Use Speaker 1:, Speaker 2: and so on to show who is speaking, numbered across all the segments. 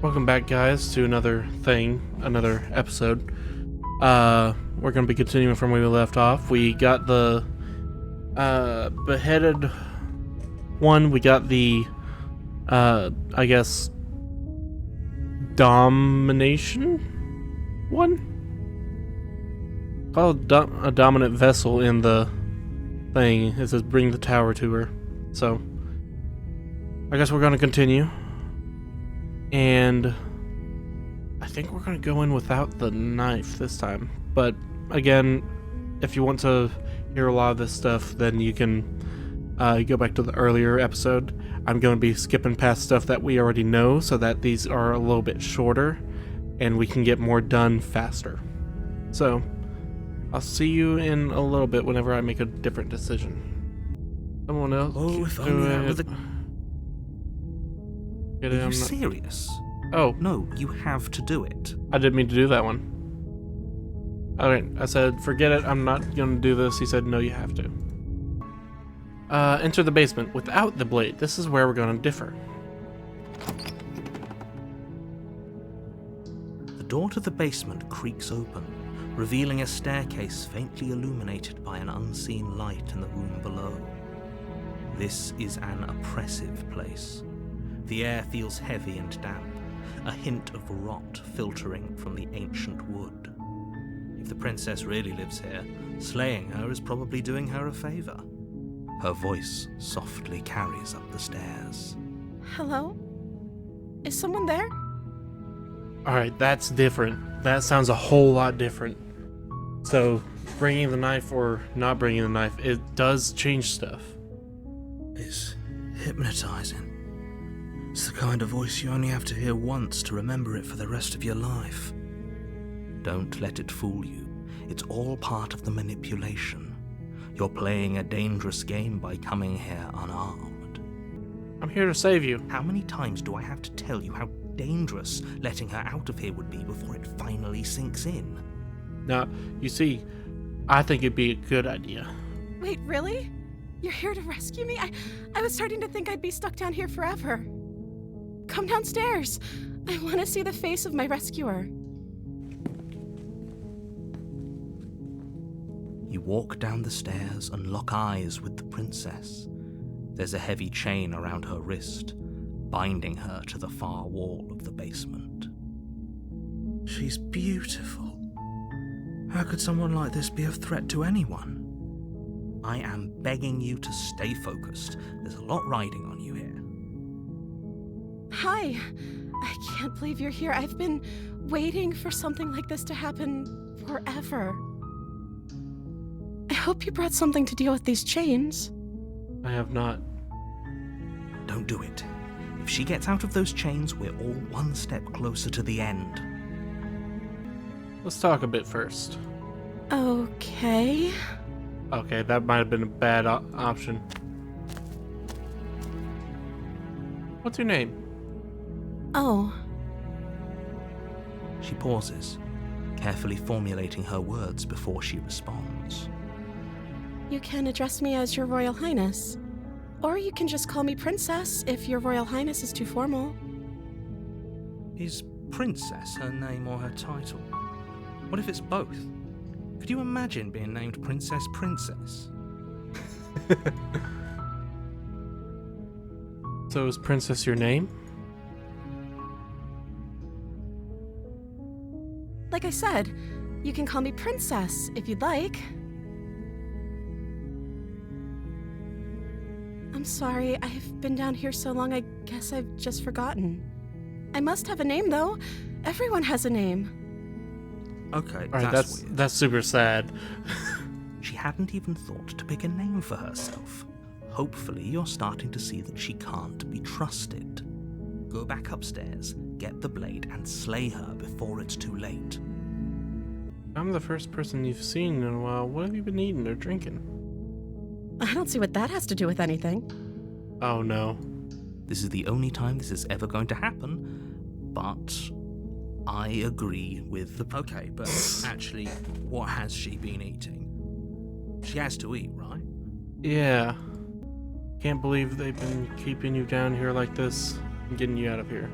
Speaker 1: Welcome back, guys, to another episode. We're gonna be continuing from where we left off. We got the beheaded one. We got the I guess domination one. Called a dominant vessel in the thing. It says bring the tower to her. So I guess we're gonna continue. And I think we're going to go in without the knife this time. But again, if you want to hear a lot of this stuff, then you can go back to the earlier episode. I'm going to be skipping past stuff that we already know so that these are a little bit shorter and we can get more done faster. So I'll see you in a little bit whenever I make a different decision. Someone else?
Speaker 2: Oh, if only that were the...
Speaker 1: Are
Speaker 2: Are you serious?
Speaker 1: Oh,
Speaker 2: No, you have to do it.
Speaker 1: I didn't mean to do that one. Alright, I said, forget it, I'm not gonna do this. He said, no, you have to. Enter the basement without the blade. This is where we're gonna differ.
Speaker 2: The door to the basement creaks open, revealing a staircase faintly illuminated by an unseen light in the room below. This is an oppressive place. The air feels heavy and damp, a hint of rot filtering from the ancient wood. If the princess really lives here, slaying her is probably doing her a favor. Her voice softly carries up the stairs.
Speaker 3: Hello? Is someone there?
Speaker 1: Alright, that's different. That sounds a whole lot different. So, bringing the knife or not bringing the knife, it does change stuff.
Speaker 2: It's hypnotizing. It's the kind of voice you only have to hear once to remember it for the rest of your life. Don't let it fool you. It's all part of the manipulation. You're playing a dangerous game by coming here unarmed.
Speaker 1: I'm here to save you.
Speaker 2: How many times do I have to tell you how dangerous letting her out of here would be before it finally sinks in?
Speaker 1: Now, you see, I think it'd be a good idea.
Speaker 3: Wait, really? You're here to rescue me? I was starting to think I'd be stuck down here forever. Come downstairs. I want to see the face of my rescuer.
Speaker 2: You walk down the stairs and lock eyes with the princess. There's a heavy chain around her wrist, binding her to the far wall of the basement. She's beautiful. How could someone like this be a threat to anyone? I am begging you to stay focused. There's a lot riding on you here.
Speaker 3: Hi. I can't believe you're here. I've been waiting for something like this to happen forever. I hope you brought something to deal with these chains.
Speaker 1: I have not.
Speaker 2: Don't do it. If she gets out of those chains, we're all one step closer to the end.
Speaker 1: Let's talk a bit first.
Speaker 3: Okay.
Speaker 1: Okay, that might have been a bad option. What's your name?
Speaker 3: Oh.
Speaker 2: She pauses, carefully formulating her words before she responds.
Speaker 3: You can address me as Your Royal Highness. Or you can just call me Princess if Your Royal Highness is too formal.
Speaker 2: Is Princess her name or her title? What if it's both? Could you imagine being named Princess Princess?
Speaker 1: So is Princess your name?
Speaker 3: Like I said, you can call me Princess if you'd like. I'm sorry, I've been down here so long, I guess I've just forgotten. I must have a name, though. Everyone has a name.
Speaker 2: Okay,
Speaker 1: Alright,
Speaker 2: that's weird.
Speaker 1: that's super sad.
Speaker 2: She hadn't even thought to pick a name for herself. Hopefully you're starting to see that she can't be trusted. Go back upstairs, get the blade, and slay her before it's too late.
Speaker 1: I'm the first person you've seen in a while. What have you been eating or drinking?
Speaker 3: I don't see what that has to do with anything.
Speaker 1: Oh no.
Speaker 2: This is the only time this is ever going to happen, but I agree with the... Okay, but actually, what has she been eating? She has to eat, right?
Speaker 1: Yeah. Can't believe they've been keeping you down here like this and getting you out of here.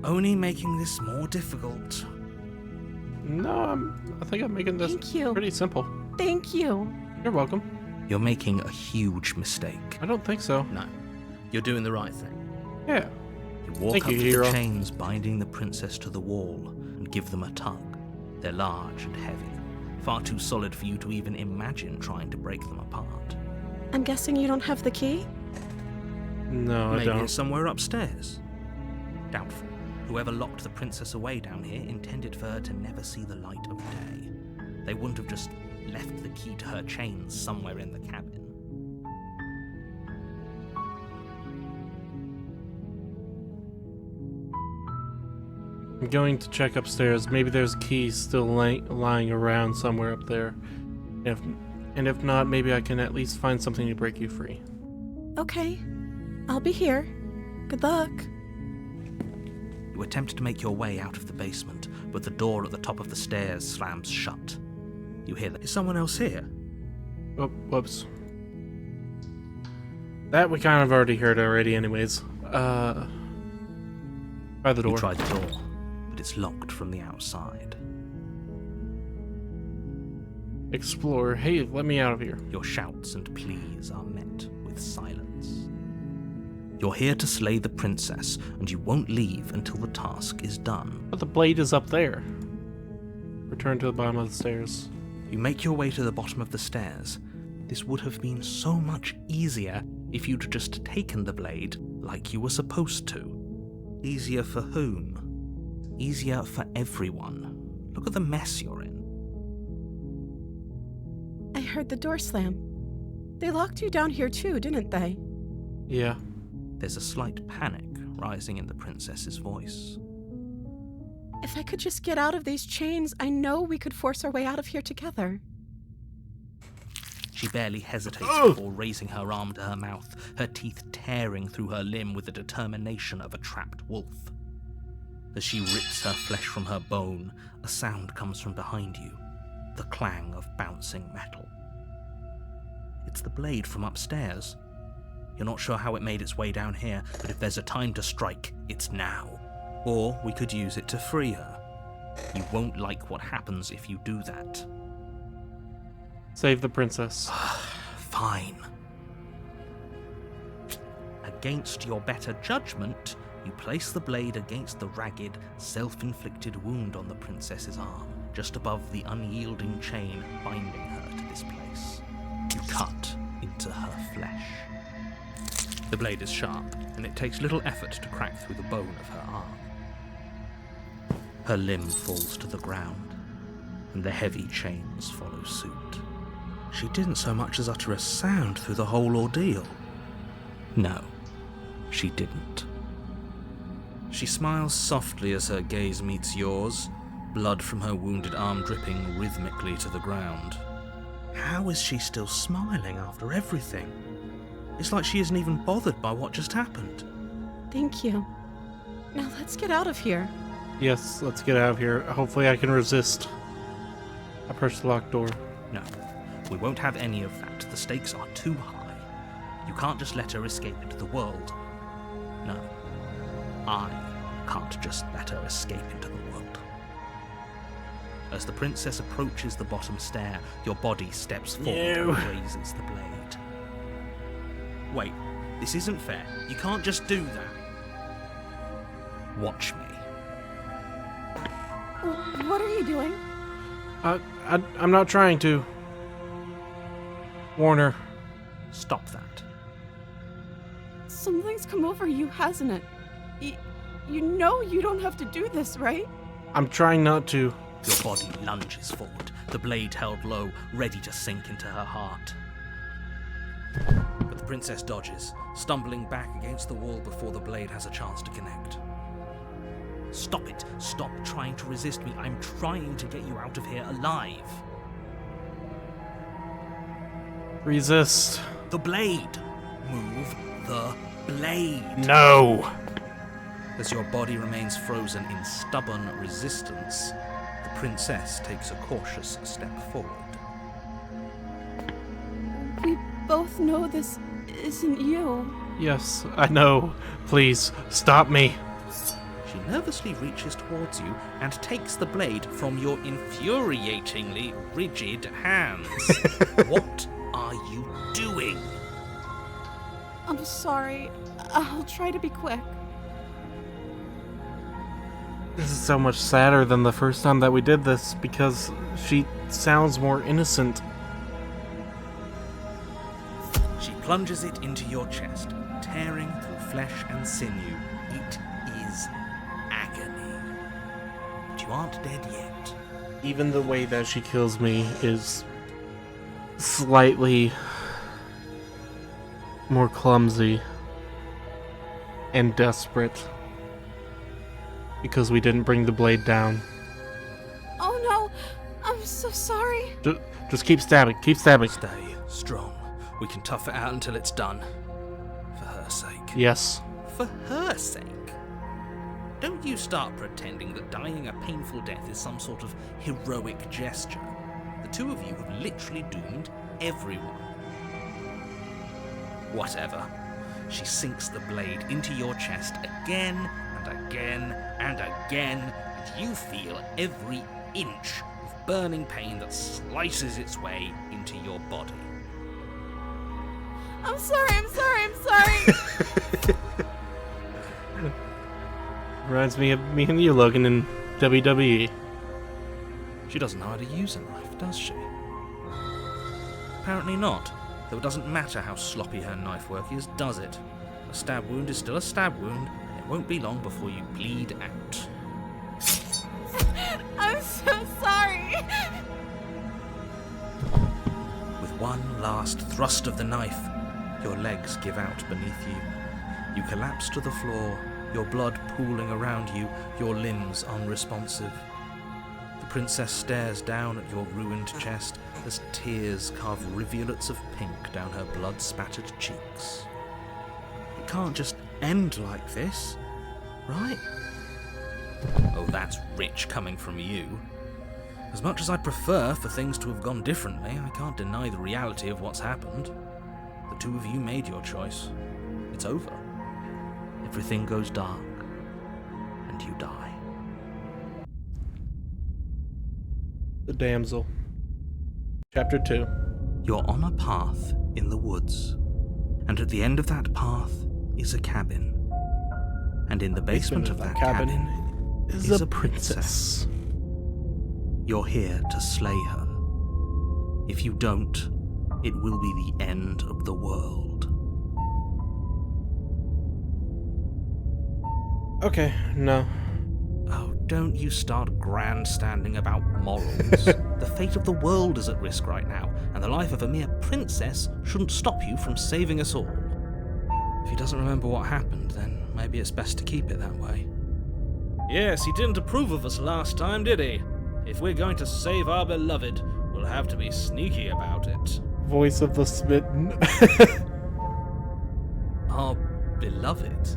Speaker 2: only making this more difficult.
Speaker 1: No, I think I'm making this
Speaker 3: Thank you.
Speaker 1: pretty simple.
Speaker 3: Thank you.
Speaker 1: You're welcome.
Speaker 2: You're making a huge mistake.
Speaker 1: I don't think so.
Speaker 2: No, you're doing the right thing.
Speaker 1: Yeah.
Speaker 2: You walk
Speaker 1: Thank
Speaker 2: up
Speaker 1: you,
Speaker 2: to
Speaker 1: hero.
Speaker 2: the chains binding the princess to the wall and give them a tug. They're large and heavy, far too solid for you to even imagine trying to break them apart.
Speaker 3: I'm guessing you don't have the key?
Speaker 1: No, I
Speaker 2: Maybe
Speaker 1: don't.
Speaker 2: it's somewhere upstairs. Doubtful. Whoever locked the princess away down here intended for her to never see the light of day. They wouldn't have just left the key to her chains somewhere in the cabin.
Speaker 1: I'm going to check upstairs. Maybe there's keys still lying around somewhere up there. And if not, maybe I can at least find something to break you free.
Speaker 3: Okay. I'll be here. Good luck.
Speaker 2: You attempt to make your way out of the basement, but the door at the top of the stairs slams shut. You hear that. Is someone else here?
Speaker 1: Oh, whoops. That we kind of already heard anyways. By the door.
Speaker 2: You try the door, but it's locked from the outside.
Speaker 1: Explore. Hey, let me out of here.
Speaker 2: Your shouts and pleas are met with silence. You're here to slay the princess, and you won't leave until the task is done.
Speaker 1: But the blade is up there. Return to the bottom of the stairs.
Speaker 2: You make your way to the bottom of the stairs. This would have been so much easier if you'd just taken the blade like you were supposed to. Easier for whom? Easier for everyone. Look at the mess you're in.
Speaker 3: I heard the door slam. They locked you down here too, didn't they?
Speaker 1: Yeah.
Speaker 2: There's a slight panic rising in the princess's voice.
Speaker 3: If I could just get out of these chains, I know we could force our way out of here together.
Speaker 2: She barely hesitates
Speaker 1: Ugh.
Speaker 2: before raising her arm to her mouth, her teeth tearing through her limb with the determination of a trapped wolf. As she rips her flesh from her bone, a sound comes from behind you, the clang of bouncing metal. It's the blade from upstairs. You're not sure how it made its way down here, but if there's a time to strike, it's now. Or we could use it to free her. You won't like what happens if you do that.
Speaker 1: Save the princess.
Speaker 2: Fine. Against your better judgment, you place the blade against the ragged, self-inflicted wound on the princess's arm, just above the unyielding chain binding her to this place. You cut into her flesh. The blade is sharp, and it takes little effort to crack through the bone of her arm. Her limb falls to the ground, and the heavy chains follow suit. She didn't so much as utter a sound through the whole ordeal. No, she didn't. She smiles softly as her gaze meets yours, blood from her wounded arm dripping rhythmically to the ground. How is she still smiling after everything? It's like she isn't even bothered by what just happened.
Speaker 3: Thank you. Now let's get out of here.
Speaker 1: Yes, let's get out of here. Hopefully I can resist. I push the locked door.
Speaker 2: No, we won't have any of that. The stakes are too high. You can't just let her escape into the world. No, I can't just let her escape into the world. As the princess approaches the bottom stair, your body steps forward and raises the blade. Wait, this isn't fair. You can't just do that. Watch me.
Speaker 3: What are you doing?
Speaker 1: I'm not trying to. Warner.
Speaker 2: Stop that.
Speaker 3: Something's come over you, hasn't it? You know you don't have to do this, right?
Speaker 1: I'm trying not to.
Speaker 2: Your body lunges forward, the blade held low, ready to sink into her heart. But the princess dodges, stumbling back against the wall before the blade has a chance to connect. Stop it! Stop trying to resist me. I'm trying to get you out of here alive.
Speaker 1: Resist.
Speaker 2: The blade! Move the blade!
Speaker 1: No!
Speaker 2: As your body remains frozen in stubborn resistance, the princess takes a cautious step forward.
Speaker 3: We both know this isn't you.
Speaker 1: Yes, I know. Please, stop me.
Speaker 2: She She nervously reaches towards you and takes the blade from your infuriatingly rigid hands. What are you doing?
Speaker 3: I'm sorry. I'll try to be quick.
Speaker 1: This is so much sadder than the first time that we did this because she sounds more innocent.
Speaker 2: She plunges it into your chest, tearing through flesh and sinew. It is agony. But you aren't dead yet.
Speaker 1: Even the way that she kills me is slightly more clumsy and desperate because we didn't bring the blade down.
Speaker 3: Oh no! I'm so sorry.
Speaker 1: Just keep stabbing, keep stabbing.
Speaker 2: Stay strong. We can tough it out until it's done. For her sake.
Speaker 1: Yes.
Speaker 2: For her sake? Don't you start pretending that dying a painful death is some sort of heroic gesture. The two of you have literally doomed everyone. Whatever. She sinks the blade into your chest again and again and again, and you feel every inch of burning pain that slices its way into your body.
Speaker 3: I'm sorry.
Speaker 1: Reminds me of me and you, Logan, in WWE.
Speaker 2: She doesn't know how to use a knife, does she? Apparently not, though it doesn't matter how sloppy her knife work is, does it? A stab wound is still a stab wound, and it won't be long before you bleed out.
Speaker 3: I'm so sorry.
Speaker 2: With one last thrust of the knife, your legs give out beneath you. You collapse to the floor, your blood pooling around you, your limbs unresponsive. The princess stares down at your ruined chest as tears carve rivulets of pink down her blood-spattered cheeks. It can't just end like this, right? Oh, that's rich coming from you. As much as I'd prefer for things to have gone differently, I can't deny the reality of what's happened. The two of you made your choice. It's over. Everything goes dark, and you die.
Speaker 1: The Damsel. Chapter 2.
Speaker 2: You're on a path in the woods, and at the end of that path is a cabin. And in the basement of that cabin
Speaker 1: is a princess.
Speaker 2: You're here to slay her. If you don't, it will be the end of the world.
Speaker 1: Okay, no.
Speaker 2: Oh, don't you start grandstanding about morals. The fate of the world is at risk right now, and the life of a mere princess shouldn't stop you from saving us all. If he doesn't remember what happened, then maybe it's best to keep it that way. Yes, he didn't approve of us last time, did he? If we're going to save our beloved, we'll have to be sneaky about it.
Speaker 1: Voice of the smitten.
Speaker 2: Our beloved?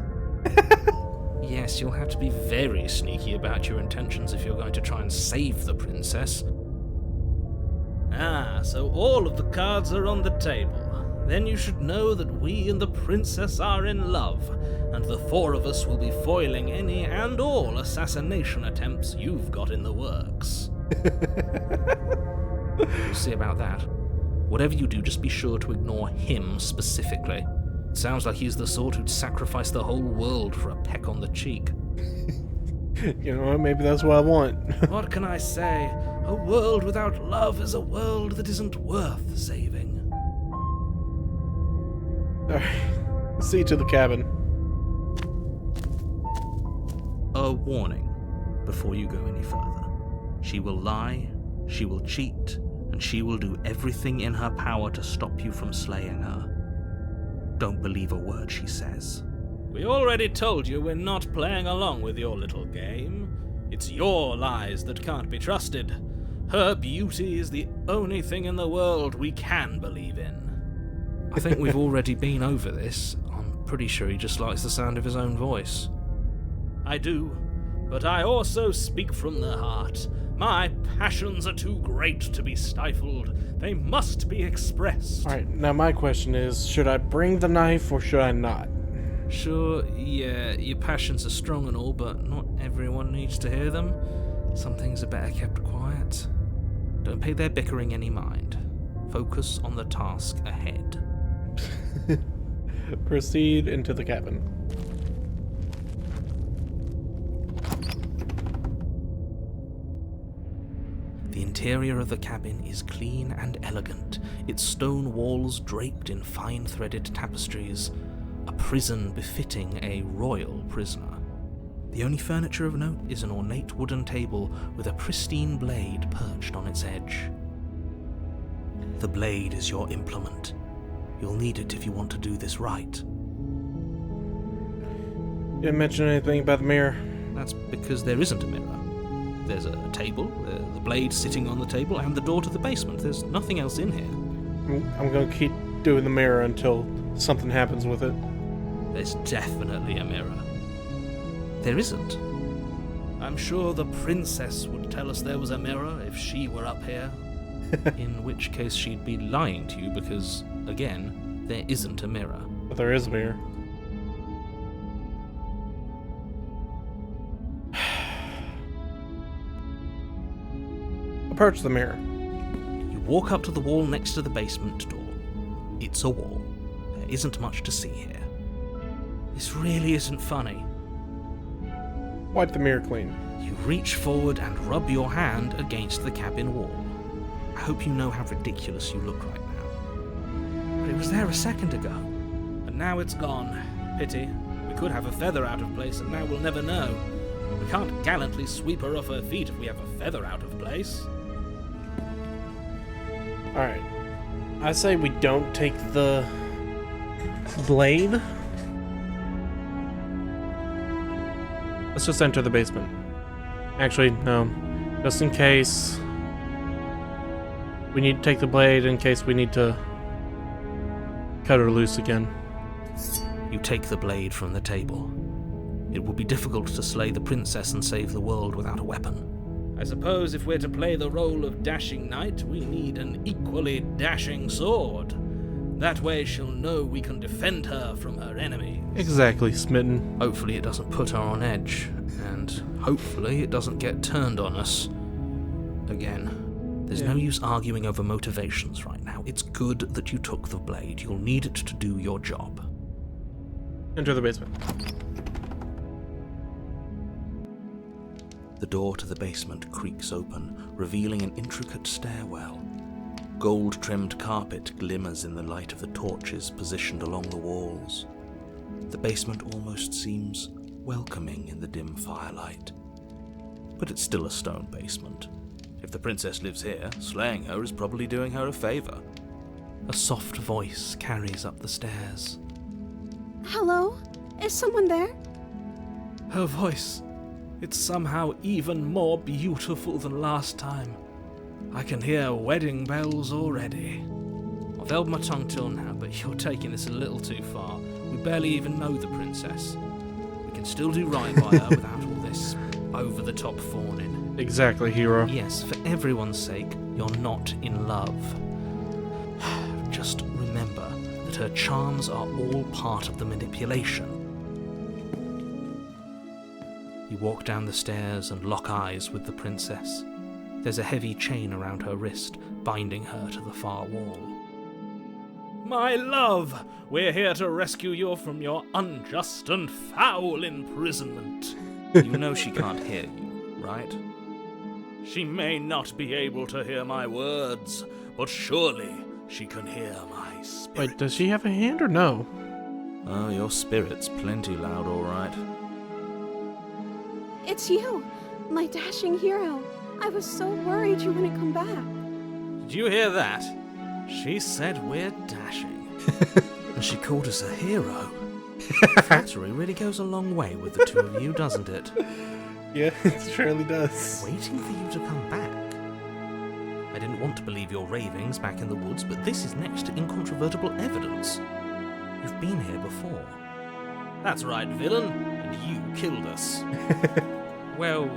Speaker 2: Yes, you'll have to be very sneaky about your intentions if you're going to try and save the princess. Ah, so all of the cards are on the table. Then you should know that we and the princess are in love, and the four of us will be foiling any and all assassination attempts you've got in the works. We'll see about that. Whatever you do, just be sure to ignore him specifically. It sounds like he's the sort who'd sacrifice the whole world for a peck on the cheek.
Speaker 1: You know what? Maybe that's what I want.
Speaker 2: What can I say? A world without love is a world that isn't worth saving.
Speaker 1: Alright. See you to the cabin.
Speaker 2: A warning before you go any further. She will lie, she will cheat, and she will do everything in her power to stop you from slaying her. Don't believe a word she says. We already told you we're not playing along with your little game. It's your lies that can't be trusted. Her beauty is the only thing in the world we can believe in. I think we've already been over this. I'm pretty sure he just likes the sound of his own voice. I do, but I also speak from the heart. My passions are too great to be stifled. They must be expressed.
Speaker 1: Alright, now my question is, should I bring the knife or should I not?
Speaker 2: Sure, yeah, your passions are strong and all, but not everyone needs to hear them. Some things are better kept quiet. Don't pay their bickering any mind. Focus on the task ahead.
Speaker 1: Proceed into the cabin.
Speaker 2: The interior of the cabin is clean and elegant, its stone walls draped in fine threaded tapestries, a prison befitting a royal prisoner. The only furniture of note is an ornate wooden table with a pristine blade perched on its edge. The blade is your implement. You'll need it if you want to do this right.
Speaker 1: You didn't mention anything about the mirror.
Speaker 2: That's because there isn't a mirror. There's a table, the blade sitting on the table, and the door to the basement. There's nothing else in here.
Speaker 1: I'm gonna keep doing the mirror until something happens with it.
Speaker 2: There's definitely a mirror. There isn't. I'm sure the princess would tell us there was a mirror if she were up here. In which case she'd be lying to you because, again, there isn't a mirror.
Speaker 1: But there is a mirror. Approach the mirror.
Speaker 2: You walk up to the wall next to the basement door. It's a wall. There isn't much to see here. This really isn't funny.
Speaker 1: Wipe the mirror clean.
Speaker 2: You reach forward and rub your hand against the cabin wall. I hope you know how ridiculous you look right now. But it was there a second ago. And now it's gone. Pity. We could have a feather out of place and now we'll never know. We can't gallantly sweep her off her feet if we have a feather out of place.
Speaker 1: Alright. I say we don't take the blade. Let's just enter the basement. Actually, no. Just in case we need to take the blade, in case we need to cut her loose again.
Speaker 2: You take the blade from the table. It will be difficult to slay the princess and save the world without a weapon. I suppose if we're to play the role of dashing knight, we need an equally dashing sword. That way she'll know we can defend her from her enemies.
Speaker 1: Exactly, Smitten.
Speaker 2: Hopefully it doesn't put her on edge, and hopefully it doesn't get turned on us. Again, there's no use arguing over motivations right now. It's good that you took the blade. You'll need it to do your job.
Speaker 1: Enter the basement.
Speaker 2: The door to the basement creaks open, revealing an intricate stairwell. Gold-trimmed carpet glimmers in the light of the torches positioned along the walls. The basement almost seems welcoming in the dim firelight. But it's still a stone basement. If the princess lives here, slaying her is probably doing her a favor. A soft voice carries up the stairs.
Speaker 3: Hello? Is someone there?
Speaker 2: Her voice. It's somehow even more beautiful than last time. I can hear wedding bells already. I've held my tongue till now, but you're taking this a little too far. We barely even know the princess. We can still do right by her without all this over-the-top fawning.
Speaker 1: Exactly, hero.
Speaker 2: Yes, for everyone's sake, you're not in love. Just remember that her charms are all part of the manipulation. You walk down the stairs and lock eyes with the princess. There's a heavy chain around her wrist, binding her to the far wall. My love, we're here to rescue you from your unjust and foul imprisonment. You know she can't hear you, right? She may not be able to hear my words, but surely she can hear my spirit.
Speaker 1: Wait, does she have a hand or no?
Speaker 2: Oh, your spirit's plenty loud, all right.
Speaker 3: It's you, my dashing hero. I was so worried you wouldn't come back.
Speaker 2: Did you hear that? She said we're dashing. And she called us a hero. Flattery really goes a long way with the two of you, doesn't it?
Speaker 1: Yeah, it surely does.
Speaker 2: Waiting for you to come back. I didn't want to believe your ravings back in the woods, but this is next to incontrovertible evidence. You've been here before. That's right, villain, and you killed us. Well,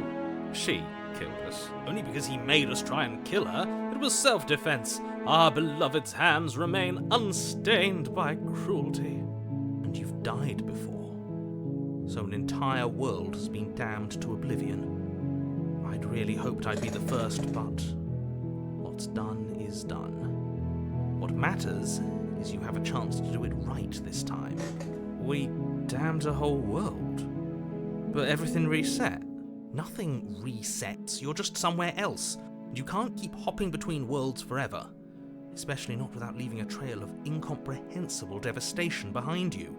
Speaker 2: she killed us. Only because he made us try and kill her. It was self-defense. Our beloved's hands remain unstained by cruelty. And you've died before. So an entire world has been damned to oblivion. I'd really hoped I'd be the first, but what's done is done. What matters is you have a chance to do it right this time. We damned a whole world, but everything reset. Nothing resets, you're just somewhere else. You can't keep hopping between worlds forever, especially not without leaving a trail of incomprehensible devastation behind you.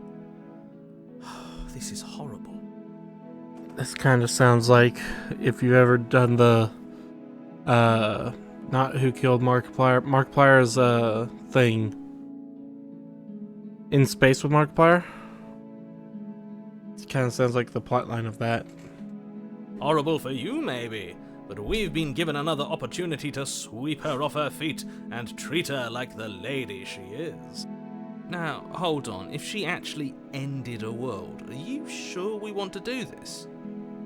Speaker 2: This is horrible.
Speaker 1: This kind of sounds like if you've ever done the, not Who Killed Markiplier. Markiplier's, thing. In Space with Markiplier? It kind of sounds like the plotline of that.
Speaker 2: Horrible for you, maybe, but we've been given another opportunity to sweep her off her feet and treat her like the lady she is. Now, hold on, if she actually ended a world, are you sure we want to do this?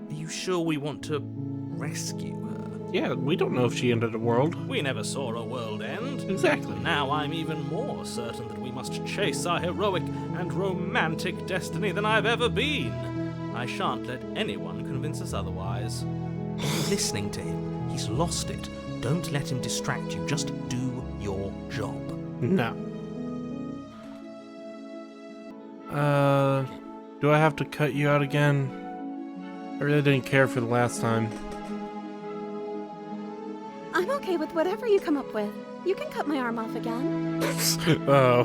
Speaker 2: Are you sure we want to rescue her?
Speaker 1: Yeah, we don't know if she ended a world.
Speaker 2: We never saw a world end.
Speaker 1: Exactly.
Speaker 2: Now I'm even more certain that we must chase our heroic and romantic destiny than I've ever been. I shan't let anyone convince us otherwise. Are you listening to him? He's lost it. Don't let him distract you. Just do your job.
Speaker 1: No. Do I have to cut you out again? I really didn't care for the last time.
Speaker 3: I'm okay with whatever you come up with. You can cut my arm off again.
Speaker 1: Oh.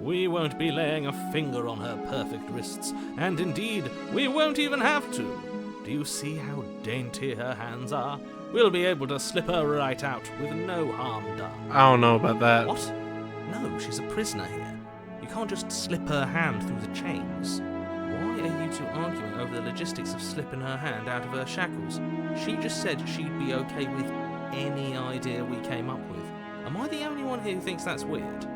Speaker 2: We won't be laying a finger on her perfect wrists, and indeed, we won't even have to. Do you see how dainty her hands are? We'll be able to slip her right out with no harm done.
Speaker 1: I don't know about that.
Speaker 2: What? No, she's a prisoner here. You can't just slip her hand through the chains. Why are you two arguing over the logistics of slipping her hand out of her shackles? She just said she'd be okay with any idea we came up with. Am I the only one here who thinks that's weird?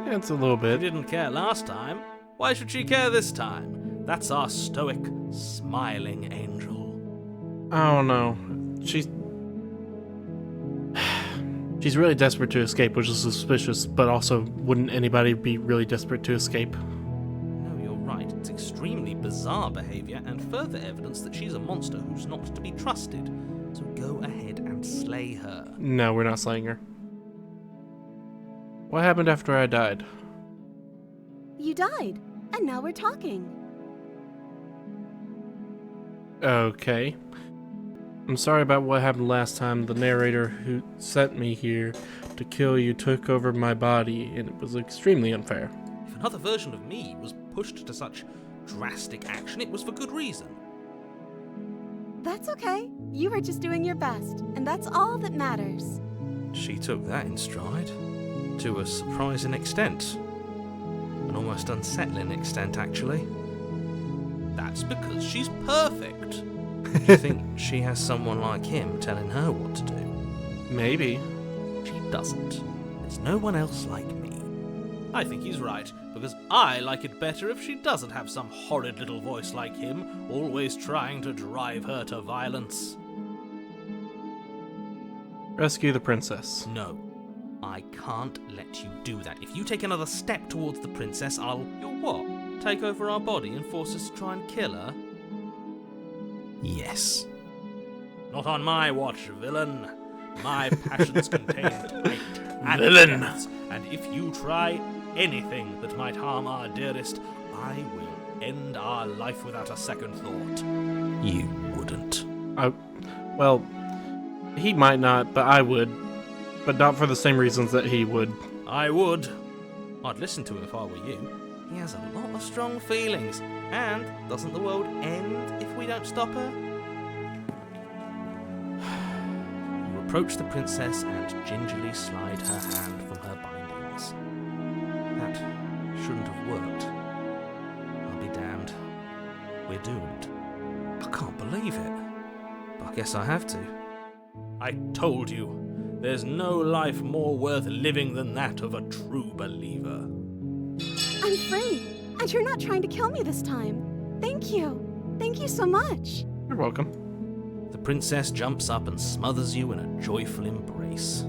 Speaker 1: Yeah, it's a little
Speaker 2: She
Speaker 1: bit.
Speaker 2: didn't care last time. Why should she care this time? That's our stoic, smiling angel.
Speaker 1: I don't know. She's really desperate to escape, which is suspicious, but also wouldn't anybody be really desperate to escape?
Speaker 2: No, you're right. It's extremely bizarre behavior and further evidence that she's a monster who's not to be trusted. So go ahead and slay her.
Speaker 1: No, we're not slaying her. What happened after I died?
Speaker 3: You died, and now we're talking.
Speaker 1: Okay. I'm sorry about what happened last time. The narrator who sent me here to kill you took over my body, and it was extremely unfair.
Speaker 2: If another version of me was pushed to such drastic action, it was for good reason.
Speaker 3: That's okay. You were just doing your best, and that's all that matters.
Speaker 2: She took that in stride. To a surprising extent. An almost unsettling extent, actually. That's because she's perfect. Do you think she has someone like him telling her what to do?
Speaker 1: Maybe.
Speaker 2: She doesn't. There's no one else like me. I think he's right, because I like it better if she doesn't have some horrid little voice like him, always trying to drive her to violence.
Speaker 1: Rescue the princess.
Speaker 2: No. I can't let you do that. If you take another step towards the princess, You'll what? Take over our body and force us to try and kill her? Yes. Not on my watch, villain. My passions contain tight and
Speaker 1: Villain.
Speaker 2: depths, and if you try anything that might harm our dearest, I will end our life without a second thought. You wouldn't.
Speaker 1: Well, he might not, but I would. But not for the same reasons that he would.
Speaker 2: I would. I'd listen to him if I were you. He has a lot of strong feelings. And doesn't the world end if we don't stop her? You approach the princess and gingerly slide her hand from her bindings. That shouldn't have worked. I'll be damned. We're doomed. I can't believe it. But I guess I have to. I told you. There's no life more worth living than that of a true believer.
Speaker 3: I'm free, and you're not trying to kill me this time. Thank you. Thank you so much.
Speaker 1: You're welcome.
Speaker 2: The princess jumps up and smothers you in a joyful embrace.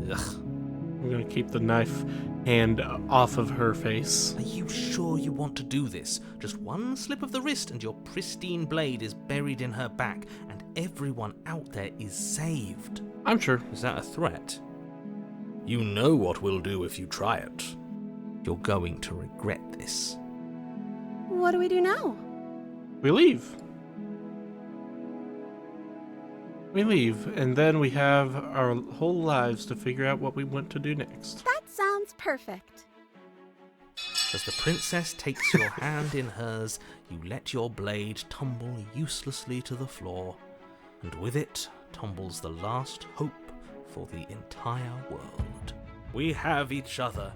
Speaker 2: Ugh.
Speaker 1: I'm gonna keep the knife hand off of her face.
Speaker 2: Are you sure you want to do this? Just one slip of the wrist and your pristine blade is buried in her back, and everyone out there is saved.
Speaker 1: I'm sure.
Speaker 2: Is that a threat? You know what we'll do if you try it. You're going to regret this.
Speaker 3: What do we do now?
Speaker 1: We leave. We leave, and then we have our whole lives to figure out what we want to do next.
Speaker 3: That sounds perfect.
Speaker 2: As the princess takes your hand in hers, you let your blade tumble uselessly to the floor, and with it tumbles the last hope for the entire world. We have each other.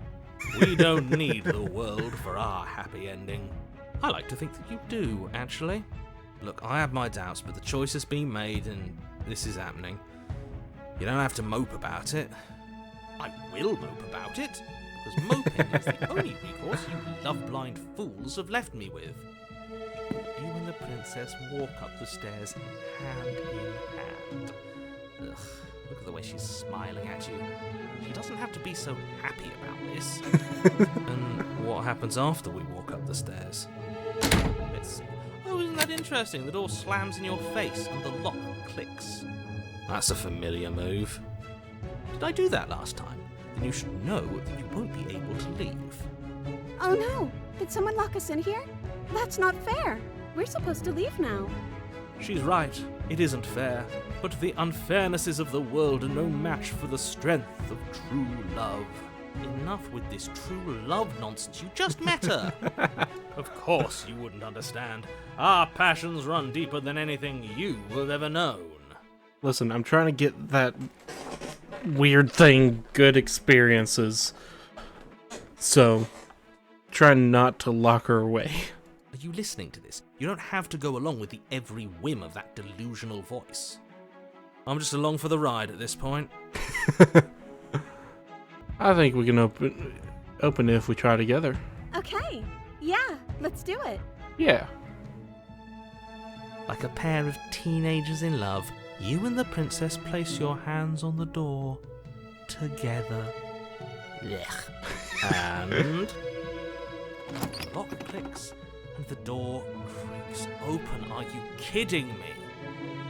Speaker 2: We don't need the world for our happy ending. I like to think that you do, actually. Look, I have my doubts, but the choice has been made and this is happening. You don't have to mope about it. I will mope about it, because moping is the only recourse you love-blind fools have left me with. You and the princess walk up the stairs hand in hand. Ugh, look at the way she's smiling at you. She doesn't have to be so happy about this. And what happens after we walk up the stairs? Let's see. Oh, isn't that interesting? The door slams in your face and the lock clicks. That's a familiar move. Did I do that last time? Then you should know that you won't be able to leave.
Speaker 3: Oh no! Did someone lock us in here? That's not fair. We're supposed to leave now.
Speaker 2: She's right. It isn't fair. But the unfairnesses of the world are no match for the strength of true love. Enough with this true love nonsense. You just met her. Of course you wouldn't understand. Our passions run deeper than anything you have ever known.
Speaker 1: Listen, I'm trying to get that weird thing good experiences. So, try not to lock her away.
Speaker 2: Are you listening to this? You don't have to go along with the every whim of that delusional voice. I'm just along for the ride at this point.
Speaker 1: I think we can open it if we try together.
Speaker 3: Okay. Yeah, let's do it.
Speaker 1: Yeah.
Speaker 2: Like a pair of teenagers in love, you and the princess place your hands on the door together. And the lock clicks and the door creaks open. Are you kidding me?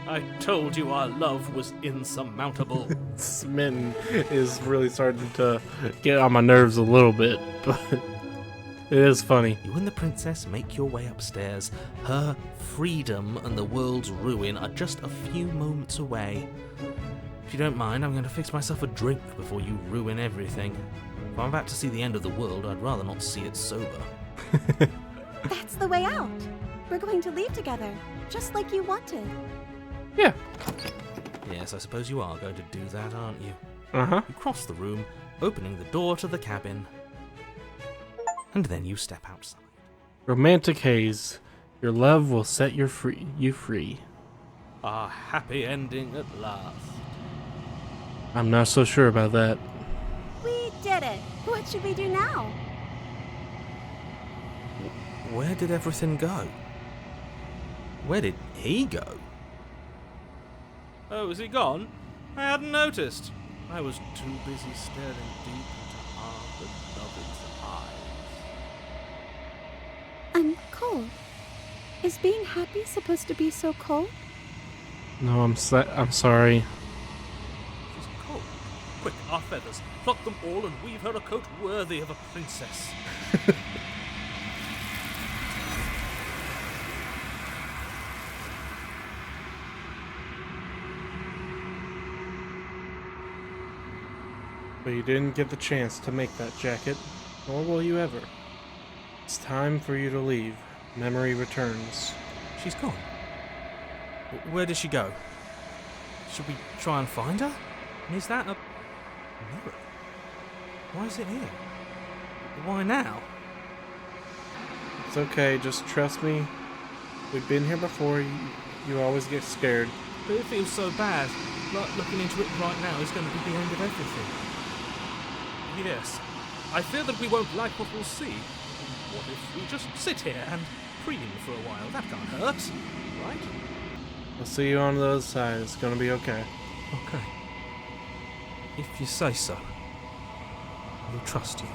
Speaker 2: I told you our love was insurmountable.
Speaker 1: Smitten is really starting to get on my nerves a little bit, but it is funny.
Speaker 2: You and the princess make your way upstairs. Her freedom and the world's ruin are just a few moments away. If you don't mind, I'm going to fix myself a drink before you ruin everything. If I'm about to see the end of the world, I'd rather not see it sober.
Speaker 3: That's the way out. We're going to leave together, just like you wanted.
Speaker 1: Yeah.
Speaker 2: Yes, I suppose you are going to do that, aren't you?
Speaker 1: Uh-huh.
Speaker 2: You cross the room, opening the door to the cabin, and then you step outside.
Speaker 1: Romantic haze. Your love will set you free.
Speaker 2: Our happy ending at last.
Speaker 1: I'm not so sure about that.
Speaker 3: We did it. What should we do now?
Speaker 2: Where did everything go? Where did he go? Oh, is he gone? I hadn't noticed. I was too busy staring deep into our beloved's eyes.
Speaker 3: I'm cold. Is being happy supposed to be so cold?
Speaker 1: No, I'm sorry.
Speaker 2: She's cold. Quick, our feathers. Pluck them all and weave her a coat worthy of a princess.
Speaker 1: But you didn't get the chance to make that jacket, nor will you ever. It's time for you to leave. Memory returns.
Speaker 2: She's gone. Where did she go? Should we try and find her? And is that a mirror? Why is it here? Why now?
Speaker 1: It's okay, just trust me. We've been here before. You always get scared.
Speaker 2: But it feels so bad. Like looking into it right now is going to be the end of everything. Yes. I fear that we won't like what we'll see. What if we just sit here and preen for a while? That can't hurt, right?
Speaker 1: I'll see you on the other side. It's gonna be okay.
Speaker 2: Okay. If you say so. We trust you.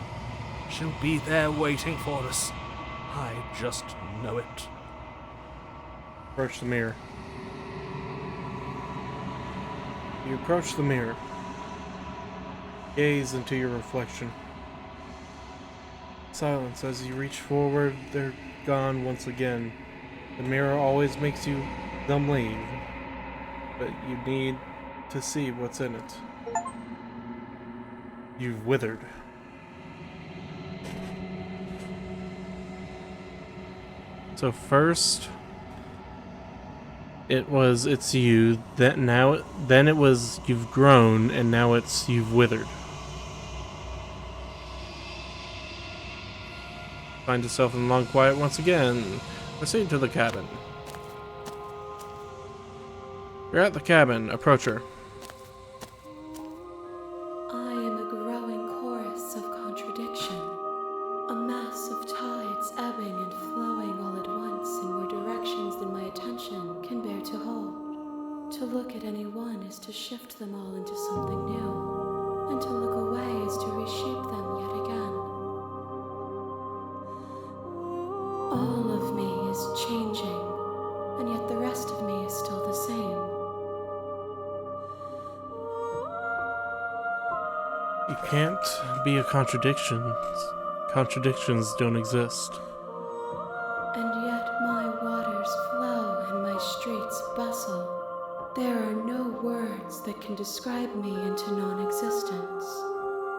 Speaker 2: She'll be there waiting for us. I just know it.
Speaker 1: Approach the mirror. You approach the mirror. Gaze into your reflection. Silence as you reach forward, they're gone once again. The mirror always makes you them leave, but you need to see what's in it. You've withered. So first, it's you. Then it was you've grown, and now it's you've withered. Find yourself in long quiet once again. Proceed to the cabin. You're at the cabin. Approach her.
Speaker 3: I am a growing chorus of contradiction, a mass of tides ebbing and flowing all at once in more directions than my attention can bear to hold. To look at any one is to shift them all into something new, and to look away is to reshape them yet again. All of me is changing, and yet the rest of me is still the same.
Speaker 1: You can't be a contradiction. Contradictions don't exist.
Speaker 3: And yet my waters flow and my streets bustle. There are no words that can describe me into non-existence.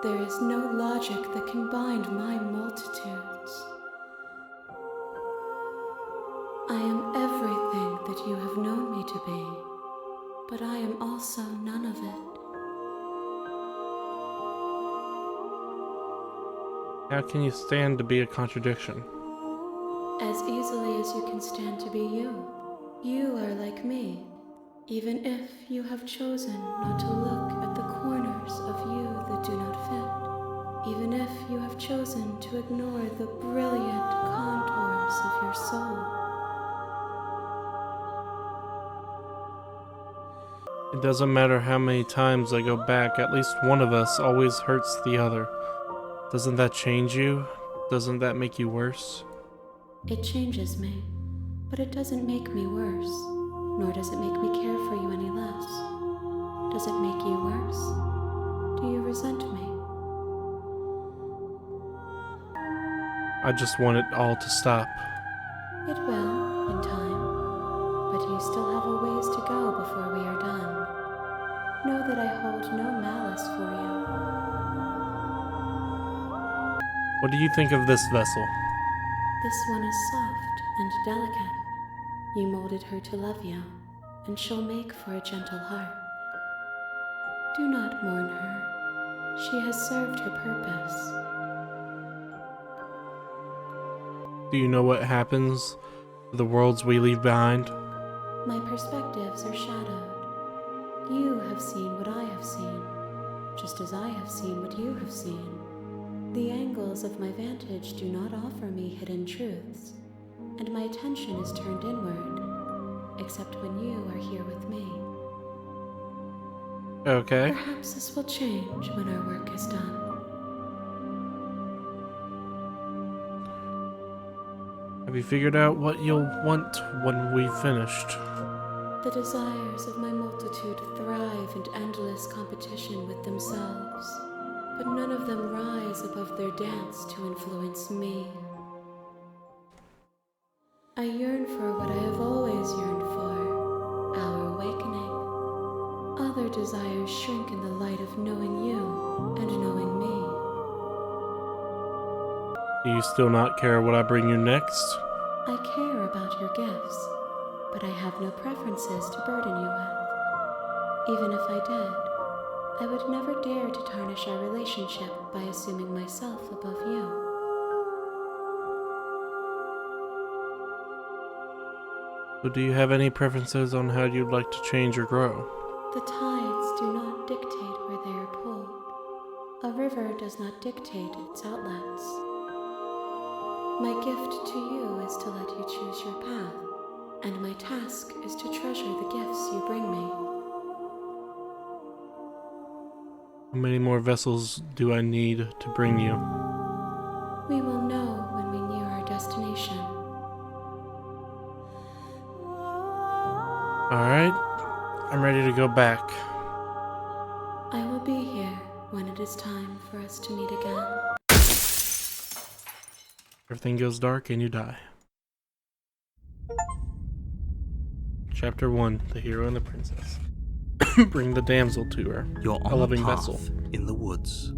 Speaker 3: There is no logic that can bind my multitudes. I am everything that you have known me to be, but I am also none of it.
Speaker 1: How can you stand to be a contradiction?
Speaker 3: As easily as you can stand to be you. You are like me, even if you have chosen not to look at the corners of you that do not fit, even if you have chosen to ignore the brilliant contours of your soul.
Speaker 1: It doesn't matter how many times I go back, at least one of us always hurts the other. Doesn't that change you? Doesn't that make you worse?
Speaker 3: It changes me, but it doesn't make me worse, nor does it make me care for you any less. Does it make you worse? Do you resent me?
Speaker 1: I just want it all to stop.
Speaker 3: It will, in time, but you still have a ways to go before we are done. Know that I hold no malice for you.
Speaker 1: What do you think of this vessel?
Speaker 3: This one is soft and delicate. You molded her to love you, and she'll make for a gentle heart. Do not mourn her. She has served her purpose.
Speaker 1: Do you know what happens to the worlds we leave behind?
Speaker 3: My perspectives are shadowed. You have seen what I have seen, just as I have seen what you have seen. The angles of my vantage do not offer me hidden truths, and my attention is turned inward, except when you are here with me.
Speaker 1: Okay.
Speaker 3: Perhaps this will change when our work is done.
Speaker 1: Have you figured out what you'll want when we've finished?
Speaker 3: The desires of my multitude thrive in endless competition with themselves, but none of them rise above their dance to influence me. I yearn for what I have always yearned for, our awakening. Other desires shrink in the light of knowing you and knowing me.
Speaker 1: Do you still not care what I bring you next?
Speaker 3: I care about your gifts, but I have no preferences to burden you with. Even if I did, I would never dare to tarnish our relationship by assuming myself above you.
Speaker 1: So do you have any preferences on how you'd like to change or grow?
Speaker 3: The tides do not dictate where they are pulled. A river does not dictate its outlets. My gift to you is to let you choose your path, and my task is to treasure the gifts you bring me.
Speaker 1: How many more vessels do I need to bring you?
Speaker 3: We will know when we near our destination.
Speaker 1: Alright, I'm ready to go back.
Speaker 3: I will be here when it is time for us to meet again.
Speaker 1: Everything goes dark and you die. Chapter 1, The Hero and the Princess. Bring the damsel to her.
Speaker 2: You're
Speaker 1: A
Speaker 2: on a
Speaker 1: loving
Speaker 2: path
Speaker 1: vessel.
Speaker 2: in the woods,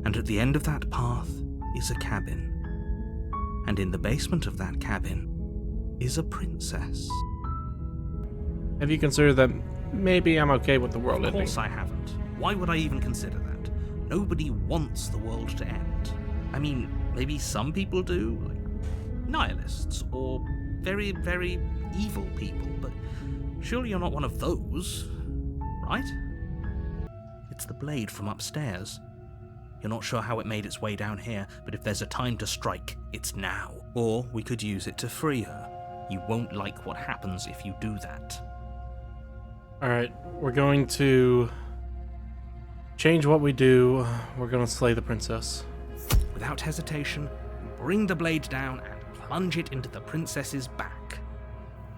Speaker 2: and at the end of that path is a cabin. And in the basement of that cabin is a princess.
Speaker 1: Have you considered that maybe I'm okay with the world
Speaker 2: Of
Speaker 1: ending?
Speaker 2: course I haven't. Why would I even consider that? Nobody wants the world to end. I mean, maybe some people do, like nihilists or very, very evil people, but surely you're not one of those, right? It's the blade from upstairs. You're not sure how it made its way down here, but if there's a time to strike, it's now. Or we could use it to free her. You won't like what happens if you do that.
Speaker 1: Alright, we're going to change what we do. We're going to slay the princess.
Speaker 2: Without hesitation, you bring the blade down and plunge it into the princess's back.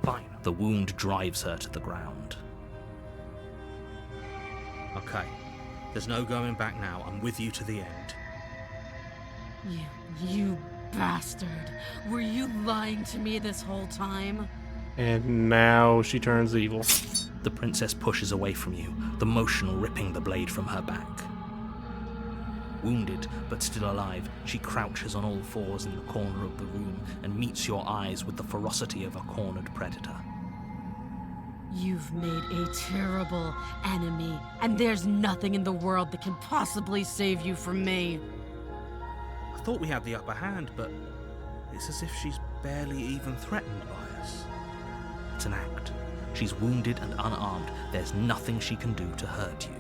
Speaker 2: Fine. The wound drives her to the ground. Okay. There's no going back now. I'm with you to the end.
Speaker 4: You bastard. Were you lying to me this whole time?
Speaker 1: And now she turns evil.
Speaker 2: The princess pushes away from you, the motion ripping the blade from her back. Wounded, but still alive, she crouches on all fours in the corner of the room and meets your eyes with the ferocity of a cornered predator.
Speaker 4: You've made a terrible enemy, and there's nothing in the world that can possibly save you from me.
Speaker 2: I thought we had the upper hand, but it's as if she's barely even threatened by us. It's an act. She's wounded and unarmed. There's nothing she can do to hurt you.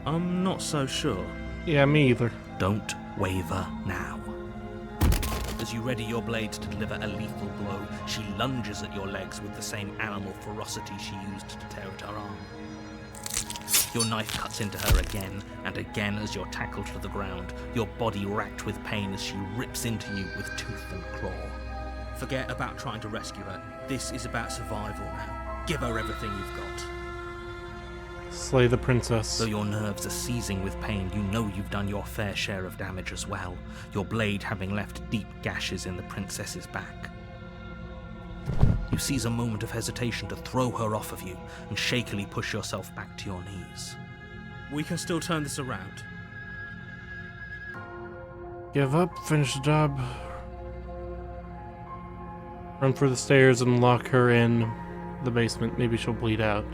Speaker 2: I'm not so sure.
Speaker 1: Yeah, me either.
Speaker 2: Don't waver now. As you ready your blade to deliver a lethal blow, she lunges at your legs with the same animal ferocity she used to tear at her arm. Your knife cuts into her again and again as you're tackled to the ground, your body racked with pain as she rips into you with tooth and claw. Forget about trying to rescue her. This is about survival now. Give her everything you've got.
Speaker 1: Slay the princess.
Speaker 2: Though your nerves are seizing with pain, you know you've done your fair share of damage as well, your blade having left deep gashes in the princess's back. You seize a moment of hesitation to throw her off of you and shakily push yourself back to your knees. We can still turn this around.
Speaker 1: Give up, finish the job. Run for the stairs and lock her in the basement. Maybe she'll bleed out.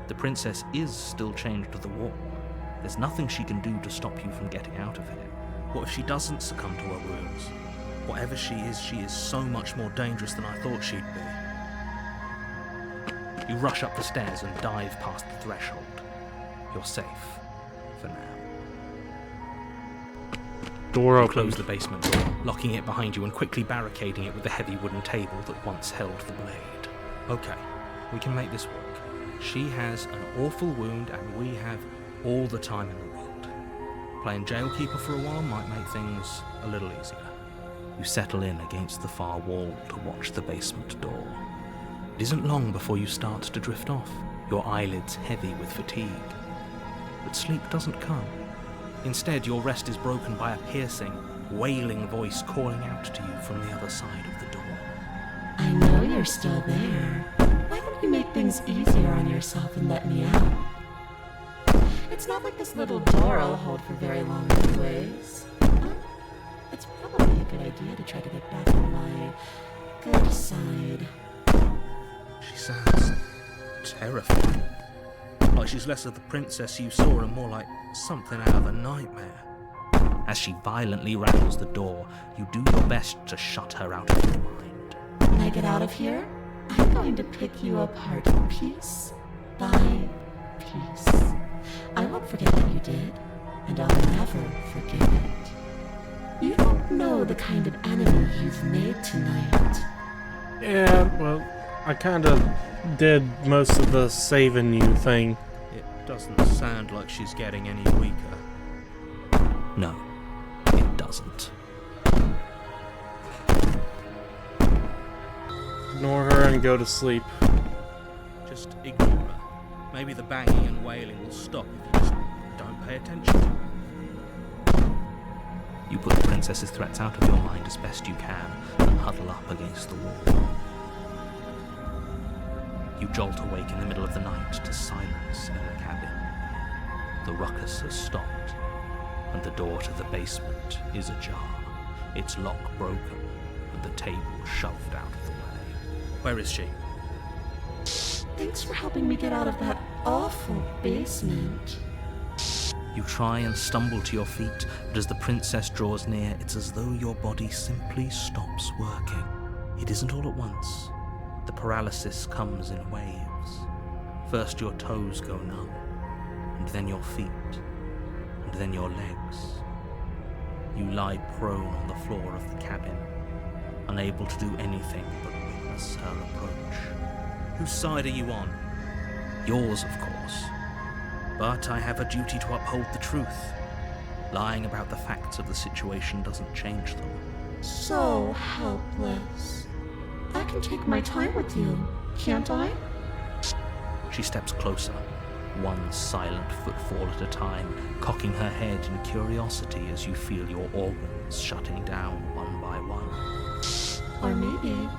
Speaker 2: The princess is still chained to the wall. There's nothing she can do to stop you from getting out of here. What if she doesn't succumb to her wounds? Whatever she is so much more dangerous than I thought she'd be. You rush up the stairs and dive past the threshold. You're safe. For now.
Speaker 1: Door
Speaker 2: You
Speaker 1: open.
Speaker 2: close the basement door, locking it behind you and quickly barricading it with the heavy wooden table that once held the blade. Okay, we can make this work. She has an awful wound and we have all the time in the world. Playing jailkeeper for a while might make things a little easier. You settle in against the far wall to watch the basement door. It isn't long before you start to drift off, your eyelids heavy with fatigue. But sleep doesn't come. Instead, your rest is broken by a piercing, wailing voice calling out to you from the other side of the door.
Speaker 5: I know you're still there. Why don't you make things easier on yourself and let me out? It's not like this little door I'll hold for very long anyways. It's probably a good idea to try to get back on my good side.
Speaker 2: She sounds terrifying. Like she's less of the princess you saw and more like something out of a nightmare. As she violently rattles the door, you do your best to shut her out of your mind.
Speaker 5: When I get out of here, I'm going to pick you apart piece by piece. I won't forget what you did, and I'll never forgive it. You don't know the kind of enemy you've made tonight.
Speaker 1: Yeah, well, I kinda did most of the saving you thing.
Speaker 2: It doesn't sound like she's getting any weaker. No, it doesn't.
Speaker 1: Ignore her and go to sleep.
Speaker 2: Just ignore her. Maybe the banging and wailing will stop if you just don't pay attention. You put the princess's threats out of your mind as best you can and huddle up against the wall. You jolt awake in the middle of the night to silence in the cabin. The ruckus has stopped, and the door to the basement is ajar, its lock broken, and the table shoved out of the way. Where is she?
Speaker 5: Thanks for helping me get out of that awful basement.
Speaker 2: You try and stumble to your feet, but as the princess draws near, it's as though your body simply stops working. It isn't all at once. The paralysis comes in waves. First your toes go numb, and then your feet, and then your legs. You lie prone on the floor of the cabin, unable to do anything but witness her approach. Whose side are you on? Yours, of course. But I have a duty to uphold the truth. Lying about the facts of the situation doesn't change them.
Speaker 5: So helpless. I can take my time with you, can't I?
Speaker 2: She steps closer, one silent footfall at a time, cocking her head in curiosity as you feel your organs shutting down one by one.
Speaker 5: Or maybe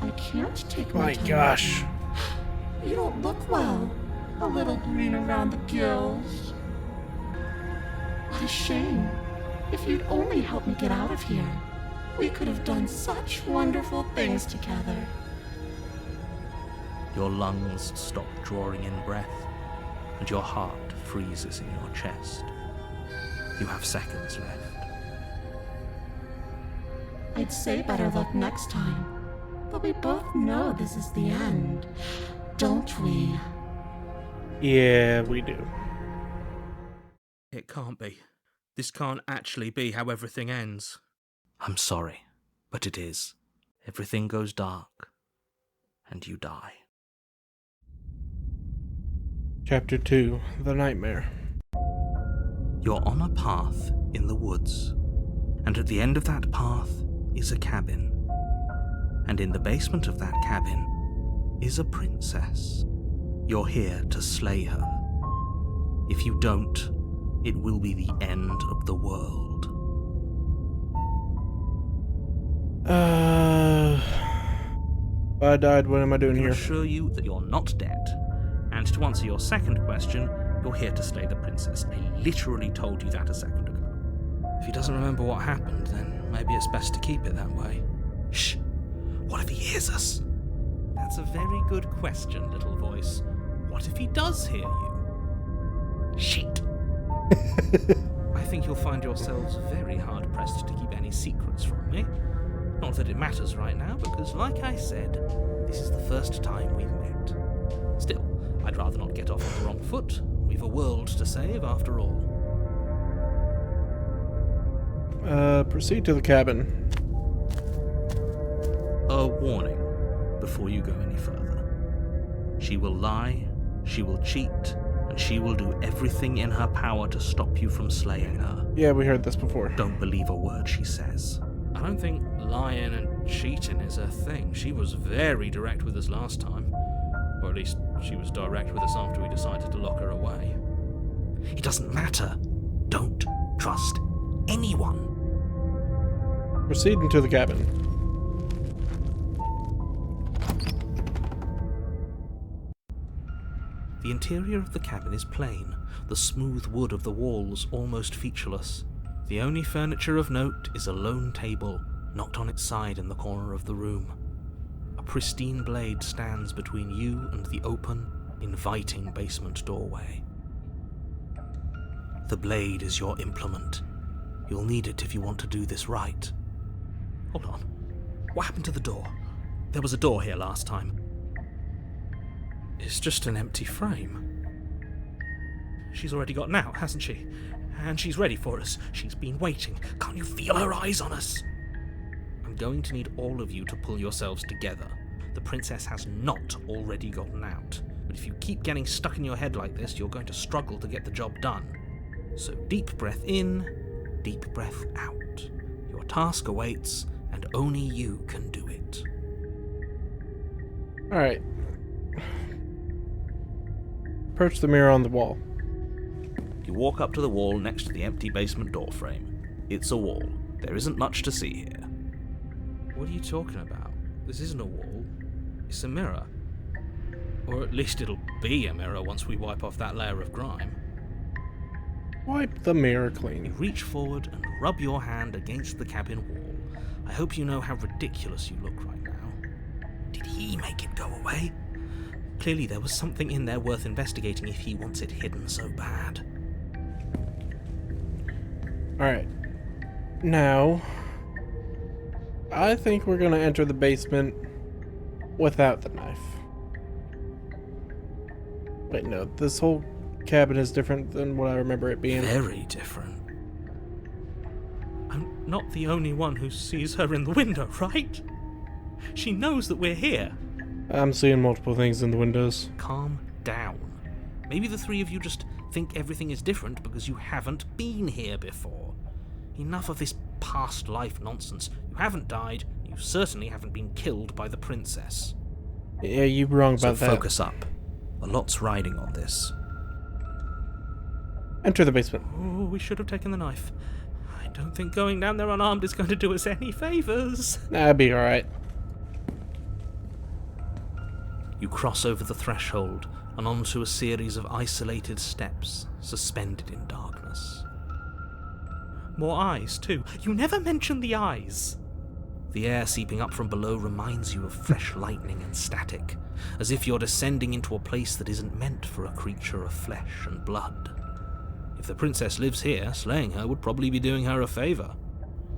Speaker 5: I can't take my
Speaker 1: My
Speaker 5: time.
Speaker 1: gosh.
Speaker 5: with you. You don't look well. A little green around the gills. What a shame. If you'd only helped me get out of here, we could have done such wonderful things together.
Speaker 2: Your lungs stop drawing in breath, and your heart freezes in your chest. You have seconds left.
Speaker 5: I'd say better luck next time, but we both know this is the end, don't we?
Speaker 1: Yeah, we do.
Speaker 2: It can't be. This can't actually be how everything ends. I'm sorry, but it is. Everything goes dark, and you die.
Speaker 1: Chapter 2, The Nightmare.
Speaker 2: You're on a path in the woods, and at the end of that path is a cabin. And in the basement of that cabin is a princess. You're here to slay her. If you don't, it will be the end of the world.
Speaker 1: If I died, what am I doing
Speaker 2: I can
Speaker 1: here?
Speaker 2: assure you that you're not dead. And to answer your second question, you're here to slay the princess. I literally told you that a second ago. If he doesn't remember what happened, then maybe it's best to keep it that way. Shh! What if he hears us? That's a very good question, little voice. What if he does hear you? Shit! I think you'll find yourselves very hard-pressed to keep any secrets from me. Not that it matters right now, because like I said, this is the first time we've met. Still, I'd rather not get off on the wrong foot. We've a world to save, after all.
Speaker 1: Proceed to the cabin.
Speaker 2: A warning before you go any further. She will lie, she will cheat, and she will do everything in her power to stop you from slaying her.
Speaker 1: Yeah, we heard this before.
Speaker 2: Don't believe a word she says. I don't think lying and cheating is her thing. She was very direct with us last time. Or at least she was direct with us after we decided to lock her away. It doesn't matter. Don't trust anyone.
Speaker 1: Proceed into the cabin.
Speaker 2: The interior of the cabin is plain, the smooth wood of the walls almost featureless. The only furniture of note is a lone table, knocked on its side in the corner of the room. A pristine blade stands between you and the open, inviting basement doorway. The blade is your implement. You'll need it if you want to do this right. Hold on. What happened to the door? There was a door here last time. It's just an empty frame. She's already gotten out, hasn't she? And she's ready for us. She's been waiting. Can't you feel her eyes on us? I'm going to need all of you to pull yourselves together. The princess has not already gotten out. But if you keep getting stuck in your head like this, you're going to struggle to get the job done. So deep breath in, deep breath out. Your task awaits, and only you can do it.
Speaker 1: Alright. Approach the mirror on the wall.
Speaker 2: You walk up to the wall next to the empty basement door frame. It's a wall. There isn't much to see here. What are you talking about? This isn't a wall. It's a mirror. Or at least it'll be a mirror once we wipe off that layer of grime.
Speaker 1: Wipe the mirror
Speaker 2: You
Speaker 1: clean.
Speaker 2: reach forward and rub your hand against the cabin wall. I hope you know how ridiculous you look right now. Did he make it go away? Clearly there was something in there worth investigating if he wants it hidden so bad.
Speaker 1: Alright. Now, I think we're gonna enter the basement without the knife. Wait, no, this whole cabin is different than what I remember it being.
Speaker 2: Very different. I'm not the only one who sees her in the window, right? She knows that we're here.
Speaker 1: I'm seeing multiple things in the windows.
Speaker 2: Calm down. Maybe the three of you just think everything is different because you haven't been here before. Enough of this past life nonsense. You haven't died. You certainly haven't been killed by the princess.
Speaker 1: Yeah, you were wrong
Speaker 2: So
Speaker 1: about that.
Speaker 2: focus up. A lot's riding on this.
Speaker 1: Enter the basement.
Speaker 2: Oh, we should have taken the knife. I don't think going down there unarmed is going to do us any favours.
Speaker 1: That'd be alright.
Speaker 2: You cross over the threshold and onto a series of isolated steps, suspended in darkness. More eyes, too. You never mention the eyes. The air seeping up from below reminds you of fresh lightning and static, as if you're descending into a place that isn't meant for a creature of flesh and blood. If the princess lives here, slaying her would probably be doing her a favour.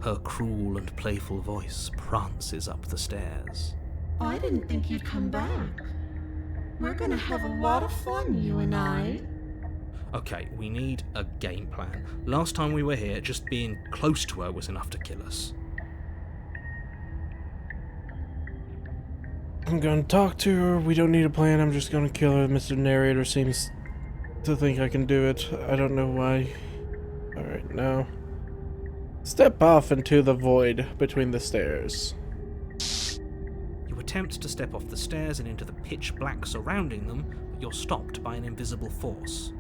Speaker 2: Her cruel and playful voice prances up the stairs.
Speaker 5: I didn't think you'd come back. We're gonna have a lot of fun, you and I.
Speaker 2: Okay, we need a game plan. Last time we were here, just being close to her was enough to kill us.
Speaker 1: I'm gonna talk to her. We don't need a plan. I'm just gonna kill her. Mr. Narrator seems to think I can do it. I don't know why. Alright, now. Step off into the void between the stairs.
Speaker 2: You attempt to step off the stairs and into the pitch black surrounding them, but you're stopped by an invisible force.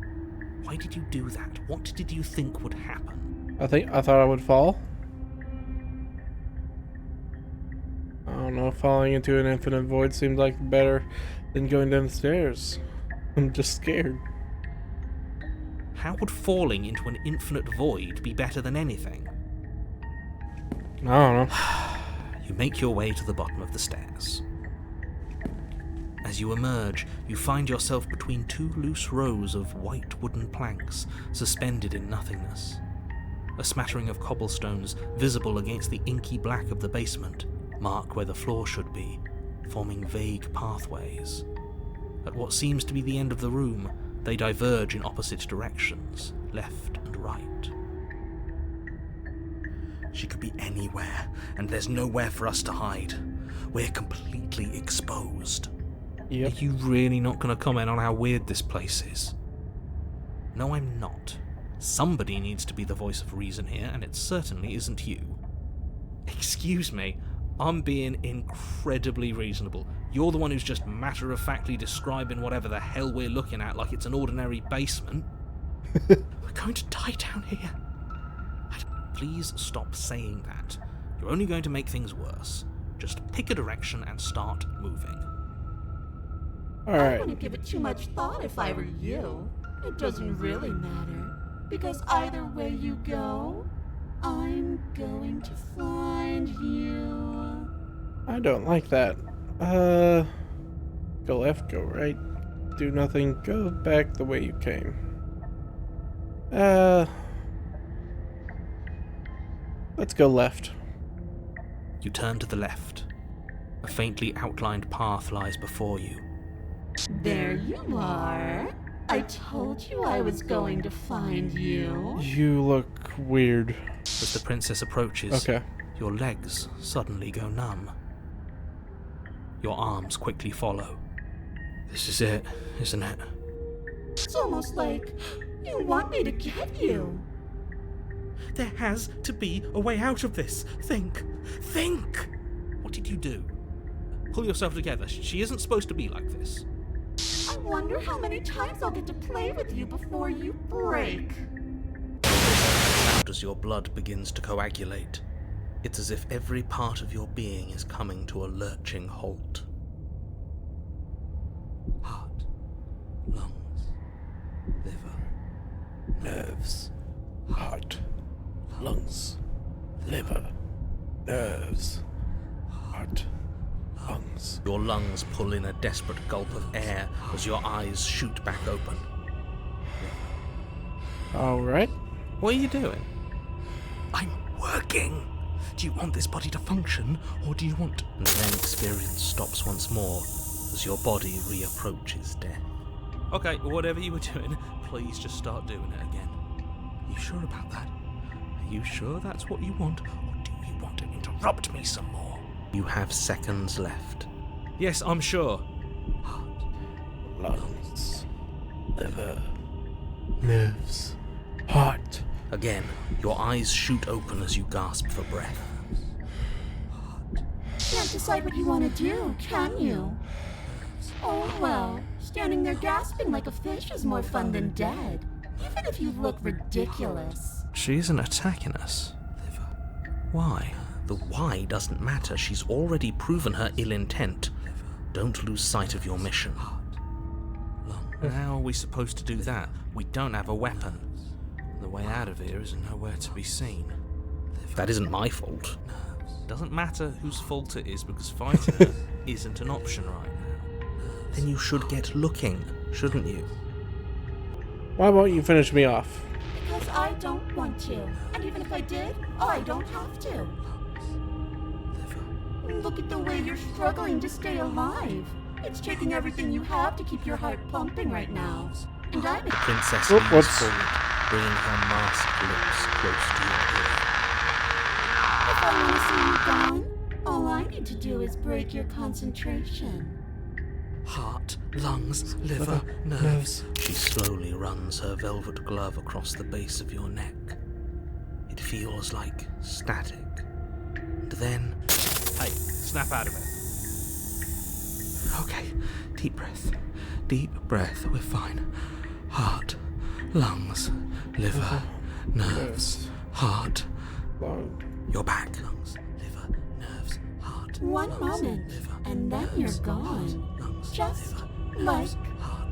Speaker 2: Why did you do that? What did you think would happen?
Speaker 1: I thought I would fall. I don't know, falling into an infinite void seemed like better than going down the stairs. I'm just scared.
Speaker 2: How would falling into an infinite void be better than anything?
Speaker 1: I don't know.
Speaker 2: You make your way to the bottom of the stairs. As you emerge, you find yourself between two loose rows of white wooden planks suspended in nothingness. A smattering of cobblestones, visible against the inky black of the basement, mark where the floor should be, forming vague pathways. At what seems to be the end of the room, they diverge in opposite directions, left and right. She could be anywhere, and there's nowhere for us to hide. We're completely exposed.
Speaker 1: Yep.
Speaker 2: Are you really not going to comment on how weird this place is? No, I'm not. Somebody needs to be the voice of reason here, and it certainly isn't you. Excuse me, I'm being incredibly reasonable. You're the one who's just matter-of-factly describing whatever the hell we're looking at like it's an ordinary basement. We're going to die down here. Please stop saying that. You're only going to make things worse. Just pick a direction and start moving.
Speaker 5: I
Speaker 1: Alright.
Speaker 5: wouldn't give it too much thought if I were you. It doesn't really matter. Because either way you go, I'm going to find you.
Speaker 1: I don't like that. Go left, go right. Do nothing. Go back the way you came. Let's go left.
Speaker 2: You turn to the left. A faintly outlined path lies before you.
Speaker 5: There you are. I told you I was going to find you.
Speaker 1: You look weird.
Speaker 2: As the princess approaches,
Speaker 1: Okay.
Speaker 2: your legs suddenly go numb. Your arms quickly follow. This is it, isn't it?
Speaker 5: It's almost like you want me to get you.
Speaker 2: There has to be a way out of this. Think. Think! What did you do? Pull yourself together. She isn't supposed to be like this.
Speaker 5: I wonder how many times I'll get to play with you before you break.
Speaker 2: As your blood begins to coagulate, it's as if every part of your being is coming to a lurching halt. Heart, lungs, liver,
Speaker 1: Nerves. Heart. Lungs. Liver. Nerves. Heart. Lungs.
Speaker 2: Your lungs pull in a desperate gulp of air as your eyes shoot back open.
Speaker 1: Alright.
Speaker 2: What are you doing? I'm working! Do you want this body to function, or do you want... And then experience stops once more as your body reapproaches death. Okay, whatever you were doing, please just start doing it again. You sure about that? Are you sure that's what you want, or do you want to interrupt me some more? You have seconds left. Yes, I'm sure. Heart,
Speaker 1: Lungs. Liver. Nerves. Heart.
Speaker 2: Again, your eyes shoot open as you gasp for breath.
Speaker 5: Can't decide what you want to do, can you? Oh well, standing there gasping like a fish is more fun than dead, even if you look ridiculous.
Speaker 2: She isn't attacking us. Why? The why doesn't matter. She's already proven her ill intent. Don't lose sight of your mission. How are we supposed to do that? We don't have a weapon. The way out of here is nowhere to be seen. That isn't my fault. Doesn't matter whose fault it is, because fighting her isn't an option right now. Then you should get looking, shouldn't you?
Speaker 1: Why won't you finish me off?
Speaker 5: Because I don't want to. And even if I did, I don't have to. Look at the way you're struggling to stay alive. It's taking everything you have to keep your heart pumping right now. And I'm
Speaker 2: Princess
Speaker 1: Whoop,
Speaker 2: leans
Speaker 1: whoops.
Speaker 2: forward, bringing her masked lips close to your ear.
Speaker 5: If I want to see you gone, all I need to do is break your concentration.
Speaker 2: Heart, lungs, liver, nerves. She slowly runs her velvet glove across the base of your neck. It feels like static. And then... Hey, snap out of it. Okay, deep breath. Deep breath, we're fine. Heart, lungs, liver, nerves, heart.
Speaker 1: Lung.
Speaker 2: You're back. Lungs, liver, nerves, heart.
Speaker 5: One moment, and then you're gone. Just like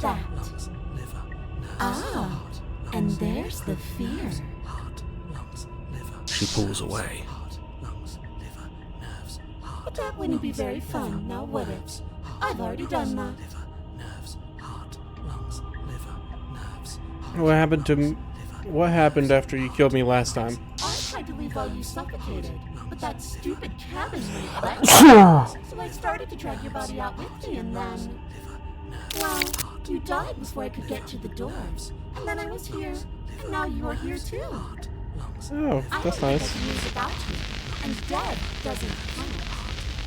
Speaker 5: that. Ah, and there's the fear.
Speaker 2: She pulls away.
Speaker 5: But that wouldn't be very fun, now would it? I've already done that.
Speaker 1: What happened after you killed me last time?
Speaker 5: I tried to leave while you suffocated, but that stupid cabin wouldn't let me. So I started to drag your body out with me, and then... Well, you died before I could get to the doors. And then I was here, and now you're here too.
Speaker 1: Oh,
Speaker 5: I
Speaker 1: that's
Speaker 5: don't
Speaker 1: nice.
Speaker 5: think I can use without you, and dead doesn't count.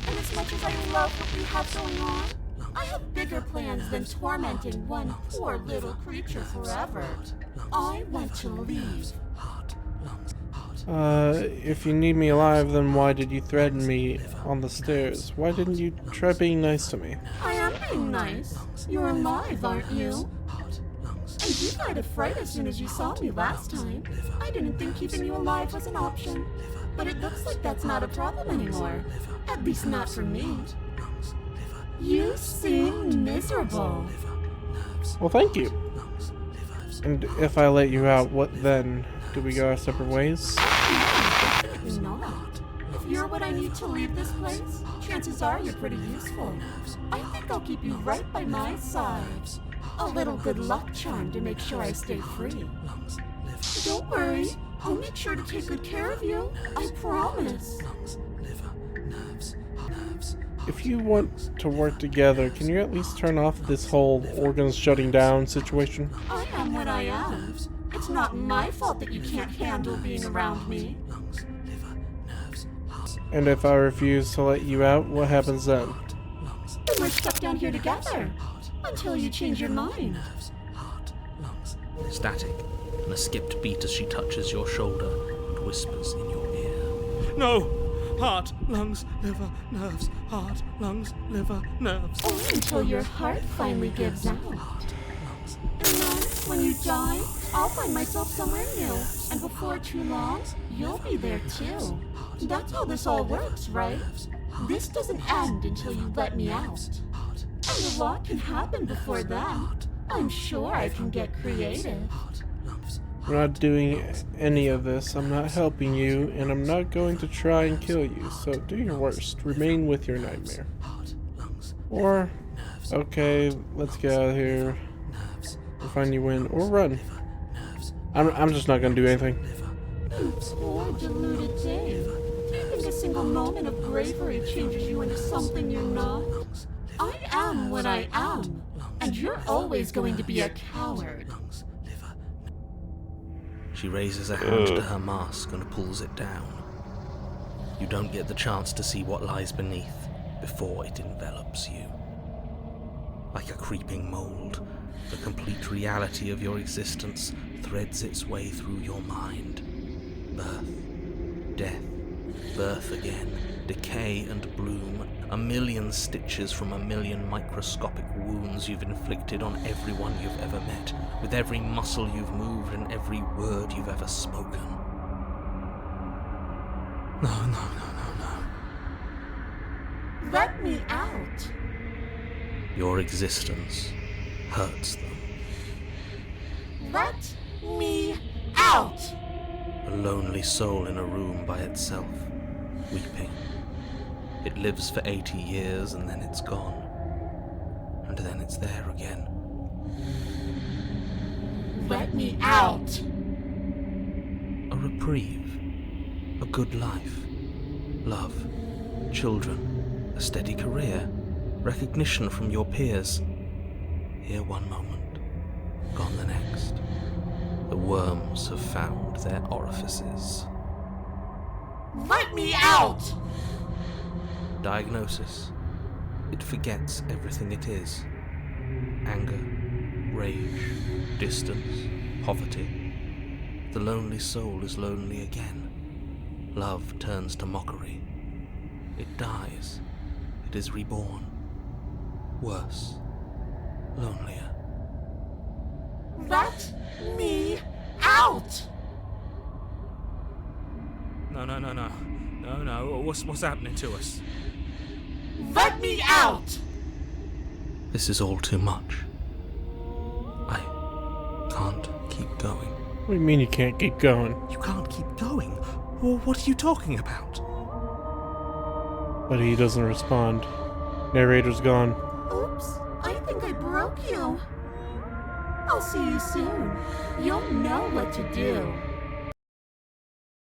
Speaker 5: And as much as I love what we have going on, I have bigger plans than tormenting one poor little creature forever. I want to leave.
Speaker 1: If you need me alive, then why did you threaten me on the stairs? Why didn't you try being nice to me?
Speaker 5: I am being nice. You're alive, aren't you? And you died of fright as soon as you saw me last time. I didn't think keeping you alive was an option. But it looks like that's not a problem anymore. At least not for me. You seem miserable.
Speaker 1: Well, thank you. And if I let you out, what then? Do we go our separate ways?
Speaker 5: No, definitely not. If you're what I need to leave this place, chances are you're pretty useful. I think I'll keep you right by my side. A little good luck charm to make sure I stay free. Don't worry, I'll make sure to take good care of you. I promise.
Speaker 1: If you want to work together, can you at least turn off this whole organs shutting down situation?
Speaker 5: I am what I am. It's not my fault that you can't handle being around me.
Speaker 1: And if I refuse to let you out, what happens then?
Speaker 5: Then we're stuck down here together. Until you change your mind.
Speaker 2: Static, and a skipped beat as she touches your shoulder and whispers in your ear. No! Heart, lungs, liver, nerves. Heart, lungs, liver, nerves.
Speaker 5: Only until your heart finally gives out.
Speaker 2: Heart, lungs.
Speaker 5: And then, when you die, I'll find myself somewhere new. And before too long, you'll be there too. That's how this all works, right? This doesn't end until you let me out. And a lot can happen before then. I'm sure I can get creative.
Speaker 1: I'm not doing any of this. I'm not helping you, and I'm not going to try and kill you. So do your worst. Remain with your nightmare. Or, okay, let's get out of here. We'll find you win, or run. I'm just not gonna do anything.
Speaker 5: You poor deluded Dave. Do you think a single moment of bravery changes you into something you're not? I am what I am, and you're always going to be a coward.
Speaker 2: She raises a hand to her mask and pulls it down. You don't get the chance to see what lies beneath before it envelops you. Like a creeping mold, the complete reality of your existence threads its way through your mind. Birth, death, birth again, decay and bloom, a million stitches from a million microscopic wounds you've inflicted on everyone you've ever met, with every muscle you've moved and every word you've ever spoken. No.
Speaker 5: Let me out.
Speaker 2: Your existence hurts them.
Speaker 5: Let me out.
Speaker 2: A lonely soul in a room by itself, weeping. It lives for 80 years and then it's gone. And then it's there again.
Speaker 5: Let me out.
Speaker 2: A reprieve. A good life. Love. Children. A steady career. Recognition from your peers. Here one moment. Gone the next. The worms have found their orifices.
Speaker 5: Let me out.
Speaker 2: Diagnosis. It forgets everything it is. Anger, rage, distance, poverty. The lonely soul is lonely again. Love turns to mockery. It dies. It is reborn. Worse. Lonelier.
Speaker 5: Let me out.
Speaker 2: No. What's happening to us?
Speaker 5: Let me out.
Speaker 2: This is all too much. I can't keep going.
Speaker 1: What do you mean you can't keep going?
Speaker 2: You can't keep going? Well, what are you talking about?
Speaker 1: But he doesn't respond. Narrator's gone.
Speaker 5: Oops, I think I broke you. I'll see you soon. You'll know what to do.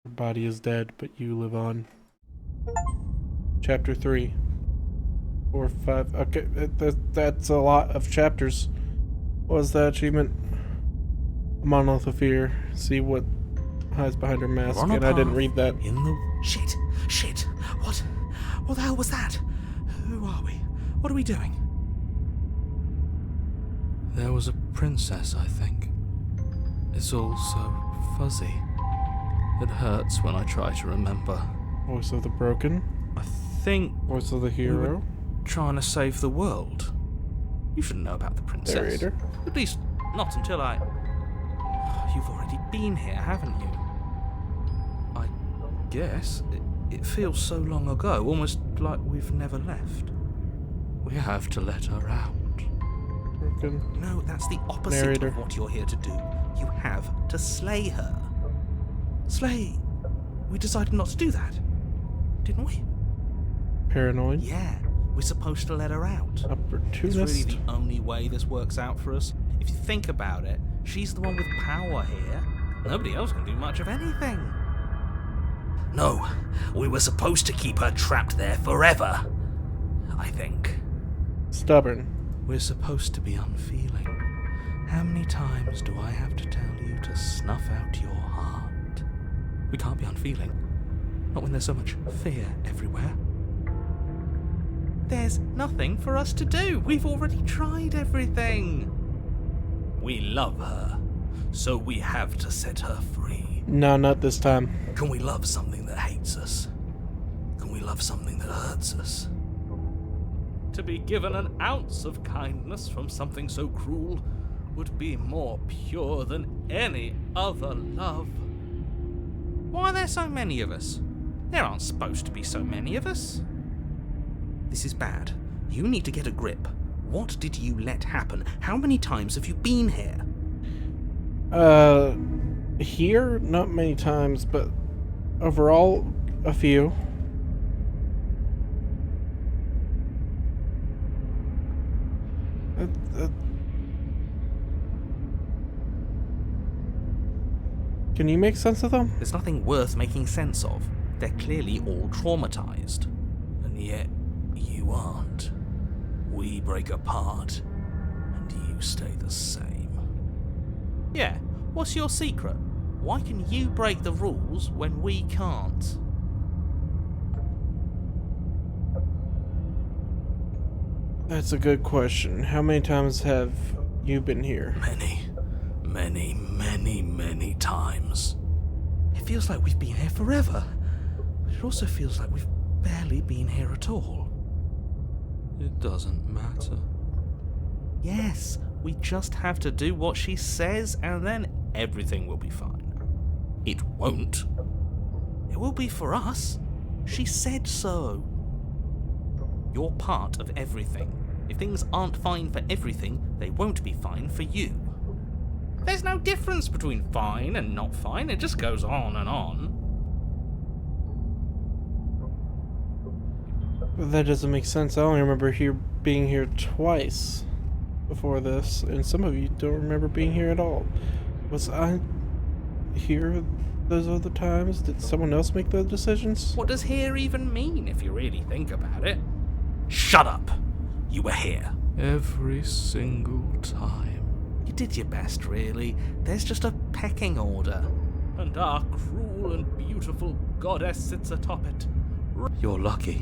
Speaker 1: Your body is dead, but you live on. Chapter 3. 4, 5. Okay, that's a lot of chapters. What was that achievement? A Monolith of Fear. See what hides behind her mask.
Speaker 2: We're on a
Speaker 1: And I didn't
Speaker 2: path
Speaker 1: read that.
Speaker 2: In the... Shit. What the hell was that? Who are we? What are we doing? There was a princess, I think. It's all so fuzzy. It hurts when I try to remember.
Speaker 1: Voice of the Broken.
Speaker 2: I think
Speaker 1: Voice of the Hero.
Speaker 2: trying to save the world. You should know about the princess.
Speaker 1: Narrator.
Speaker 2: At least, not until I... You've already been here, haven't you? I guess. It feels so long ago, almost like we've never left. We have to let her out.
Speaker 1: Broken.
Speaker 2: No, that's the opposite
Speaker 1: Narrator.
Speaker 2: of what you're here to do. You have to slay her. Slay? We decided not to do that, didn't we?
Speaker 1: Paranoid.
Speaker 2: Yeah, we're supposed to let her out. It's
Speaker 1: Opportunist.
Speaker 2: really the only way this works out for us. If you think about it, she's the one with power here. Nobody else can do much of anything. No, we were supposed to keep her trapped there forever. I think.
Speaker 1: Stubborn.
Speaker 2: We're supposed to be unfeeling. How many times do I have to tell you to snuff out your heart? We can't be unfeeling. Not when there's so much fear everywhere. There's nothing for us to do. We've already tried everything. We love her, so we have to set her free. we?
Speaker 1: No, not this time.
Speaker 2: Can we love something that hates us? Can we love something that hurts us? To be given an ounce of kindness from something so cruel would be more pure than any other love. Why are there so many of us? There aren't supposed to be so many of us. This is bad. You need to get a grip. What did you let happen? How many times have you been here?
Speaker 1: Here, not many times, but overall, a few. Can you make sense of them?
Speaker 2: There's nothing worth making sense of. They're clearly all traumatized. And yet, you aren't. We break apart, and you stay the same. Yeah, what's your secret? Why can you break the rules when we can't?
Speaker 1: That's a good question. How many times have you been here?
Speaker 2: Many times. It feels like we've been here forever, but it also feels like we've barely been here at all. It doesn't matter. Yes, we just have to do what she says and then everything will be fine. It won't. It will be for us. She said so. You're part of everything. If things aren't fine for everything, they won't be fine for you. There's no difference between fine and not fine, it just goes on and on.
Speaker 1: But that doesn't make sense. I only remember being here twice before this, and some of you don't remember being here at all. Was I here those other times? Did someone else make those decisions?
Speaker 2: What does here even mean if you really think about it? Shut up! You were here. Every single time. You did your best, really. There's just a pecking order. And our cruel and beautiful goddess sits atop it. You're lucky.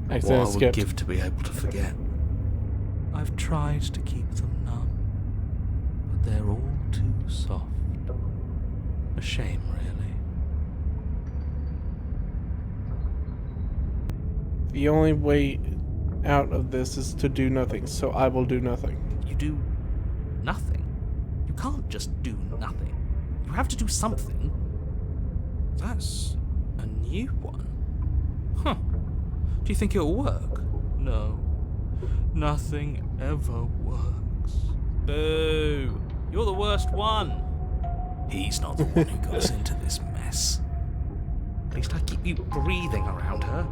Speaker 2: What I would give to be able to forget. I've tried to keep them numb, but they're all too soft. A shame, really.
Speaker 1: The only way out of this is to do nothing, so I will do nothing.
Speaker 2: You do nothing. You can't just do nothing. You have to do something. That's a new one. Huh. Do you think it'll work? No. Nothing ever works. Boo! You're the worst one. He's not the one who got us into this mess. At least I keep you breathing around her.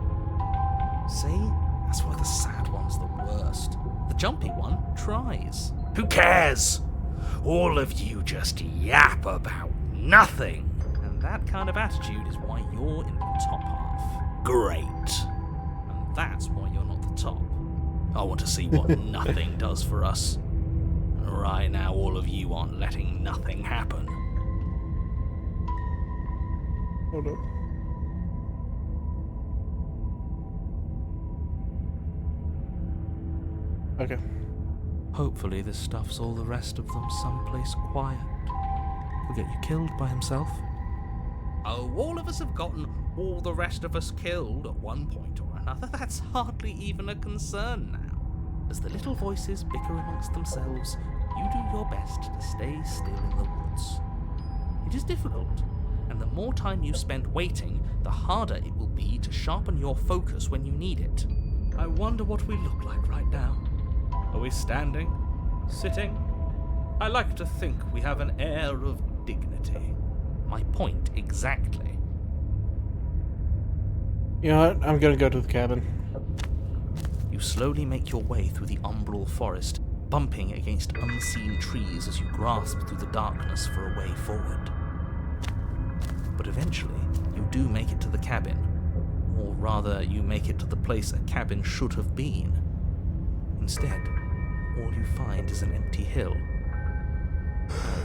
Speaker 2: See? That's why the sad one's the worst. The jumpy one tries. Who cares? All of you just yap about nothing. And that kind of attitude is why you're in the top half. Great. And that's why you're not the top. I want to see what nothing does for us. And right now, all of you aren't letting nothing happen.
Speaker 1: Hold up. Okay.
Speaker 2: Hopefully this stuffs all the rest of them someplace quiet. He'll get you killed by himself. Oh, all of us have gotten all the rest of us killed at one point or another. That's hardly even a concern now. As the little voices bicker amongst themselves, you do your best to stay still in the woods. It is difficult, and the more time you spend waiting, the harder it will be to sharpen your focus when you need it. I wonder what we look like right now. Are we standing? Sitting? I like to think we have an air of dignity. My point exactly.
Speaker 1: You know what? I'm gonna go to the cabin.
Speaker 2: You slowly make your way through the umbral forest, bumping against unseen trees as you grasp through the darkness for a way forward. But eventually, you do make it to the cabin. Or rather, you make it to the place a cabin should have been. Instead, all you find is an empty hill.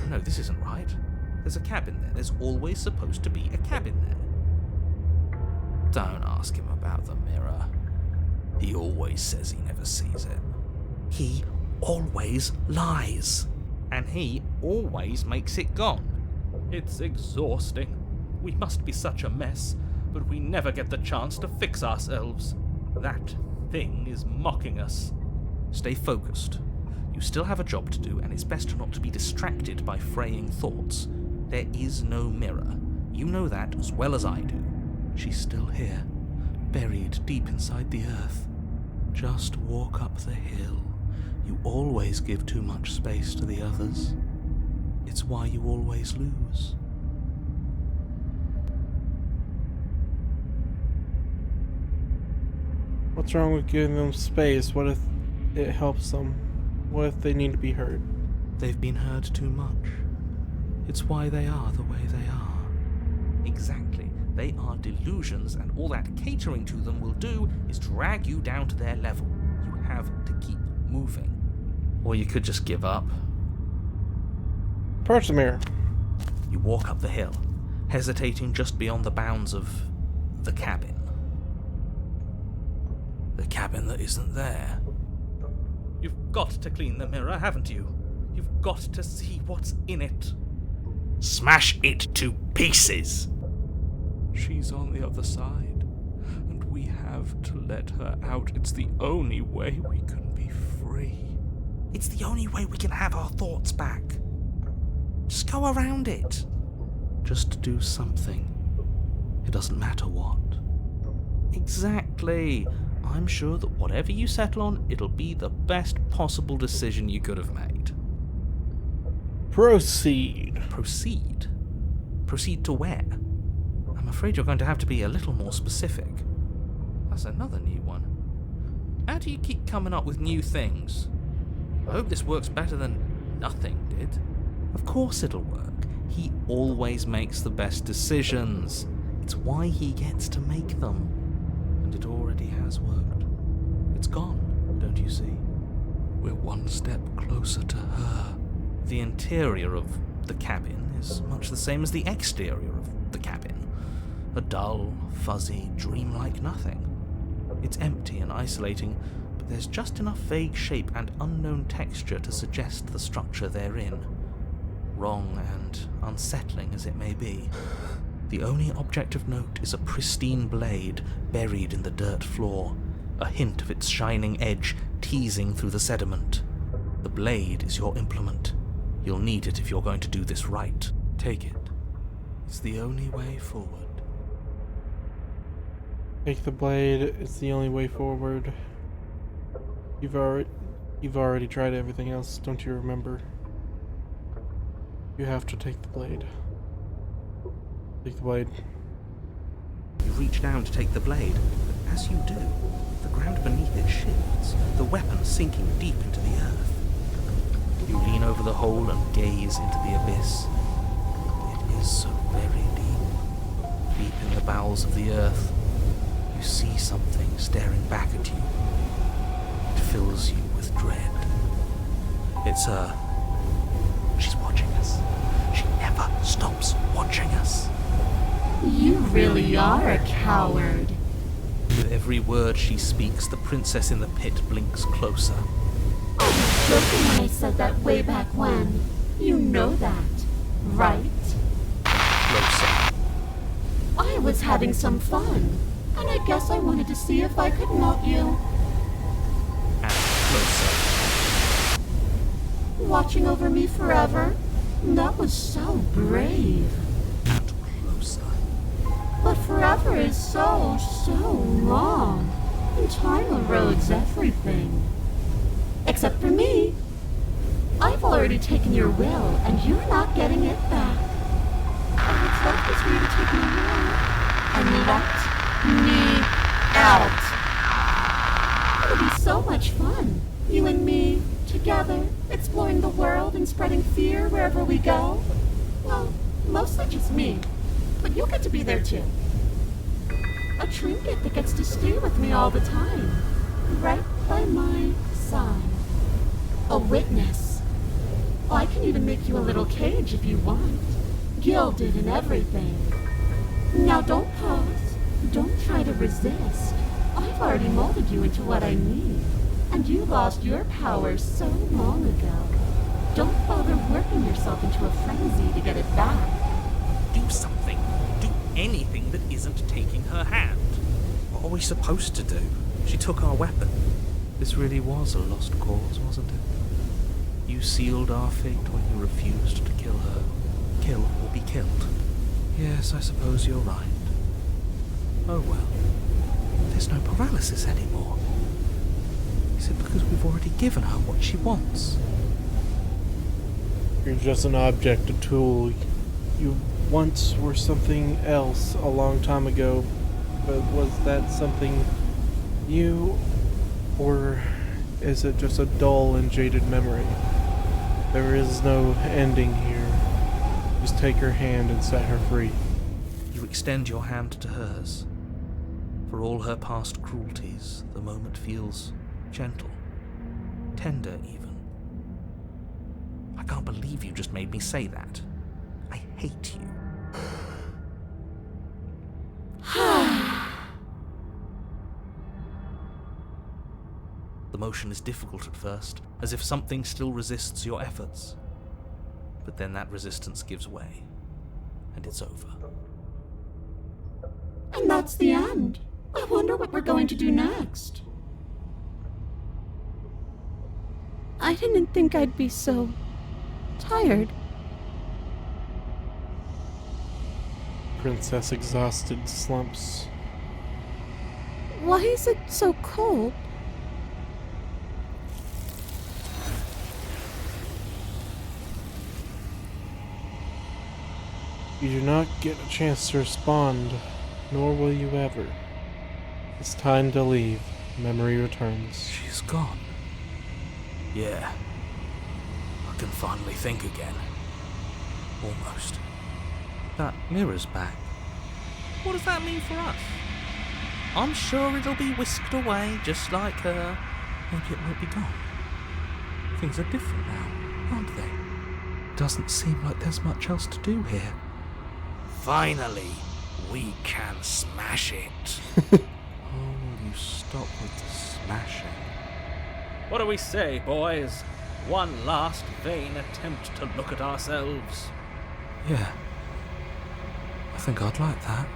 Speaker 2: No, this isn't right. There's a cabin there. There's always supposed to be a cabin there. Don't ask him about the mirror. He always says he never sees it. He always lies. And he always makes it gone.
Speaker 6: It's exhausting. We must be such a mess, but we never get the chance to fix ourselves. That thing is mocking us.
Speaker 2: Stay focused. You still have a job to do, and it's best not to be distracted by fraying thoughts. There is no mirror. You know that as well as I do. She's still here, buried deep inside the earth. Just walk up the hill. You always give too much space to the others. It's why you always lose.
Speaker 1: What's wrong with giving them space? What if it helps them? What if they need to be heard?
Speaker 2: They've been heard too much. It's why they are the way they are.
Speaker 6: Exactly. They are delusions, and all that catering to them will do is drag you down to their level. You have to keep moving.
Speaker 2: Or you could just give up.
Speaker 1: Approach the mirror.
Speaker 2: You walk up the hill, hesitating just beyond the bounds of the cabin. The cabin that isn't there.
Speaker 6: You've got to clean the mirror, haven't you? You've got to see what's in it.
Speaker 2: Smash it to pieces!
Speaker 6: She's on the other side, and we have to let her out. It's the only way we can be free.
Speaker 2: It's the only way we can have our thoughts back. Just go around it. Just do something. It doesn't matter what.
Speaker 6: Exactly. I'm sure that whatever you settle on, it'll be the best possible decision you could have made.
Speaker 1: Proceed.
Speaker 2: Proceed? Proceed to where? I'm afraid you're going to have to be a little more specific.
Speaker 6: That's another new one. How do you keep coming up with new things? I hope this works better than nothing did.
Speaker 2: Of course it'll work. He always makes the best decisions. It's why he gets to make them. And it already has worked. It's gone, don't you see? We're one step closer to her. The interior of the cabin is much the same as the exterior of the cabin. A dull, fuzzy, dreamlike nothing. It's empty and isolating, but there's just enough vague shape and unknown texture to suggest the structure they're in. Wrong and unsettling as it may be. The only object of note is a pristine blade buried in the dirt floor, a hint of its shining edge teasing through the sediment. The blade is your implement. You'll need it if you're going to do this right. Take it. It's the only way forward.
Speaker 1: Take the blade. It's the only way forward. You've already tried everything else, don't you remember? You have to take the blade. Take the blade.
Speaker 2: You reach down to take the blade, but as you do, the ground beneath it shifts, the weapon sinking deep into the earth. You lean over the hole and gaze into the abyss. It is so very deep. Deep in the bowels of the earth, you see something staring back at you. It fills you with dread. It's her. She's watching us. She never stops watching us.
Speaker 5: You really are a coward.
Speaker 2: With every word she speaks, the princess in the pit blinks closer.
Speaker 5: I was joking when I said that way back when. You know that, right?
Speaker 2: Closer.
Speaker 5: I was having some fun, and I guess I wanted to see if I could melt you.
Speaker 2: And closer.
Speaker 5: Watching over me forever? That was so brave.
Speaker 2: And closer.
Speaker 5: But forever is so long. And time erodes everything. Except for me. I've already taken your will, and you're not getting it back. All that's left is for you to take me away and let me out. It'll be so much fun. You and me, together, exploring the world and spreading fear wherever we go. Well, mostly just me. But you'll get to be there too. A trinket that gets to stay with me all the time. Right by my side. A witness. Oh, I can even make you a little cage if you want. Gilded and everything. Now don't pause. Don't try to resist. I've already molded you into what I need. And you lost your power so long ago. Don't bother working yourself into a frenzy to get it back.
Speaker 6: do something. Do anything that isn't taking her hand.
Speaker 2: What are we supposed to do? She took our weapon. This really was a lost cause, wasn't it? You sealed our fate when you refused to kill her. Kill or be killed. Yes, I suppose you're right. Oh well. There's no paralysis anymore. Is it because we've already given her what she wants?
Speaker 1: You're just an object, a tool. You once were something else a long time ago, but was that something you, or is it just a dull and jaded memory? There is no ending here. Just take her hand and set her free.
Speaker 2: You extend your hand to hers. For all her past cruelties, the moment feels gentle, tender even. I can't believe you just made me say that. I hate you. The motion is difficult at first, as if something still resists your efforts. But then that resistance gives way, and it's over.
Speaker 5: And that's the end. I wonder what we're going to do next. I didn't think I'd be so tired.
Speaker 1: Princess exhausted slumps.
Speaker 5: Why is it so cold?
Speaker 1: You do not get a chance to respond, nor will you ever. It's time to leave. Memory returns.
Speaker 2: She's gone. Yeah. I can finally think again. Almost. That mirror's back.
Speaker 6: What does that mean for us? I'm sure it'll be whisked away just like her.
Speaker 2: Maybe it won't be gone. Things are different now, aren't they? Doesn't seem like there's much else to do here.
Speaker 6: Finally, we can smash it.
Speaker 2: Oh, will you stop with the smashing?
Speaker 6: What do we say, boys? One last vain attempt to look at ourselves.
Speaker 2: Yeah. I think I'd like that.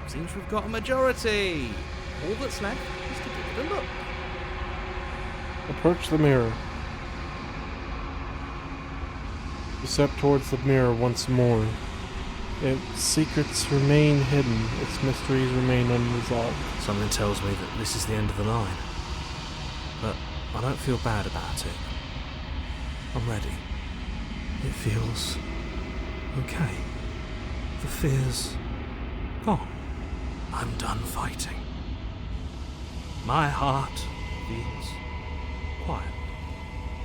Speaker 6: Seems we've got a majority. All that's left is to give it a look.
Speaker 1: Approach the mirror. You step towards the mirror once more. Its secrets remain hidden, its mysteries remain unresolved.
Speaker 2: Something tells me that this is the end of the line. But I don't feel bad about it. I'm ready. It feels okay. The fear's gone. I'm done fighting. My heart feels quiet.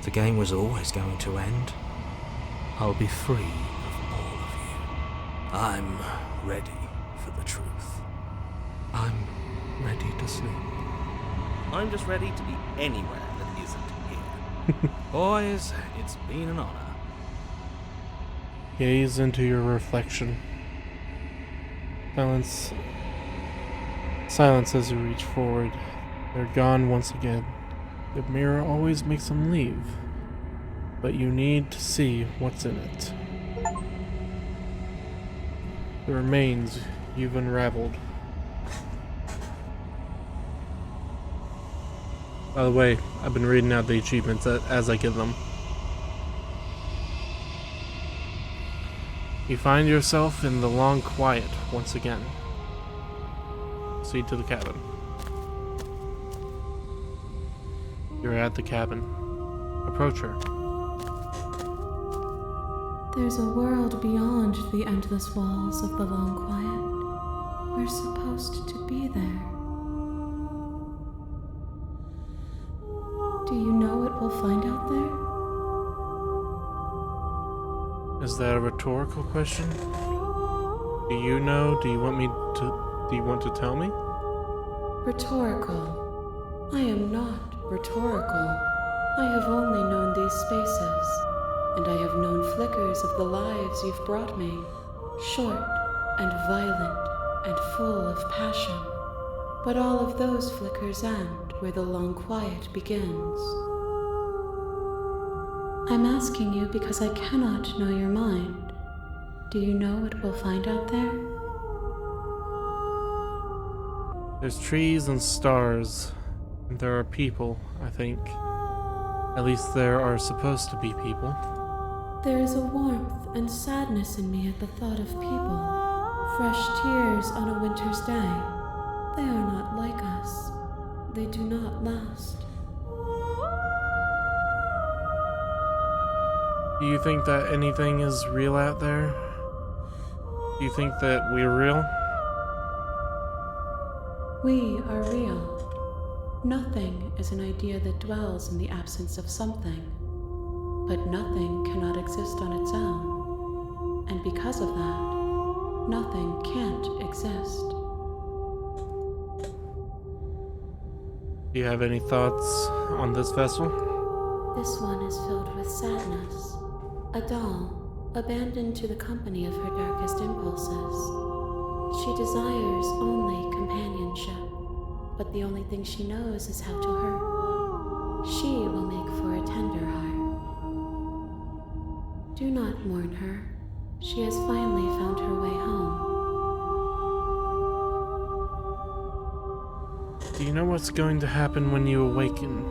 Speaker 2: The game was always going to end. I'll be free of all of you. I'm ready for the truth. I'm ready to sleep.
Speaker 6: I'm just ready to be anywhere that isn't here. Boys, it's been an honor.
Speaker 1: Gaze into your reflection. Silence as you reach forward. They're gone once again. The mirror always makes them leave, but you need to see what's in it. The remains you've unraveled. By the way, I've been reading out the achievements as I get them. You find yourself in the long quiet once again. Proceed to the cabin. You're at the cabin. Approach her.
Speaker 3: There's a world beyond the endless walls of the long quiet. We're supposed to be there. Do you know what we'll find out there?
Speaker 1: Is that a rhetorical question? Do you know? Do you want to tell me?
Speaker 3: Rhetorical. I am not rhetorical. I have only known these spaces, and I have known flickers of the lives you've brought me, short and violent and full of passion. But all of those flickers end where the long quiet begins. I'm asking you because I cannot know your mind. Do you know what we'll find out there?
Speaker 1: There's trees and stars. And there are people, I think. At least there are supposed to be people.
Speaker 3: There is a warmth and sadness in me at the thought of people. Fresh tears on a winter's day. They are not like us. They do not last.
Speaker 1: Do you think that anything is real out there? Do you think that we're real?
Speaker 3: We are real. Nothing is an idea that dwells in the absence of something. But nothing cannot exist on its own. And because of that, nothing can't exist.
Speaker 1: Do you have any thoughts on this vessel?
Speaker 3: This one is filled with sadness. A doll, abandoned to the company of her darkest impulses. She desires only companionship, but the only thing she knows is how to hurt. She will make for a tender heart. Do not mourn her. She has finally found her way home.
Speaker 1: Do you know what's going to happen when you awaken?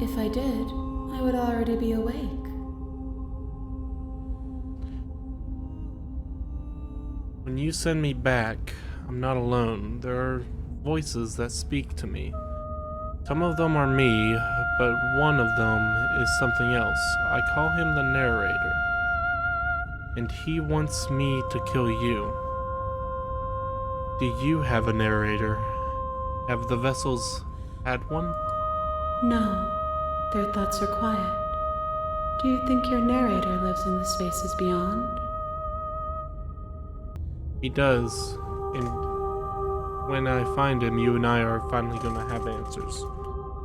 Speaker 3: If I did, I would already be awake.
Speaker 1: When you send me back, I'm not alone. There are voices that speak to me. Some of them are me, but one of them is something else. I call him the narrator. And he wants me to kill you. Do you have a narrator? Have the vessels had one?
Speaker 3: No, their thoughts are quiet. Do you think your narrator lives in the spaces beyond?
Speaker 1: He does. And when I find him, you and I are finally going to have answers.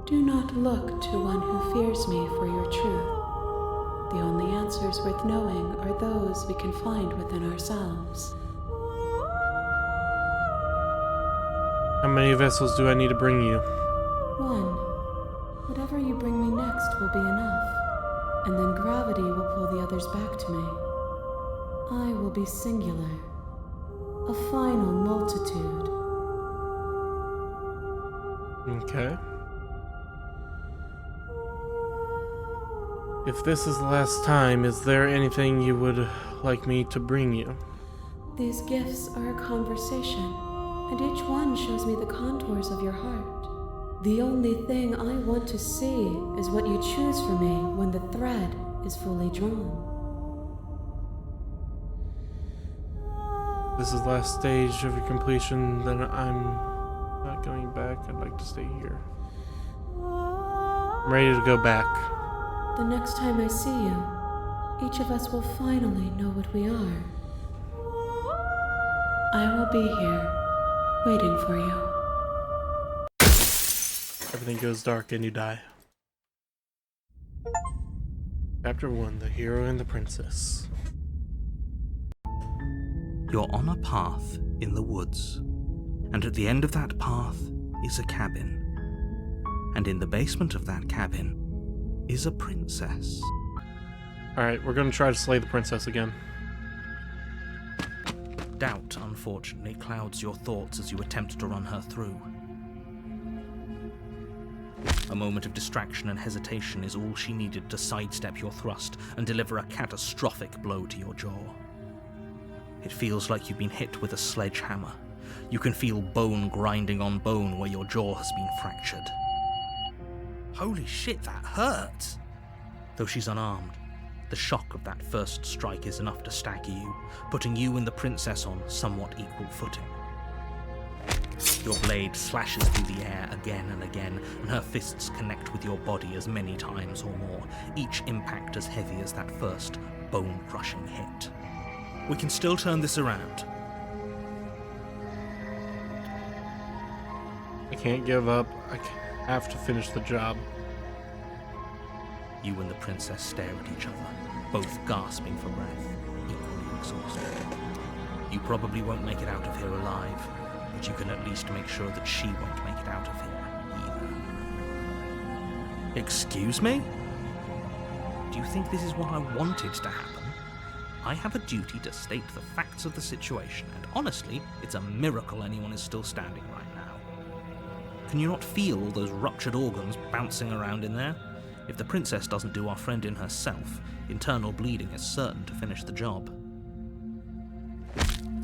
Speaker 3: Do not look to one who fears me for your truth. The only answers worth knowing are those we can find within ourselves.
Speaker 1: How many vessels do I need to bring you?
Speaker 3: One. Whatever you bring me next will be enough, and then gravity will pull the others back to me. I will be singular. A final multitude.
Speaker 1: Okay. If this is the last time, is there anything you would like me to bring you?
Speaker 3: These gifts are a conversation, and each one shows me the contours of your heart. The only thing I want to see is what you choose for me when the thread is fully drawn.
Speaker 1: This is the last stage of your completion, then I'm not going back. I'd like to stay here. I'm ready to go back.
Speaker 3: The next time I see you, each of us will finally know what we are. I will be here, waiting for you.
Speaker 1: Everything goes dark and you die. Chapter 1, The Hero and the Princess.
Speaker 2: You're on a path in the woods, and at the end of that path is a cabin. And in the basement of that cabin is a princess.
Speaker 1: Alright, we're gonna try to slay the princess again.
Speaker 2: Doubt, unfortunately, clouds your thoughts as you attempt to run her through. A moment of distraction and hesitation is all she needed to sidestep your thrust and deliver a catastrophic blow to your jaw. It feels like you've been hit with a sledgehammer. You can feel bone grinding on bone where your jaw has been fractured. Holy shit, that hurts! Though she's unarmed, the shock of that first strike is enough to stagger you, putting you and the princess on somewhat equal footing. Your blade slashes through the air again and again, and her fists connect with your body as many times or more, each impact as heavy as that first bone-crushing hit. We can still turn this around.
Speaker 1: I can't give up. I have to finish the job.
Speaker 2: You and the princess stare at each other, both gasping for breath, equally exhausted. You probably won't make it out of here alive, but you can at least make sure that she won't make it out of here either. Excuse me? Do you think this is what I wanted to happen? I have a duty to state the facts of the situation, and honestly, it's a miracle anyone is still standing right now. Can you not feel all those ruptured organs bouncing around in there? If the princess doesn't do our friend in herself, internal bleeding is certain to finish the job.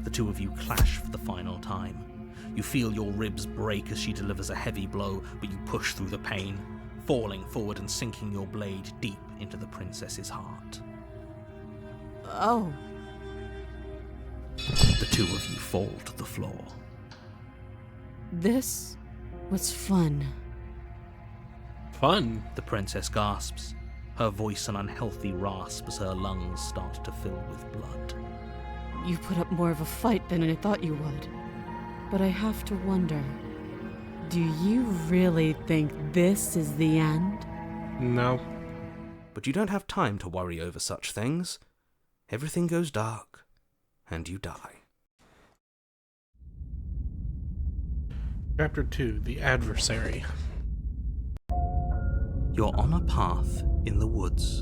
Speaker 2: The two of you clash for the final time. You feel your ribs break as she delivers a heavy blow, but you push through the pain, falling forward and sinking your blade deep into the princess's heart.
Speaker 4: Oh.
Speaker 2: The two of you fall to the floor.
Speaker 4: This was fun.
Speaker 1: Fun.
Speaker 2: The princess gasps, her voice an unhealthy rasp as her lungs start to fill with blood.
Speaker 4: You put up more of a fight than I thought you would. But I have to wonder, do you really think this is the end?
Speaker 1: No.
Speaker 2: But you don't have time to worry over such things. Everything goes dark, and you die.
Speaker 1: Chapter 2, The Adversary.
Speaker 2: You're on a path in the woods,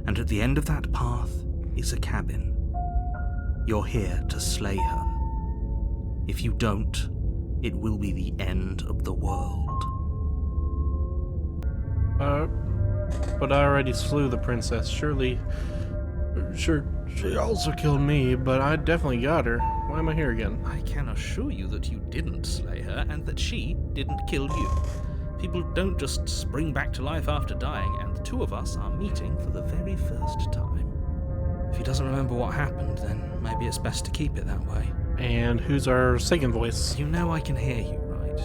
Speaker 2: and at the end of that path is a cabin. You're here to slay her. If you don't, it will be the end of the world.
Speaker 1: But I already slew the princess. Sure, she also killed me, but I definitely got her. Why am I here again?
Speaker 2: I can assure you that you didn't slay her, and that she didn't kill you. People don't just spring back to life after dying, and the two of us are meeting for the very first time. If he doesn't remember what happened, then maybe it's best to keep it that way.
Speaker 1: And who's our second voice?
Speaker 2: You know I can hear you, right?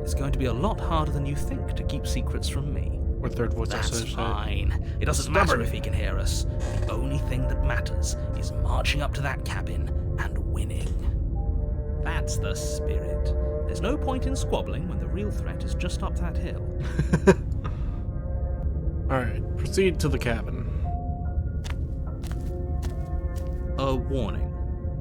Speaker 2: It's going to be a lot harder than you think to keep secrets from me.
Speaker 1: Or third voice?
Speaker 2: That's
Speaker 1: I should say.
Speaker 2: fine. It doesn't matter if he can hear us. The only thing that matters is marching up to that cabin and winning. That's the spirit. There's no point in squabbling when the real threat is just up that hill.
Speaker 1: Alright, proceed to the cabin.
Speaker 2: A warning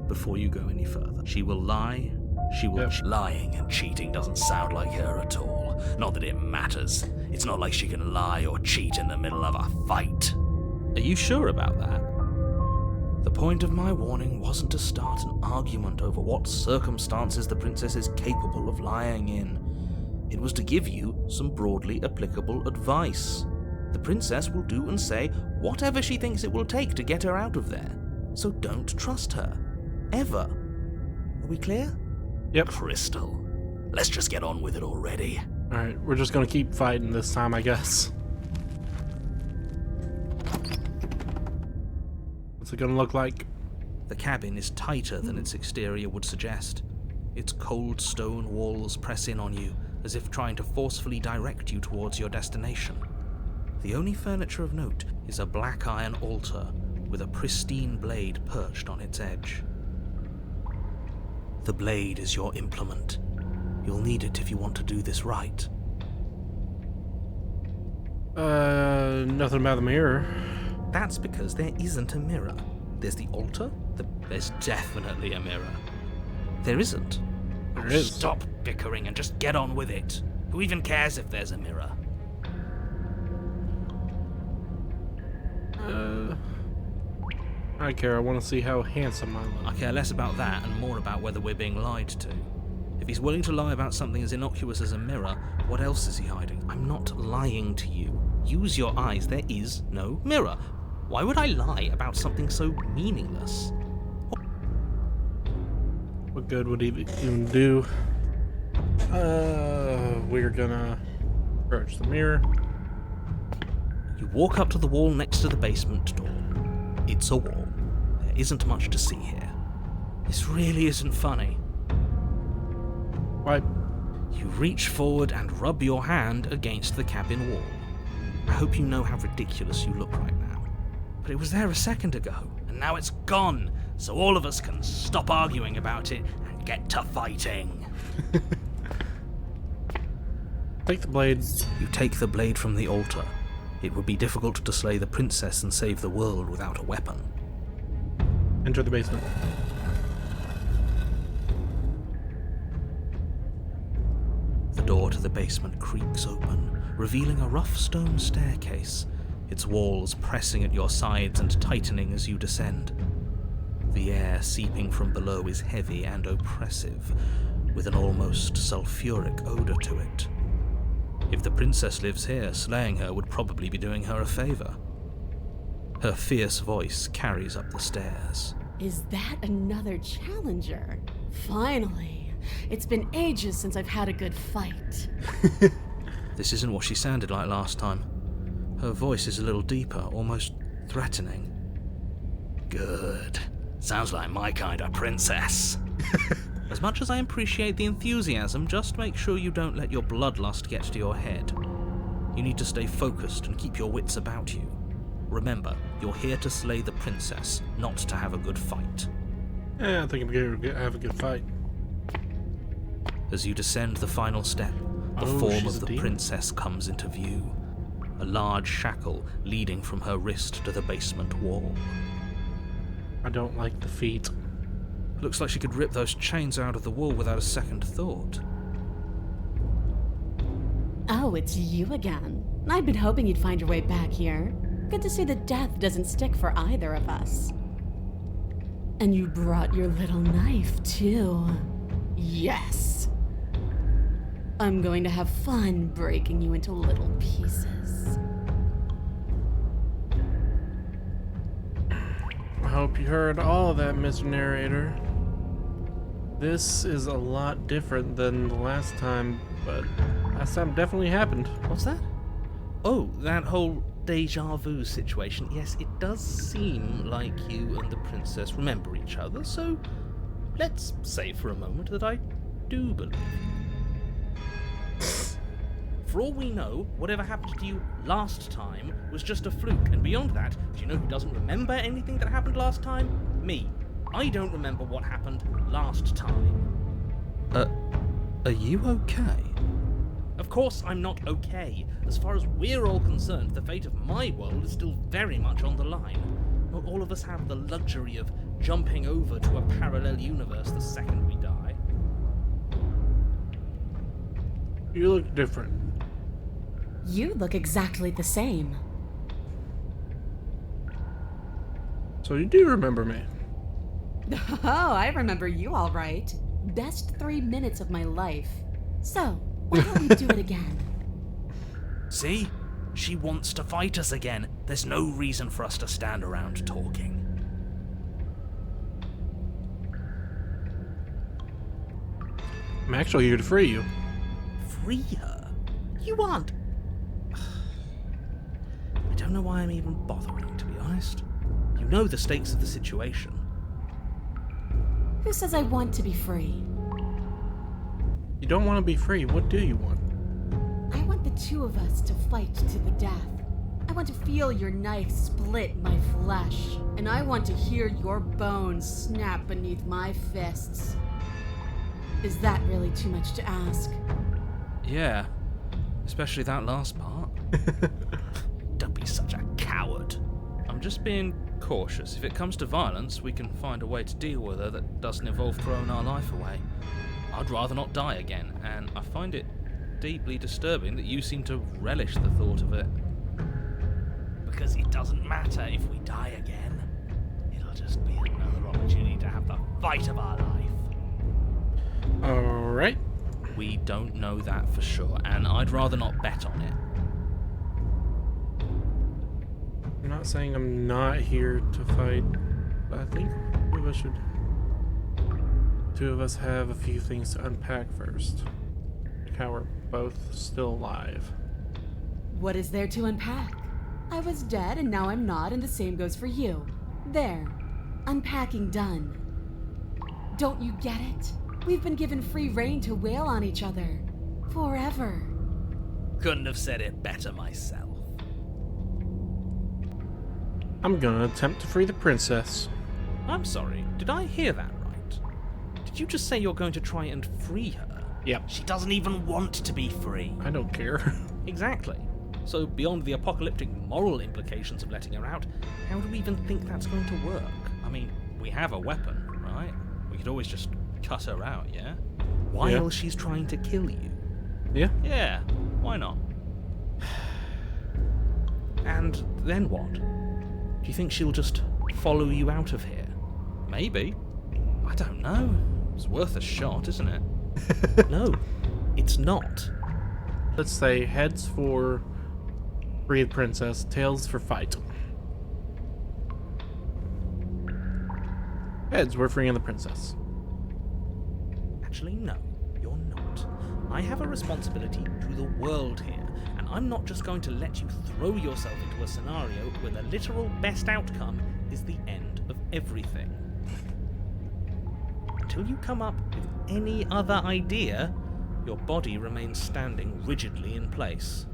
Speaker 2: before you go any further. She will lie. She will...
Speaker 7: Lying and cheating doesn't sound like her at all. Not that it matters. It's not like she can lie or cheat in the middle of a fight.
Speaker 2: Are you sure about that? The point of my warning wasn't to start an argument over what circumstances the princess is capable of lying in. It was to give you some broadly applicable advice. The princess will do and say whatever she thinks it will take to get her out of there. So don't trust her. Ever. Are we clear?
Speaker 1: Yep.
Speaker 7: Crystal, let's just get on with it already.
Speaker 1: Alright, we're just gonna keep fighting this time, I guess. What's it gonna look like?
Speaker 2: The cabin is tighter than its exterior would suggest. Its cold stone walls press in on you, as if trying to forcefully direct you towards your destination. The only furniture of note is a black iron altar with a pristine blade perched on its edge. The blade is your implement. You'll need it if you want to do this right.
Speaker 1: Nothing about the mirror.
Speaker 2: That's because there isn't a mirror. There's the altar. There's definitely a mirror. There isn't.
Speaker 1: There is.
Speaker 2: Stop bickering and just get on with it. Who even cares if there's a mirror?
Speaker 1: I care. I want to see how handsome I
Speaker 2: I
Speaker 1: look.
Speaker 2: care less about that and more about whether we're being lied to. If he's willing to lie about something as innocuous as a mirror, what else is he hiding? I'm not lying to you. Use your eyes. There is no mirror. Why would I lie about something so meaningless?
Speaker 1: What good would he even do? We're gonna approach the mirror.
Speaker 2: You walk up to the wall next to the basement door. It's a wall. There isn't much to see here. This really isn't funny.
Speaker 1: Why?
Speaker 2: You reach forward and rub your hand against the cabin wall. I hope you know how ridiculous you look right now. But it was there a second ago, and now it's gone, so all of us can stop arguing about it and get to fighting.
Speaker 1: Take the blade.
Speaker 2: You take the blade from the altar. It would be difficult to slay the princess and save the world without a weapon.
Speaker 1: Enter the basement.
Speaker 2: The door to the basement creaks open, revealing a rough stone staircase, its walls pressing at your sides and tightening as you descend. The air seeping from below is heavy and oppressive, with an almost sulphuric odor to it. If the princess lives here, slaying her would probably be doing her a favor. Her fierce voice carries up the stairs.
Speaker 4: Is that another challenger? Finally. It's been ages since I've had a good fight.
Speaker 2: This isn't what she sounded like last time. Her voice is a little deeper, almost threatening.
Speaker 7: Good. Sounds like my kind of princess.
Speaker 2: As much as I appreciate the enthusiasm, just make sure you don't let your bloodlust get to your head. You need to stay focused and keep your wits about you. Remember, you're here to slay the princess, not to have a good fight.
Speaker 1: Yeah, I think I'm going to have a good fight.
Speaker 2: As you descend the final step, the
Speaker 1: Oh,
Speaker 2: form
Speaker 1: she's
Speaker 2: of
Speaker 1: a
Speaker 2: the
Speaker 1: demon.
Speaker 2: princess comes into view. A large shackle leading from her wrist to the basement wall.
Speaker 1: I don't like the feet.
Speaker 2: Looks like she could rip those chains out of the wall without a second thought.
Speaker 4: Oh, it's you again. I'd been hoping you'd find your way back here. Good to see that death doesn't stick for either of us. And you brought your little knife, too. Yes! I'm going to have fun breaking you into little pieces.
Speaker 1: I hope you heard all of that, Mr. Narrator. This is a lot different than the last time, but last time definitely happened.
Speaker 2: What's that? Oh, that whole deja vu situation. Yes, it does seem like you and the princess remember each other, so let's say for a moment that I do believe you. For all we know, whatever happened to you last time was just a fluke, and beyond that, do you know who doesn't remember anything that happened last time? Me. I don't remember what happened last time. Are you okay? Of course I'm not okay. As far as we're all concerned, the fate of my world is still very much on the line. Not all of us have the luxury of jumping over to a parallel universe the second we die.
Speaker 1: You look different.
Speaker 4: You look exactly the same.
Speaker 1: So you do remember me.
Speaker 4: Oh, I remember you all right. Best 3 minutes of my life. So, why don't we do it again?
Speaker 7: See? She wants to fight us again. There's no reason for us to stand around talking.
Speaker 1: I'm actually here to free you.
Speaker 2: Free her? You aren't. I don't know why I'm even bothering, to be honest. You know the stakes of the situation.
Speaker 4: Who says I want to be free?
Speaker 1: You don't want to be free. What do you want?
Speaker 4: I want the two of us to fight to the death. I want to feel your knife split my flesh, and I want to hear your bones snap beneath my fists. Is that really too much to ask?
Speaker 2: Yeah, especially that last part.
Speaker 7: Don't be such a coward.
Speaker 2: I'm just being cautious. If it comes to violence, we can find a way to deal with her that doesn't involve throwing our life away. I'd rather not die again, and I find it deeply disturbing that you seem to relish the thought of it.
Speaker 7: Because it doesn't matter if we die again. It'll just be another opportunity to have the fight of our life.
Speaker 1: Alright.
Speaker 2: We don't know that for sure, and I'd rather not bet on it.
Speaker 1: I'm not saying I'm not here to fight, but I think two of us have a few things to unpack first. Like how we're both still alive.
Speaker 4: What is there to unpack? I was dead and now I'm not, and the same goes for you. There. Unpacking done. Don't you get it? We've been given free rein to wail on each other. Forever.
Speaker 7: Couldn't have said it better myself.
Speaker 1: I'm gonna attempt to free the princess.
Speaker 2: I'm sorry, did I hear that right? Did you just say you're going to try and free her?
Speaker 1: Yep.
Speaker 7: She doesn't even want to be free.
Speaker 1: I don't care.
Speaker 2: Exactly. So beyond the apocalyptic moral implications of letting her out, how do we even think that's going to work? I mean, we have a weapon, right? We could always just cut her out, yeah? While
Speaker 1: Yeah.
Speaker 2: she's trying to kill you.
Speaker 1: Yeah?
Speaker 2: Yeah, why not? And then what? Do you think she'll just follow you out of here?
Speaker 6: Maybe. I don't know. It's worth a shot, isn't it?
Speaker 2: No, it's not.
Speaker 1: Let's say heads for free the princess, tails for fight. Heads, we're freeing the princess.
Speaker 2: Actually, no, you're not. I have a responsibility to the world here, and I'm not just going to let you throw yourself into a scenario where the literal best outcome is the end of everything. Until you come up with any other idea, your body remains standing rigidly in place.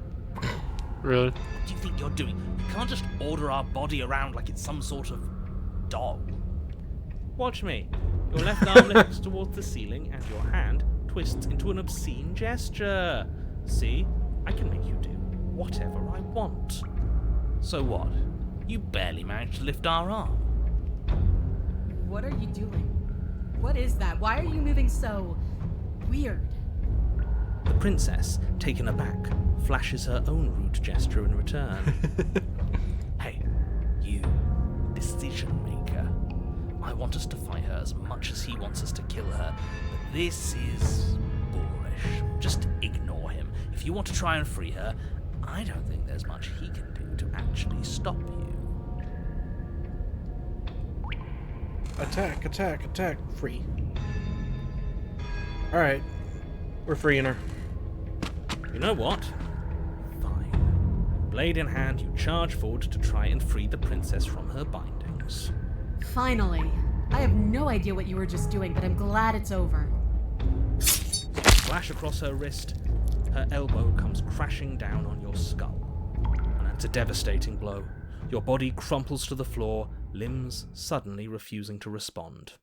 Speaker 1: Really?
Speaker 7: What do you think you're doing? You can't just order our body around like it's some sort of dog.
Speaker 2: Watch me. Your left arm lifts towards the ceiling and your hand twists into an obscene gesture. See? I can make you do whatever I want.
Speaker 7: So what? You barely managed to lift our arm.
Speaker 4: What are you doing? What is that? Why are you moving so weird?
Speaker 2: The princess, taken aback, flashes her own rude gesture in return.
Speaker 7: Hey, you, decision maker. I want us to fight her as much as he wants us to kill her, but this is boorish. Just ignore him. If you want to try and free her, I don't think there's much he can do to actually stop you.
Speaker 1: Attack, attack, attack. Free. Alright. We're freeing her.
Speaker 2: You know what? Fine. Blade in hand, you charge forward to try and free the princess from her bindings.
Speaker 4: Finally. I have no idea what you were just doing, but I'm glad it's over.
Speaker 2: Flash across her wrist, her elbow comes crashing down on your skull. And it's a devastating blow. Your body crumples to the floor, limbs suddenly refusing to respond.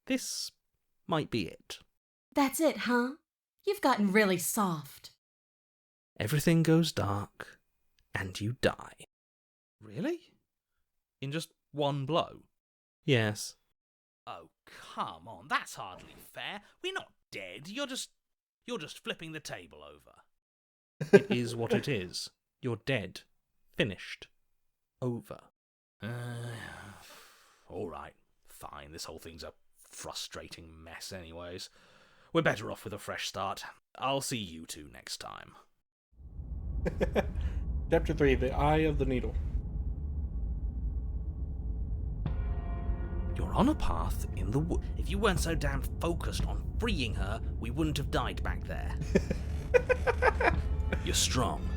Speaker 2: This might be it.
Speaker 4: That's it, huh? You've gotten really soft.
Speaker 2: Everything goes dark, and you die. Really? In just one blow? Yes.
Speaker 7: Oh, come on, that's hardly fair. We're not dead. You're just flipping the table over.
Speaker 2: It is what it is. You're dead. Finished. Over.
Speaker 7: All right, fine. This whole thing's a frustrating mess anyways. We're better off with a fresh start. I'll see you two next time.
Speaker 1: Chapter 3, The Eye of the Needle.
Speaker 2: You're on a path in the wood. If you weren't so damn focused on freeing her, we wouldn't have died back there. You're strong,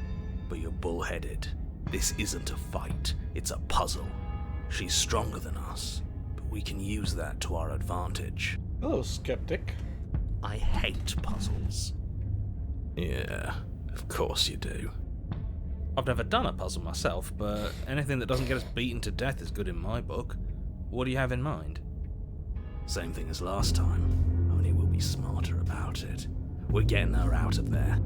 Speaker 2: but you're bullheaded. This isn't a fight, it's a puzzle. She's stronger than us, but we can use that to our advantage.
Speaker 1: Hello, skeptic.
Speaker 2: I hate puzzles. Yeah, of course you do. I've never done a puzzle myself, but anything that doesn't get us beaten to death is good in my book. What do you have in mind? Same thing as last time, only we'll be smarter about it. We're getting her out of there.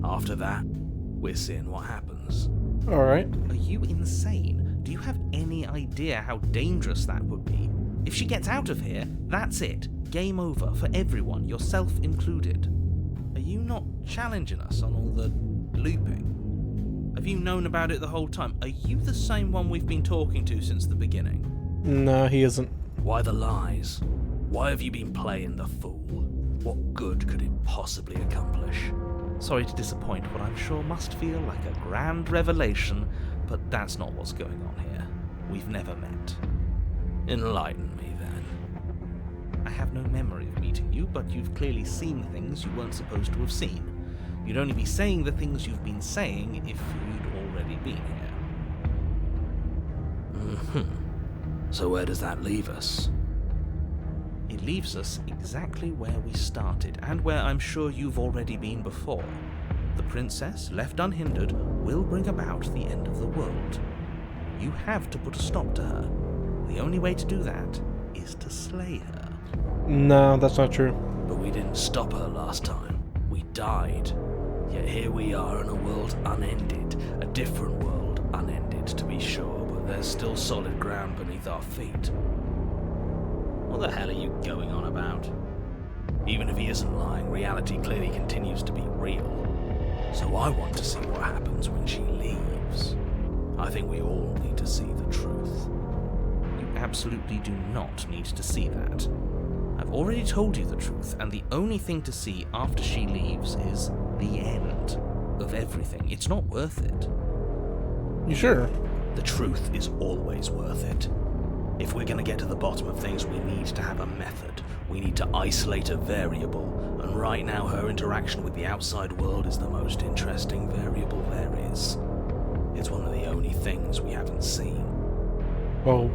Speaker 2: After that, we're seeing what happens.
Speaker 1: Alright.
Speaker 2: Are you insane? Do you have any idea how dangerous that would be? If she gets out of here, that's it. Game over for everyone, yourself included. Are you not challenging us on all the looping? Have you known about it the whole time? Are you the same one we've been talking to since the beginning?
Speaker 1: No, he isn't.
Speaker 2: Why the lies? Why have you been playing the fool? What good could it possibly accomplish? Sorry to disappoint what I'm sure must feel like a grand revelation, but that's not what's going on here. We've never met. Enlighten me, then. I have no memory of meeting you, but you've clearly seen things you weren't supposed to have seen. You'd only be saying the things you've been saying if you'd already been here. So where does that leave us? It leaves us exactly where we started, and where I'm sure you've already been before. The princess, left unhindered, will bring about the end of the world. You have to put a stop to her. The only way to do that is to slay her.
Speaker 1: No, that's not true.
Speaker 2: But we didn't stop her last time. We died. Yet here we are in a world unended. A different world unended, to be sure, but there's still solid ground beneath our feet. What the hell are you going on about? Even if he isn't lying, reality clearly continues to be real. So I want to see what happens when she leaves. I think we all need to see the truth. You absolutely do not need to see that. I've already told you the truth, and the only thing to see after she leaves is the end of everything. It's not worth it.
Speaker 1: You sure?
Speaker 8: The truth is always worth it. If we're going to get to the bottom of things, we need to have a method. We need to isolate a variable, and right now her interaction with the outside world is the most interesting variable there is. It's one of the only things we haven't seen.
Speaker 1: Well,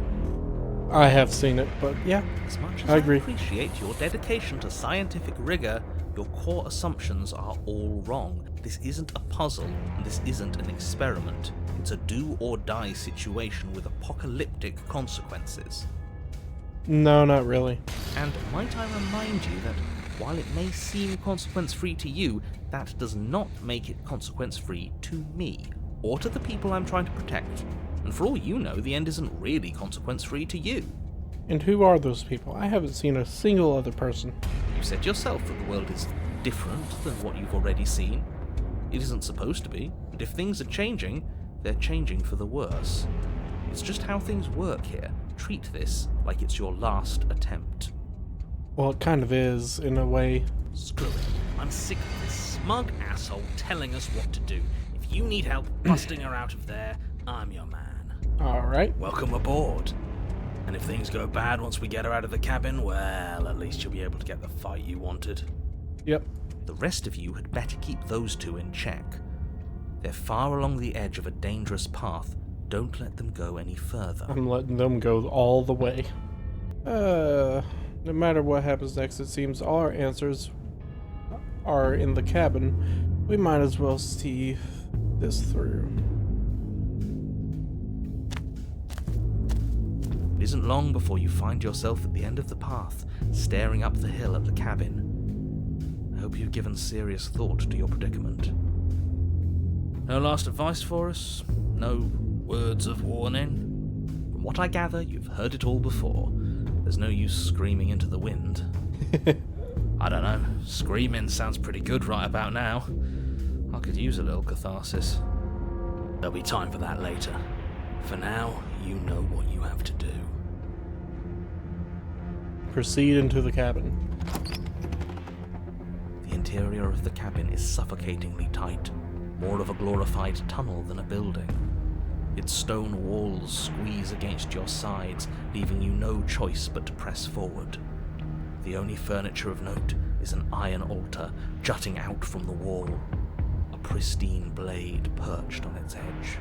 Speaker 1: I have seen it, but yeah,
Speaker 2: As much as
Speaker 1: I agree.
Speaker 2: appreciate your dedication to scientific rigor, your core assumptions are all wrong. This isn't a puzzle, and this isn't an experiment. It's a do-or-die situation with apocalyptic consequences.
Speaker 1: No, not really.
Speaker 2: And might I remind you that while it may seem consequence-free to you, that does not make it consequence-free to me, or to the people I'm trying to protect. And for all you know, the end isn't really consequence-free to you.
Speaker 1: And who are those people? I haven't seen a single other person.
Speaker 2: You said yourself that the world is different than what you've already seen. It isn't supposed to be, and if things are changing, they're changing for the worse. It's just how things work here. Treat this like it's your last attempt.
Speaker 1: Well, it kind of is, in a way.
Speaker 7: Screw it. I'm sick of this smug asshole telling us what to do. If you need help busting her out of there, I'm your man.
Speaker 1: Alright.
Speaker 8: Welcome aboard. And if things go bad once we get her out of the cabin, well, at least you'll be able to get the fight you wanted.
Speaker 1: Yep.
Speaker 2: The rest of you had better keep those two in check. They're far along the edge of a dangerous path. Don't let them go any further.
Speaker 1: I'm letting them go all the way. No matter what happens next, it seems all our answers are in the cabin. We might as well see this through.
Speaker 2: It isn't long before you find yourself at the end of the path, staring up the hill at the cabin. I hope you've given serious thought to your predicament. No last advice for us? No words of warning? From what I gather, you've heard it all before. There's no use screaming into the wind.
Speaker 7: I don't know. Screaming sounds pretty good right about now. I could use a little catharsis.
Speaker 8: There'll be time for that later. For now, you know what you have to do.
Speaker 1: Proceed into the cabin.
Speaker 2: The interior of the cabin is suffocatingly tight, more of a glorified tunnel than a building. Its stone walls squeeze against your sides, leaving you no choice but to press forward. The only furniture of note is an iron altar jutting out from the wall, a pristine blade perched on its edge.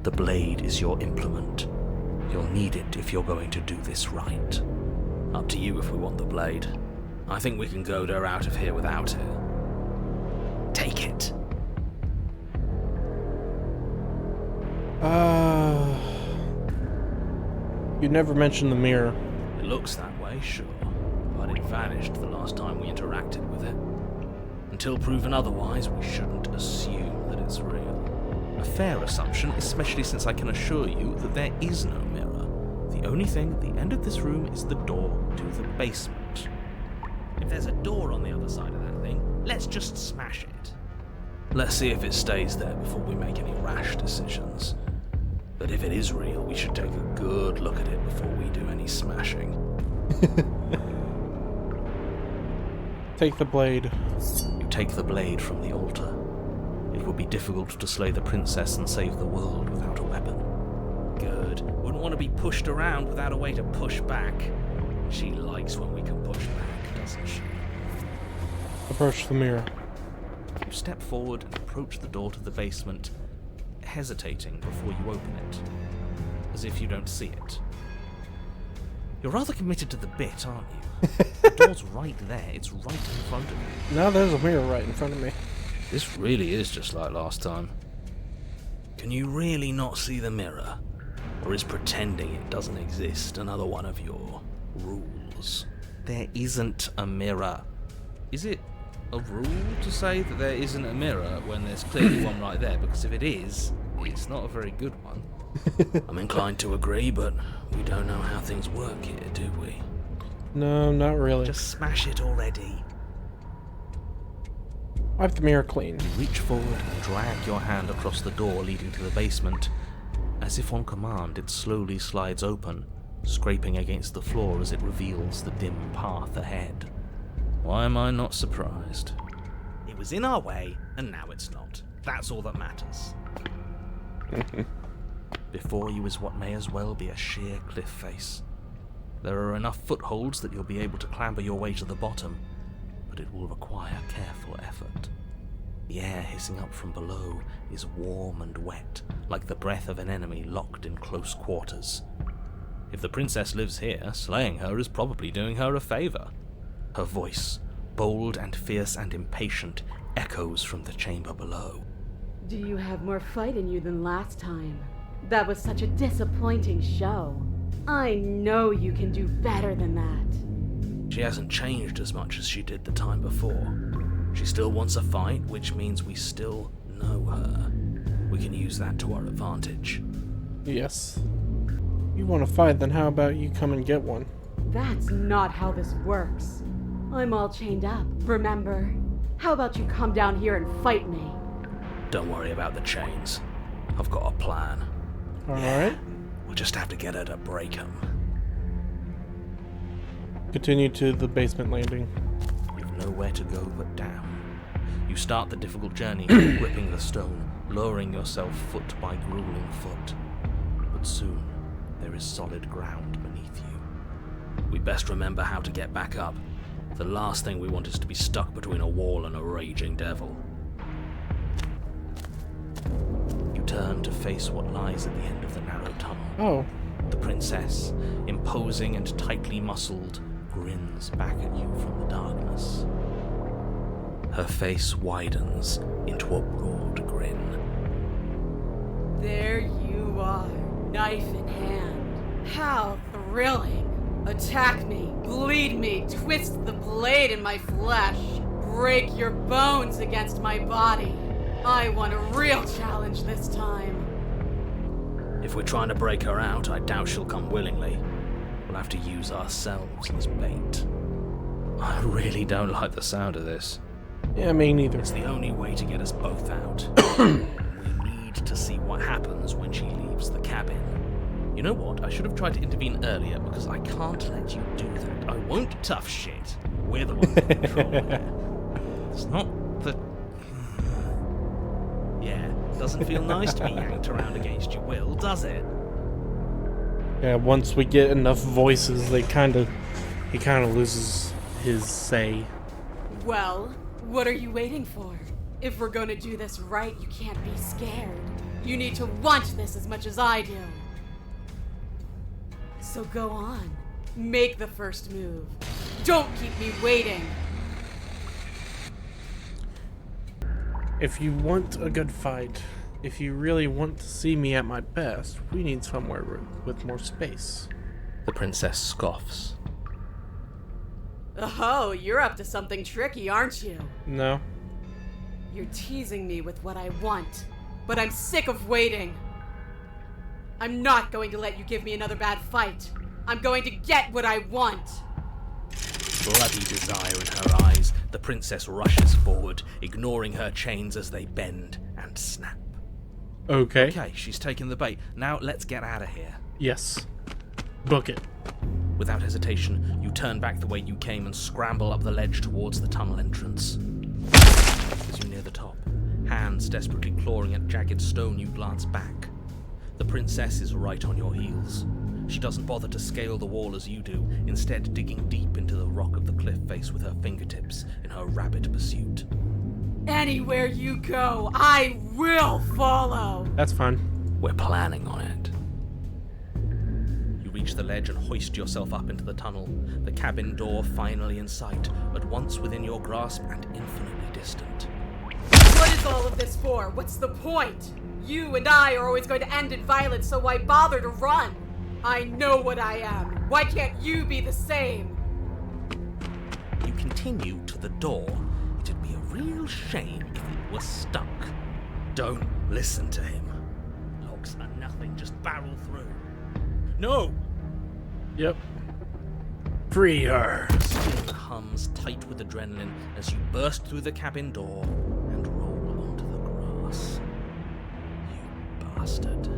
Speaker 2: The blade is your implement. You'll need it if you're going to do this right.
Speaker 8: Up to you if we want the blade. I think we can goad her out of here without it. Take it.
Speaker 1: You never mentioned the mirror.
Speaker 8: It looks that way, sure, but it vanished the last time we interacted with it. Until proven otherwise, we shouldn't assume that it's real.
Speaker 2: A fair assumption, especially since I can assure you that there is no mirror. The only thing at the end of this room is the door to the basement.
Speaker 7: If there's a door on the other side of that thing, let's just smash it.
Speaker 8: Let's see if it stays there before we make any rash decisions. But if it is real, we should take a good look at it before we do any smashing.
Speaker 1: Take the blade.
Speaker 2: You take the blade from the altar. It would be difficult to slay the princess and save the world without a weapon.
Speaker 7: Good. Wouldn't want to be pushed around without a way to push back. She likes when we can push back, doesn't she?
Speaker 1: Approach the mirror.
Speaker 2: You step forward and approach the door to the basement, hesitating before you open it, as if you don't see it. You're rather committed to the bit, aren't you? The door's right there. It's right in front of you.
Speaker 1: Now there's a mirror right in front of me.
Speaker 8: This really is just like last time. Can you really not see the mirror? Or is pretending it doesn't exist another one of your rules?
Speaker 2: There isn't a mirror.
Speaker 7: Is it a rule to say that there isn't a mirror when there's clearly one right there? Because if it is, it's not a very good one.
Speaker 8: I'm inclined to agree, but we don't know how things work here, do we?
Speaker 1: No, not really.
Speaker 2: Just smash it already.
Speaker 1: Wipe the mirror clean.
Speaker 2: You reach forward and drag your hand across the door leading to the basement, As if on command, it slowly slides open, scraping against the floor as it reveals the dim path ahead. Why am I not surprised? It was in our way, and now it's not. That's all that matters. Before you is what may as well be a sheer cliff face. There are enough footholds that you'll be able to clamber your way to the bottom, but it will require careful effort. The air hissing up from below is warm and wet, like the breath of an enemy locked in close quarters. If the princess lives here, slaying her is probably doing her a favor. Her voice, bold and fierce and impatient, echoes from the chamber below.
Speaker 4: Do you have more fight in you than last time? That was such a disappointing show. I know you can do better than that.
Speaker 2: She hasn't changed as much as she did the time before. She still wants a fight, which means we still know her. We can use that to our advantage.
Speaker 1: Yes. You want to fight, then how about you come and get one?
Speaker 4: That's not how this works. I'm all chained up, remember? How about you come down here and fight me?
Speaker 2: Don't worry about the chains. I've got a plan.
Speaker 1: Alright.
Speaker 2: We'll just have to get her to break them.
Speaker 1: Continue to the basement landing.
Speaker 2: You've nowhere to go but down. You start the difficult journey, gripping the stone, lowering yourself foot by grueling foot. But soon, there is solid ground beneath you. We best remember how to get back up. The last thing we want is to be stuck between a wall and a raging devil. You turn to face what lies at the end of the narrow tunnel.
Speaker 1: Oh.
Speaker 2: The princess, imposing and tightly muscled, grins back at you from the darkness. Her face widens into a broad grin.
Speaker 4: There you are, knife in hand. How thrilling! Attack me, bleed me, twist the blade in my flesh, break your bones against my body. I want a real challenge this time.
Speaker 2: If we're trying to break her out, I doubt she'll come willingly. We'll have to use ourselves as bait. I really don't like the sound of this.
Speaker 1: Yeah, me neither.
Speaker 2: It's the only way to get us both out. We need to see what happens when she leaves the cabin. You know what? I should have tried to intervene earlier because I can't let you do that. I won't tough shit. We're the ones in control here. It's not the... Yeah, doesn't feel nice to be yanked around against your will, does it?
Speaker 1: Yeah, once we get enough voices, he kind of loses his say.
Speaker 4: Well, what are you waiting for? If we're gonna do this right, you can't be scared. You need to want this as much as I do. So go on. Make the first move. Don't keep me waiting.
Speaker 1: If you want a good fight, if you really want to see me at my best, we need somewhere with more space.
Speaker 2: The princess scoffs.
Speaker 4: Oh, you're up to something tricky, aren't you?
Speaker 1: No.
Speaker 4: You're teasing me with what I want, but I'm sick of waiting. I'm not going to let you give me another bad fight. I'm going to get what I want.
Speaker 2: Bloody desire in her eyes, the princess rushes forward, ignoring her chains as they bend and snap.
Speaker 1: Okay.
Speaker 2: Okay, she's taken the bait. Now let's get out of here.
Speaker 1: Yes. Book it.
Speaker 2: Without hesitation, you turn back the way you came and scramble up the ledge towards the tunnel entrance. As you near the top, hands desperately clawing at jagged stone, you glance back. The princess is right on your heels. She doesn't bother to scale the wall as you do, instead digging deep into the rock of the cliff face with her fingertips in her rapid pursuit.
Speaker 4: Anywhere you go, I will follow.
Speaker 1: That's fine.
Speaker 2: We're planning on it. You reach the ledge and hoist yourself up into the tunnel, the cabin door finally in sight, at once within your grasp and infinitely distant.
Speaker 4: What is all of this for? What's the point? You and I are always going to end in violence, so why bother to run? I know what I am. Why can't you be the same?
Speaker 2: You continue to the door. It'd be a real shame if it were stuck. Don't listen to him. Logs are nothing, just barrel through. No!
Speaker 1: Yep. Free her.
Speaker 2: Skin hums tight with adrenaline as you burst through the cabin door and roll onto the grass. You bastard.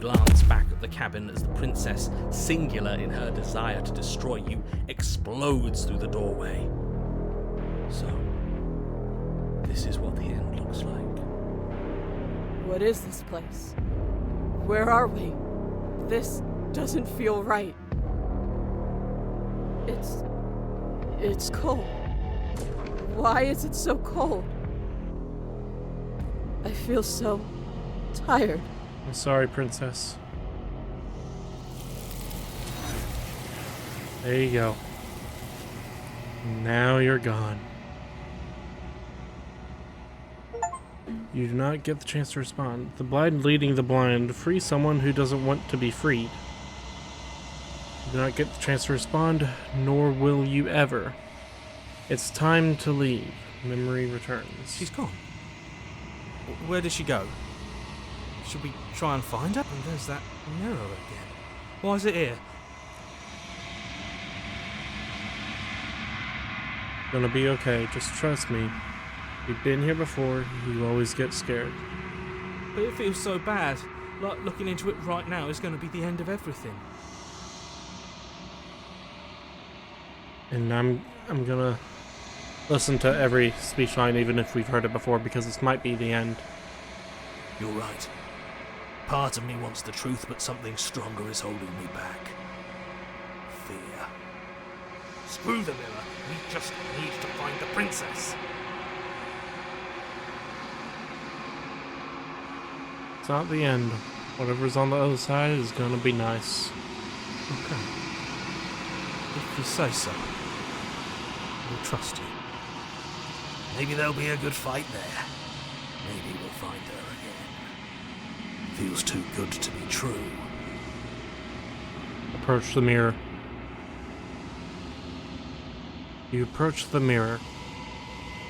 Speaker 6: glance back at the cabin as the princess, singular in her desire to destroy you, explodes through the doorway. So, this is what the end looks like.
Speaker 9: What is this place? Where are we? This doesn't feel right. It's cold. Why is it so cold? I feel so tired.
Speaker 1: I'm sorry, princess. There you go. Now you're gone. You do not get the chance to respond. The blind leading the blind. Free someone who doesn't want to be freed. You do not get the chance to respond, nor will you ever. It's time to leave. Memory returns.
Speaker 2: She's gone. Where did she go? Should we try and find her? And there's that mirror again. Why is it here?
Speaker 1: Gonna be okay, just trust me. You've been here before, you always get scared.
Speaker 2: But it feels so bad. Like looking into it right now is going to be the end of everything.
Speaker 1: And I'm gonna listen to every speech line even if we've heard it before, because this might be the end.
Speaker 8: You're right. Part of me wants the truth, but something stronger is holding me back. Fear.
Speaker 6: Screw the mirror. We just need to find the princess.
Speaker 1: It's not the end. Whatever's on the other side is gonna be nice.
Speaker 2: Okay. If you say so. We'll trust you.
Speaker 8: Maybe there'll be a good fight there. Maybe we'll find her again. Feels too good to be true.
Speaker 1: Approach the mirror. You approach the mirror.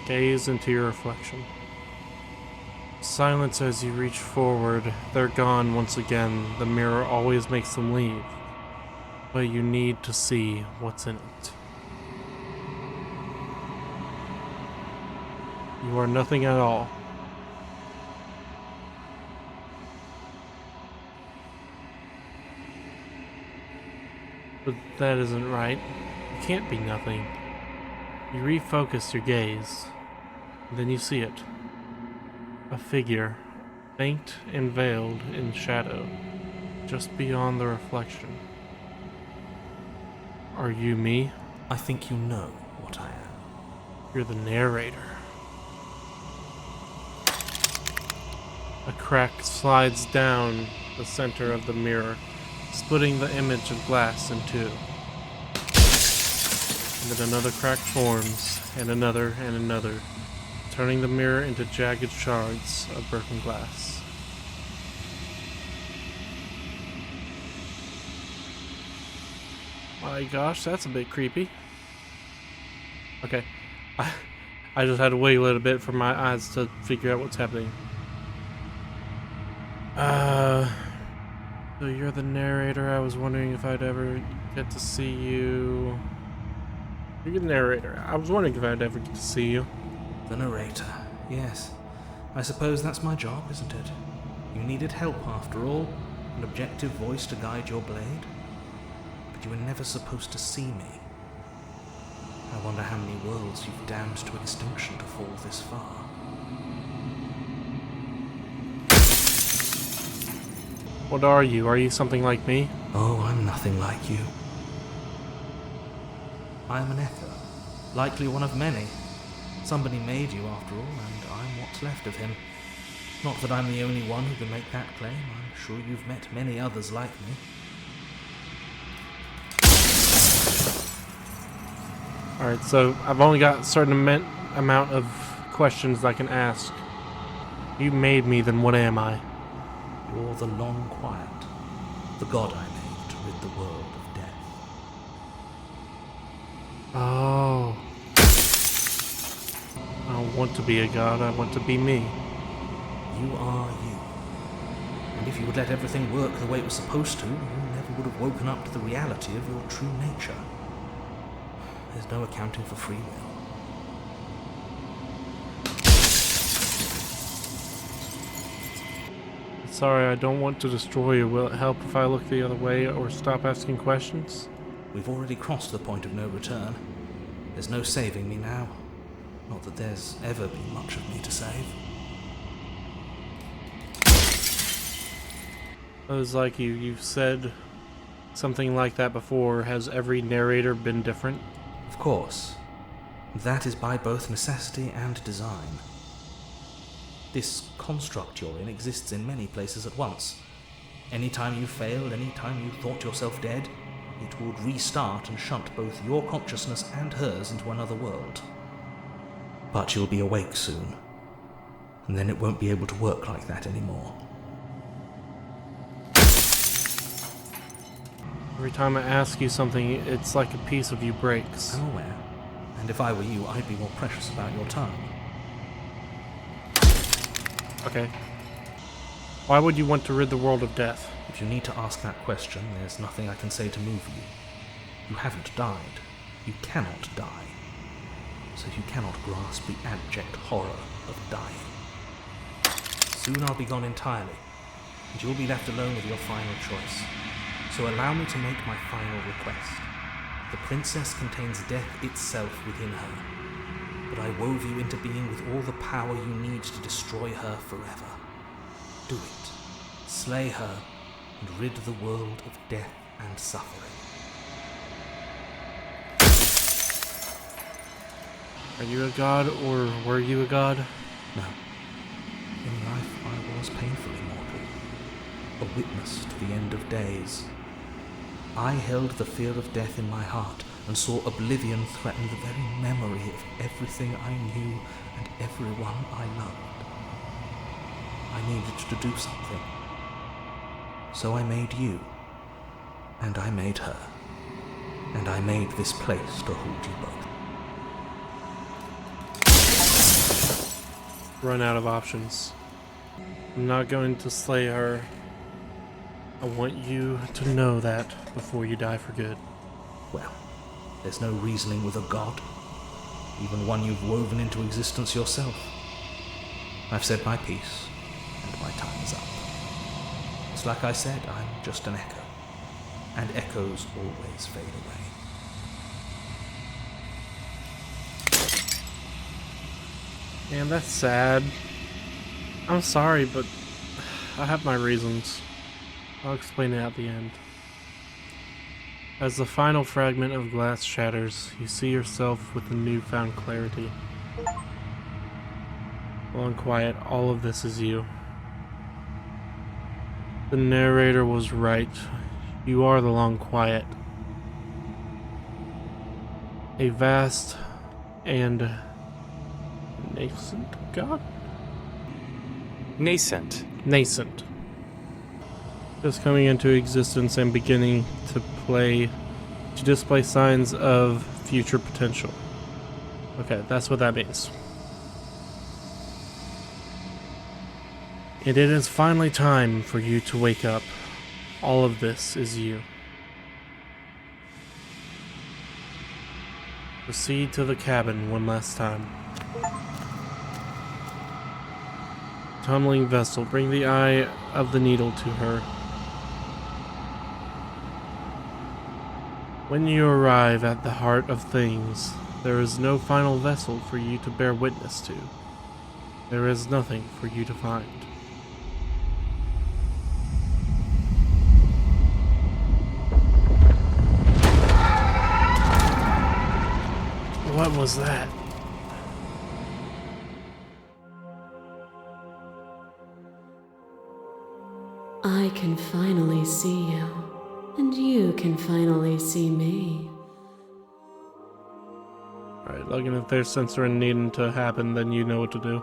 Speaker 1: Gaze into your reflection. Silence as you reach forward. They're gone once again. The mirror always makes them leave. But you need to see what's in it. You are nothing at all. But that isn't right. You can't be nothing. You refocus your gaze. And then you see it. A figure, faint and veiled in shadow, just beyond the reflection. Are you me?
Speaker 2: I think you know what I am.
Speaker 1: You're the narrator. A crack slides down the center of the mirror, splitting the image of glass in two. And then another crack forms, and another, turning the mirror into jagged shards of broken glass. My gosh, that's a bit creepy. Okay. I just had to wait a little bit for my eyes to figure out what's happening. So you're the narrator. I was wondering if I'd ever get to see you. You're the narrator. I was wondering if I'd ever get to see you.
Speaker 2: The narrator, yes. I suppose that's my job, isn't it? You needed help after all, an objective voice to guide your blade. But you were never supposed to see me. I wonder how many worlds you've damned to extinction to fall this far.
Speaker 1: What are you? Are you something like me?
Speaker 2: Oh, I'm nothing like you. I am an echo, likely one of many. Somebody made you after all, and I'm what's left of him. Not that I'm the only one who can make that claim. I'm sure you've met many others like me.
Speaker 1: Alright, so I've only got a certain amount of questions I can ask. You made me, then what am I?
Speaker 2: You're the long quiet, the god I made to rid the world of death.
Speaker 1: Oh. I don't want to be a god, I want to be me.
Speaker 2: You are you. And if you would let everything work the way it was supposed to, you never would have woken up to the reality of your true nature. There's no accounting for free will.
Speaker 1: Sorry, I don't want to destroy you. Will it help if I look the other way or stop asking questions?
Speaker 2: We've already crossed the point of no return. There's no saving me now. Not that there's ever been much of me to save.
Speaker 1: It was like you've said something like that before. Has every narrator been different?
Speaker 2: Of course. That is by both necessity and design. This construct you're in exists in many places at once. Any time you failed, any time you thought yourself dead, it would restart and shunt both your consciousness and hers into another world. But you'll be awake soon, and then it won't be able to work like that anymore.
Speaker 1: Every time I ask you something, it's like a piece of you breaks.
Speaker 2: I'm aware, and if I were you, I'd be more precious about your time.
Speaker 1: Okay. Why would you want to rid the world of death?
Speaker 2: If you need to ask that question, there's nothing I can say to move you. You haven't died. You cannot die. So you cannot grasp the abject horror of dying. Soon I'll be gone entirely, and you'll be left alone with your final choice. So allow me to make my final request. The princess contains death itself within her, but I wove you into being with all the power you need to destroy her forever. Do it. Slay her, and rid the world of death and suffering.
Speaker 1: Are you a god, or were you a god?
Speaker 2: No. In life I was painfully mortal, a witness to the end of days. I held the fear of death in my heart, and saw oblivion threaten the very memory of everything I knew and everyone I loved. I needed to do something. So I made you, and I made her, and I made this place to hold you both.
Speaker 1: Run out of options. I'm not going to slay her. I want you to know that before you die for good.
Speaker 2: Well, there's no reasoning with a god, even one you've woven into existence yourself. I've said my piece, and my time is up. It's like I said, I'm just an echo, and echoes always fade away.
Speaker 1: Man, that's sad. I'm sorry, but I have my reasons. I'll explain it at the end. As the final fragment of glass shatters, you see yourself with a newfound clarity. Long quiet, all of this is you. The narrator was right. You are the Long Quiet. A vast and nascent god?
Speaker 10: Nascent.
Speaker 1: Nascent. Just coming into existence and beginning to display signs of future potential. Okay, that's what that means. And it is finally time for you to wake up. All of this is you. Proceed to the cabin one last time. Tumbling vessel, bring the eye of the needle to her. When you arrive at the heart of things, there is no final vessel for you to bear witness to. There is nothing for you to find. What was that?
Speaker 3: I can finally see you, and you can finally see me.
Speaker 1: Alright, Logan, if there's censoring needing to happen, then you know what to do.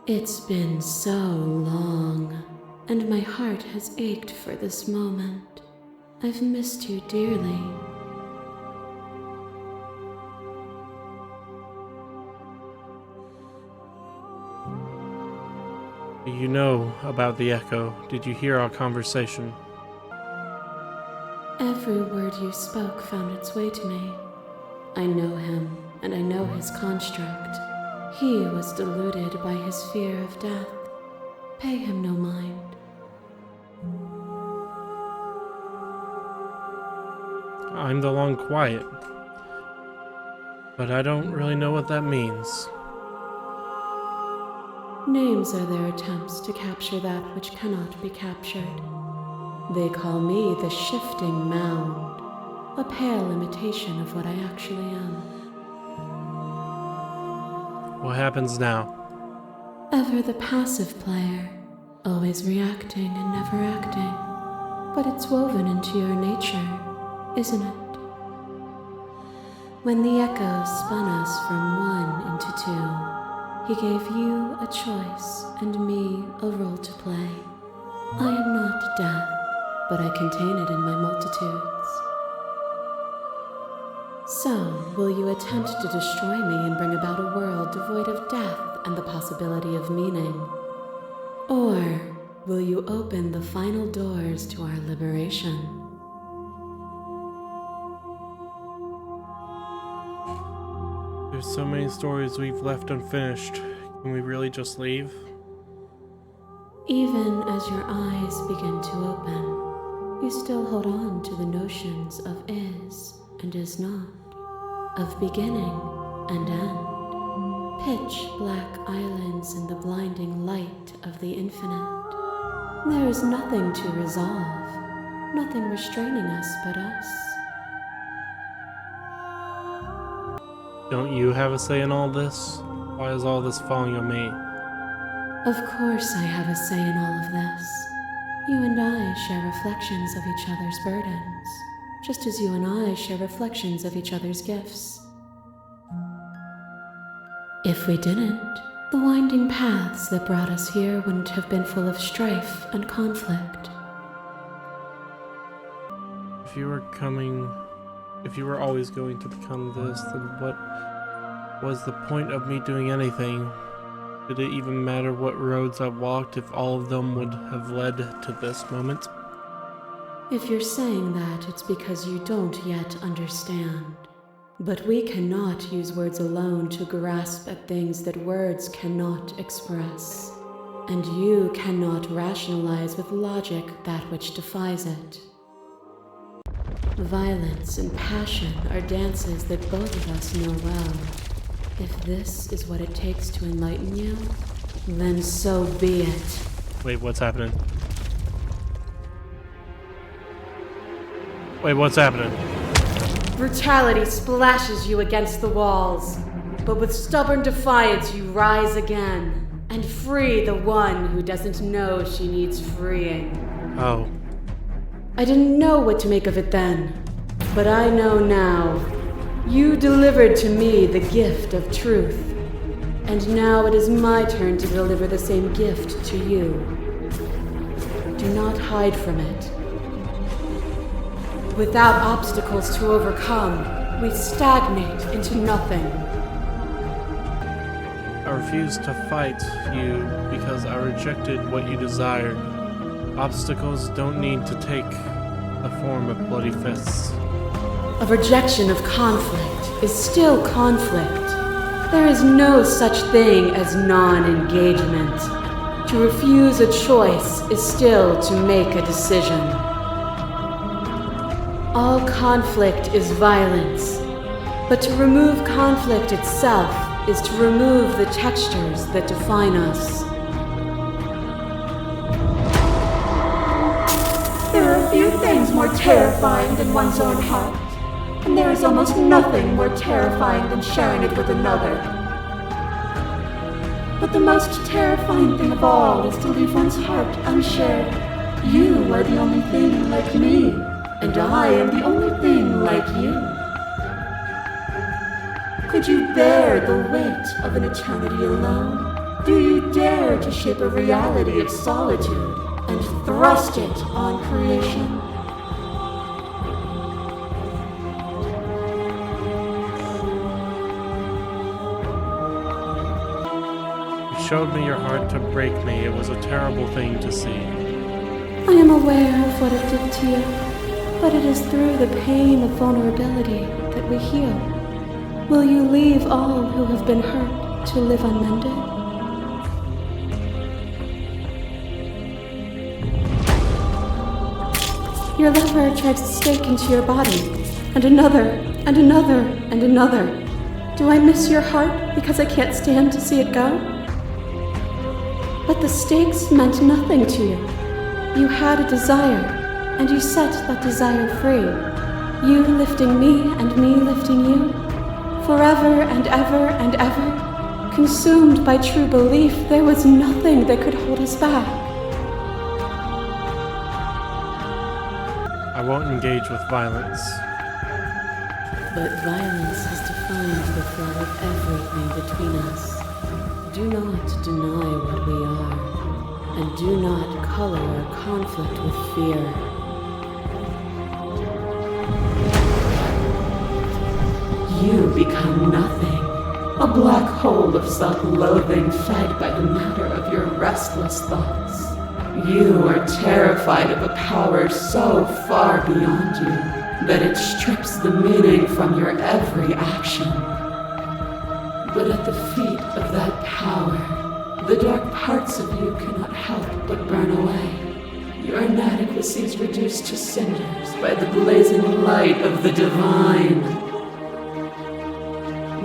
Speaker 3: It's been so long, and my heart has ached for this moment. I've missed you dearly.
Speaker 1: You know about the Echo. Did you hear our conversation?
Speaker 3: Every word you spoke found its way to me. I know him, and I know his construct. He was deluded by his fear of death. Pay him no mind.
Speaker 1: I'm the long quiet. But I don't really know what that means.
Speaker 3: Names are their attempts to capture that which cannot be captured. They call me the Shifting Mound, a pale imitation of what I actually am.
Speaker 1: What happens now?
Speaker 3: Ever the passive player, always reacting and never acting. But it's woven into your nature, isn't it? When the echo spun us from one into two, he gave you a choice and me a role to play. I am not death, but I contain it in my multitudes. So, will you attempt to destroy me and bring about a world devoid of death and the possibility of meaning? Or will you open the final doors to our liberation?
Speaker 1: There's so many stories we've left unfinished. Can we really just leave?
Speaker 3: Even as your eyes begin to open, you still hold on to the notions of is and is not, of beginning and end, pitch black islands in the blinding light of the infinite. There is nothing to resolve, nothing restraining us but us.
Speaker 1: Don't you have a say in all this? Why is all this falling on me?
Speaker 3: Of course I have a say in all of this. You and I share reflections of each other's burdens, just as you and I share reflections of each other's gifts. If we didn't, the winding paths that brought us here wouldn't have been full of strife and conflict.
Speaker 1: If you were always going to become this, then what was the point of me doing anything? Did it even matter what roads I walked if all of them would have led to this moment?
Speaker 3: If you're saying that, it's because you don't yet understand. But we cannot use words alone to grasp at things that words cannot express. And you cannot rationalize with logic that which defies it. Violence and passion are dances that both of us know well. If this is what it takes to enlighten you, then so be it.
Speaker 1: Wait, what's happening? Wait, what's happening?
Speaker 3: Brutality splashes you against the walls, but with stubborn defiance you rise again and free the one who doesn't know she needs freeing.
Speaker 1: Oh.
Speaker 3: I didn't know what to make of it then, but I know now. You delivered to me the gift of truth, and now it is my turn to deliver the same gift to you. Do not hide from it. Without obstacles to overcome, we stagnate into nothing.
Speaker 1: I refused to fight you because I rejected what you desired. Obstacles don't need to take the form of bloody fists.
Speaker 3: A rejection of conflict is still conflict. There is no such thing as non-engagement. To refuse a choice is still to make a decision. All conflict is violence, but to remove conflict itself is to remove the textures that define us.
Speaker 5: There are few things more terrifying than one's own heart, and there is almost nothing more terrifying than sharing it with another. But the most terrifying thing of all is to leave one's heart unshared. You are the only thing like me, and I am the only thing like you. Could you bear the weight of an eternity alone? Do you dare to shape a reality of solitude and thrust it on creation?
Speaker 1: You showed me your heart to break me. It was a terrible thing to see.
Speaker 3: I am aware of what it did to you, but it is through the pain of vulnerability that we heal. Will you leave all who have been hurt to live unmended? Your lover drives a stake into your body, and another, and another, and another. Do I miss your heart because I can't stand to see it go? But the stakes meant nothing to you. You had a desire, and you set that desire free. You lifting me and me lifting you. Forever and ever and ever. Consumed by true belief, there was nothing that could hold us back.
Speaker 1: I won't engage with violence.
Speaker 4: But violence has defined the flow of everything between us. Do not deny what we are, and do not color our conflict with fear.
Speaker 5: You become nothing, a black hole of self-loathing fed by the matter of your restless thoughts. You are terrified of a power so far beyond you that it strips the meaning from your every action. But at the feet of that power, the dark parts of you cannot help but burn away. Your inadequacy is reduced to cinders by the blazing light of the divine.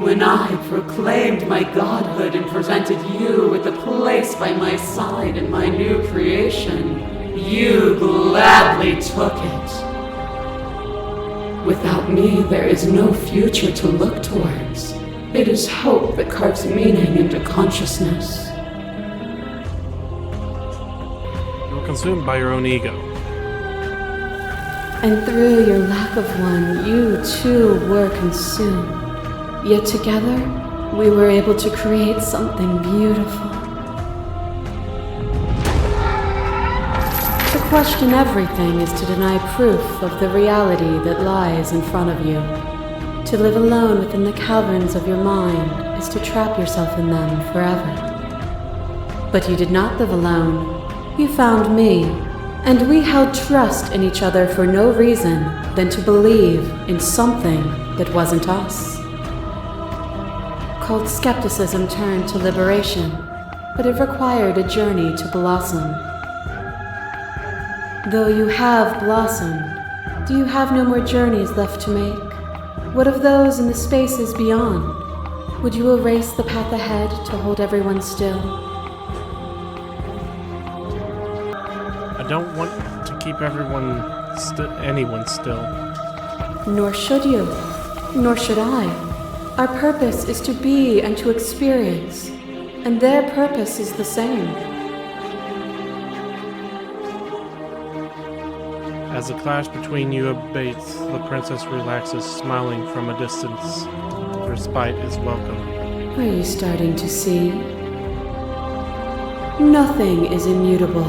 Speaker 5: When I proclaimed my godhood and presented you with a place by my side in my new creation, you gladly took it. Without me, there is no future to look towards. It is hope that carves meaning into consciousness.
Speaker 1: You were consumed by your own ego.
Speaker 3: And through your lack of one, you too were consumed. Yet together, we were able to create something beautiful. To question everything is to deny proof of the reality that lies in front of you. To live alone within the caverns of your mind is to trap yourself in them forever. But you did not live alone. You found me, and we held trust in each other for no reason than to believe in something that wasn't us. Cold skepticism turned to liberation, but it required a journey to blossom. Though you have blossomed, do you have no more journeys left to make? What of those in the spaces beyond? Would you erase the path ahead to hold everyone still?
Speaker 1: I don't want to keep anyone still.
Speaker 3: Nor should you. Nor should I. Our purpose is to be and to experience, and their purpose is the same.
Speaker 1: As the clash between you abates, the princess relaxes, smiling from a distance. Respite is welcome.
Speaker 3: Are you starting to see? Nothing is immutable.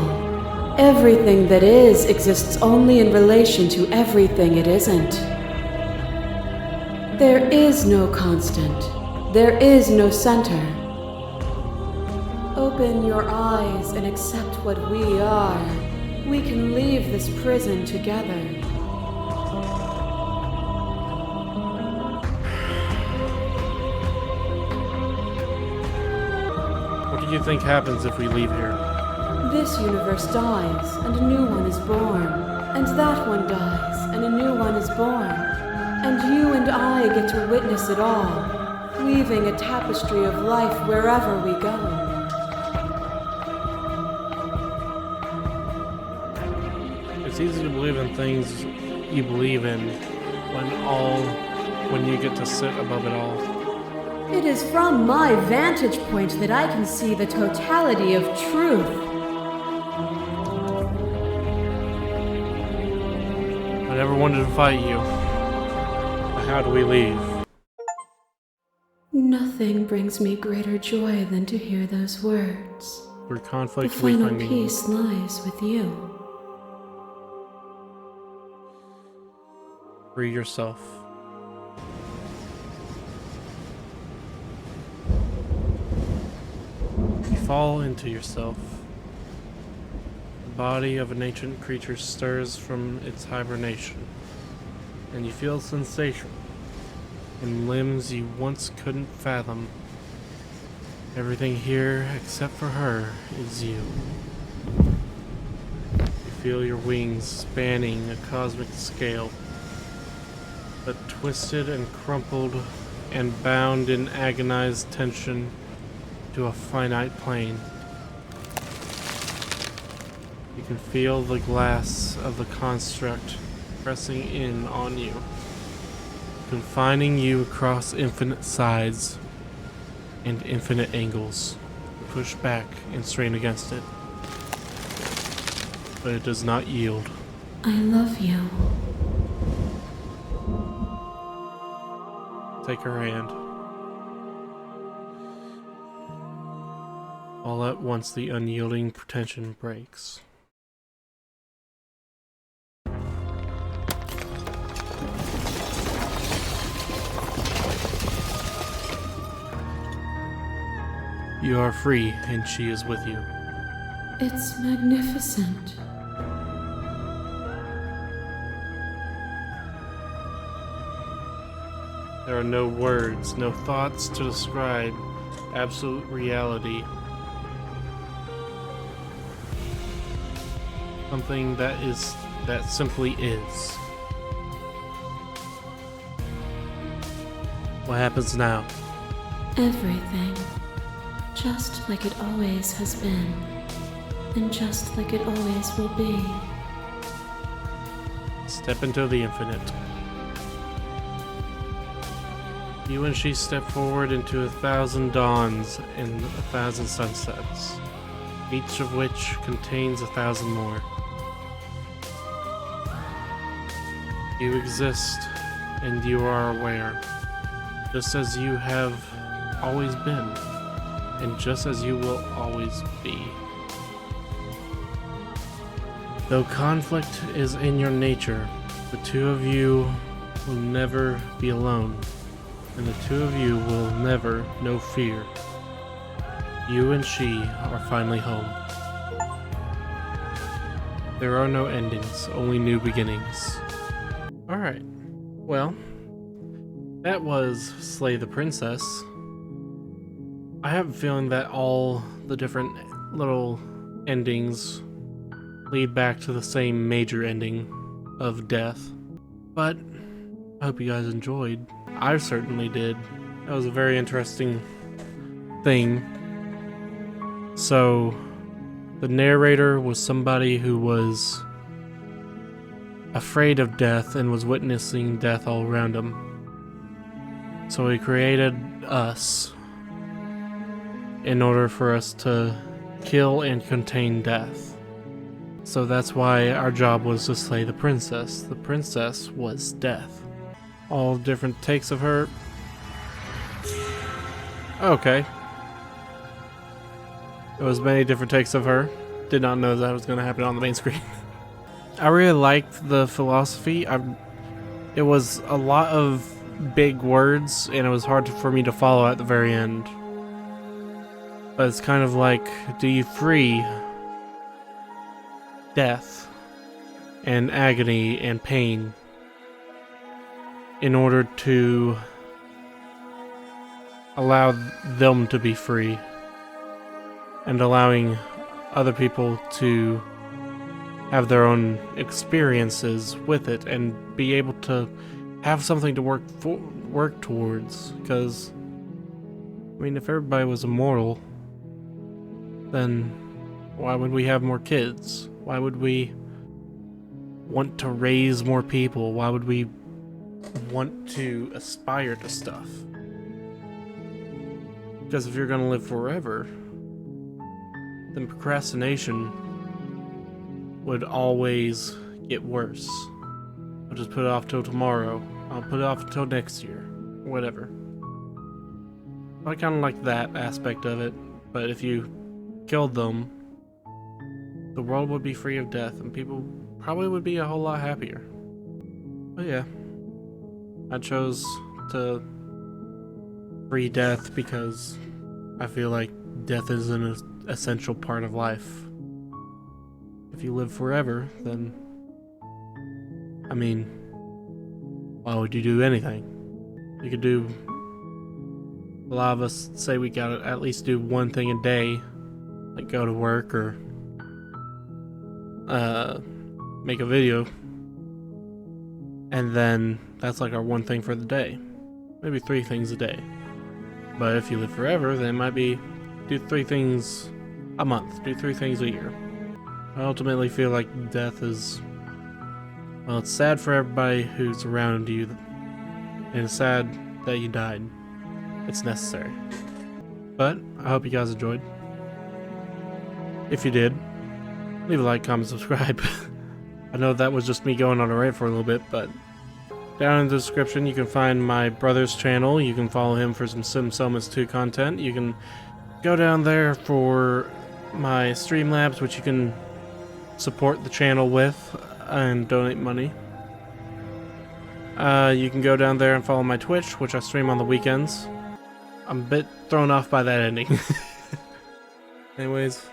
Speaker 3: Everything that is exists only in relation to everything it isn't. There is no constant. There is no center. Open your eyes and accept what we are. We can leave this prison together.
Speaker 1: What do you think happens if we leave here?
Speaker 3: This universe dies, and a new one is born. And that one dies, and a new one is born. And you and I get to witness it all, weaving a tapestry of life wherever we go.
Speaker 1: It's easy to believe in things you believe in when you get to sit above it all.
Speaker 3: It is from my vantage point that I can see the totality of truth.
Speaker 1: I never wanted to fight you. How do we leave?
Speaker 3: Nothing brings me greater joy than to hear those words.
Speaker 1: Through
Speaker 3: The
Speaker 1: conflict we
Speaker 3: final
Speaker 1: find
Speaker 3: peace lies with you.
Speaker 1: Free yourself. You fall into yourself. The body of an ancient creature stirs from its hibernation, and you feel sensation in limbs you once couldn't fathom. Everything here, except for her, is you. You feel your wings spanning a cosmic scale, but twisted and crumpled and bound in agonized tension to a finite plane. You can feel the glass of the construct pressing in on you, confining you across infinite sides and infinite angles. Push back and strain against it, but it does not yield.
Speaker 3: I love you.
Speaker 1: Take her hand. All at once, the unyielding tension breaks. You are free, and she is with you.
Speaker 3: It's magnificent.
Speaker 1: There are no words, no thoughts to describe absolute reality. Something that simply is. What happens now?
Speaker 3: Everything. Just like it always has been. And just like it always will be.
Speaker 1: Step into the infinite. You and she step forward into 1,000 dawns and 1,000 sunsets, each of which contains 1,000 more. You exist, and you are aware, just as you have always been, and just as you will always be. Though conflict is in your nature, the two of you will never be alone, and the two of you will never know fear. You and she are finally home. There are no endings, only new beginnings. Alright, well, that was Slay the Princess. I have a feeling that all the different little endings lead back to the same major ending of death. But I hope you guys enjoyed. I certainly did. That was a very interesting thing. So, the narrator was somebody who was afraid of death and was witnessing death all around him. So he created us in order for us to kill and contain death. So that's why our job was to slay the princess. The princess was death. All different takes of her. Okay. There was many different takes of her. Did not know that was going to happen on the main screen. I really liked the philosophy. It was a lot of big words, and it was hard for me to follow at the very end. But it's kind of like, do you free death and agony and pain in order to allow them to be free, and allowing other people to have their own experiences with it and be able to have something to work towards? Because, I mean, if everybody was immortal, then why would we have more kids? Why would we want to raise more people? Why would we want to aspire to stuff? Because if you're going to live forever, then procrastination would always get worse. I'll just put it off till tomorrow. I'll put it off until next year. Whatever. I kind of like that aspect of it, but if you killed them, the world would be free of death, and people probably would be a whole lot happier. But yeah, I chose to free death because I feel like death is an essential part of life. If you live forever, then, I mean, why would you do anything? You could do, a lot of us say we gotta at least do one thing a day, like go to work or make a video. And then that's like our one thing for the day. Maybe 3 things a day. But if you live forever, then it might be do 3 things a month, do 3 things a year. I ultimately feel like death is, well, it's sad for everybody who's around you, and it's sad that you died. It's necessary. But I hope you guys enjoyed. If you did, leave a like, comment, subscribe. I know that was just me going on a rant for a little bit, but down in the description you can find my brother's channel. You can follow him for some Simsomas 2 content. You can go down there for my Streamlabs, which you can support the channel with and donate money. You can go down there and follow my Twitch, which I stream on the weekends. I'm a bit thrown off by that ending. Anyways,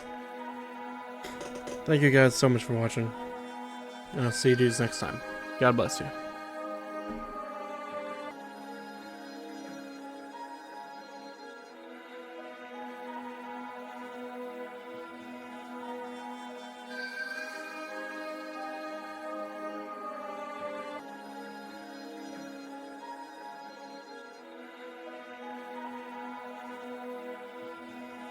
Speaker 1: thank you guys so much for watching, and I'll see you dudes next time. God bless you.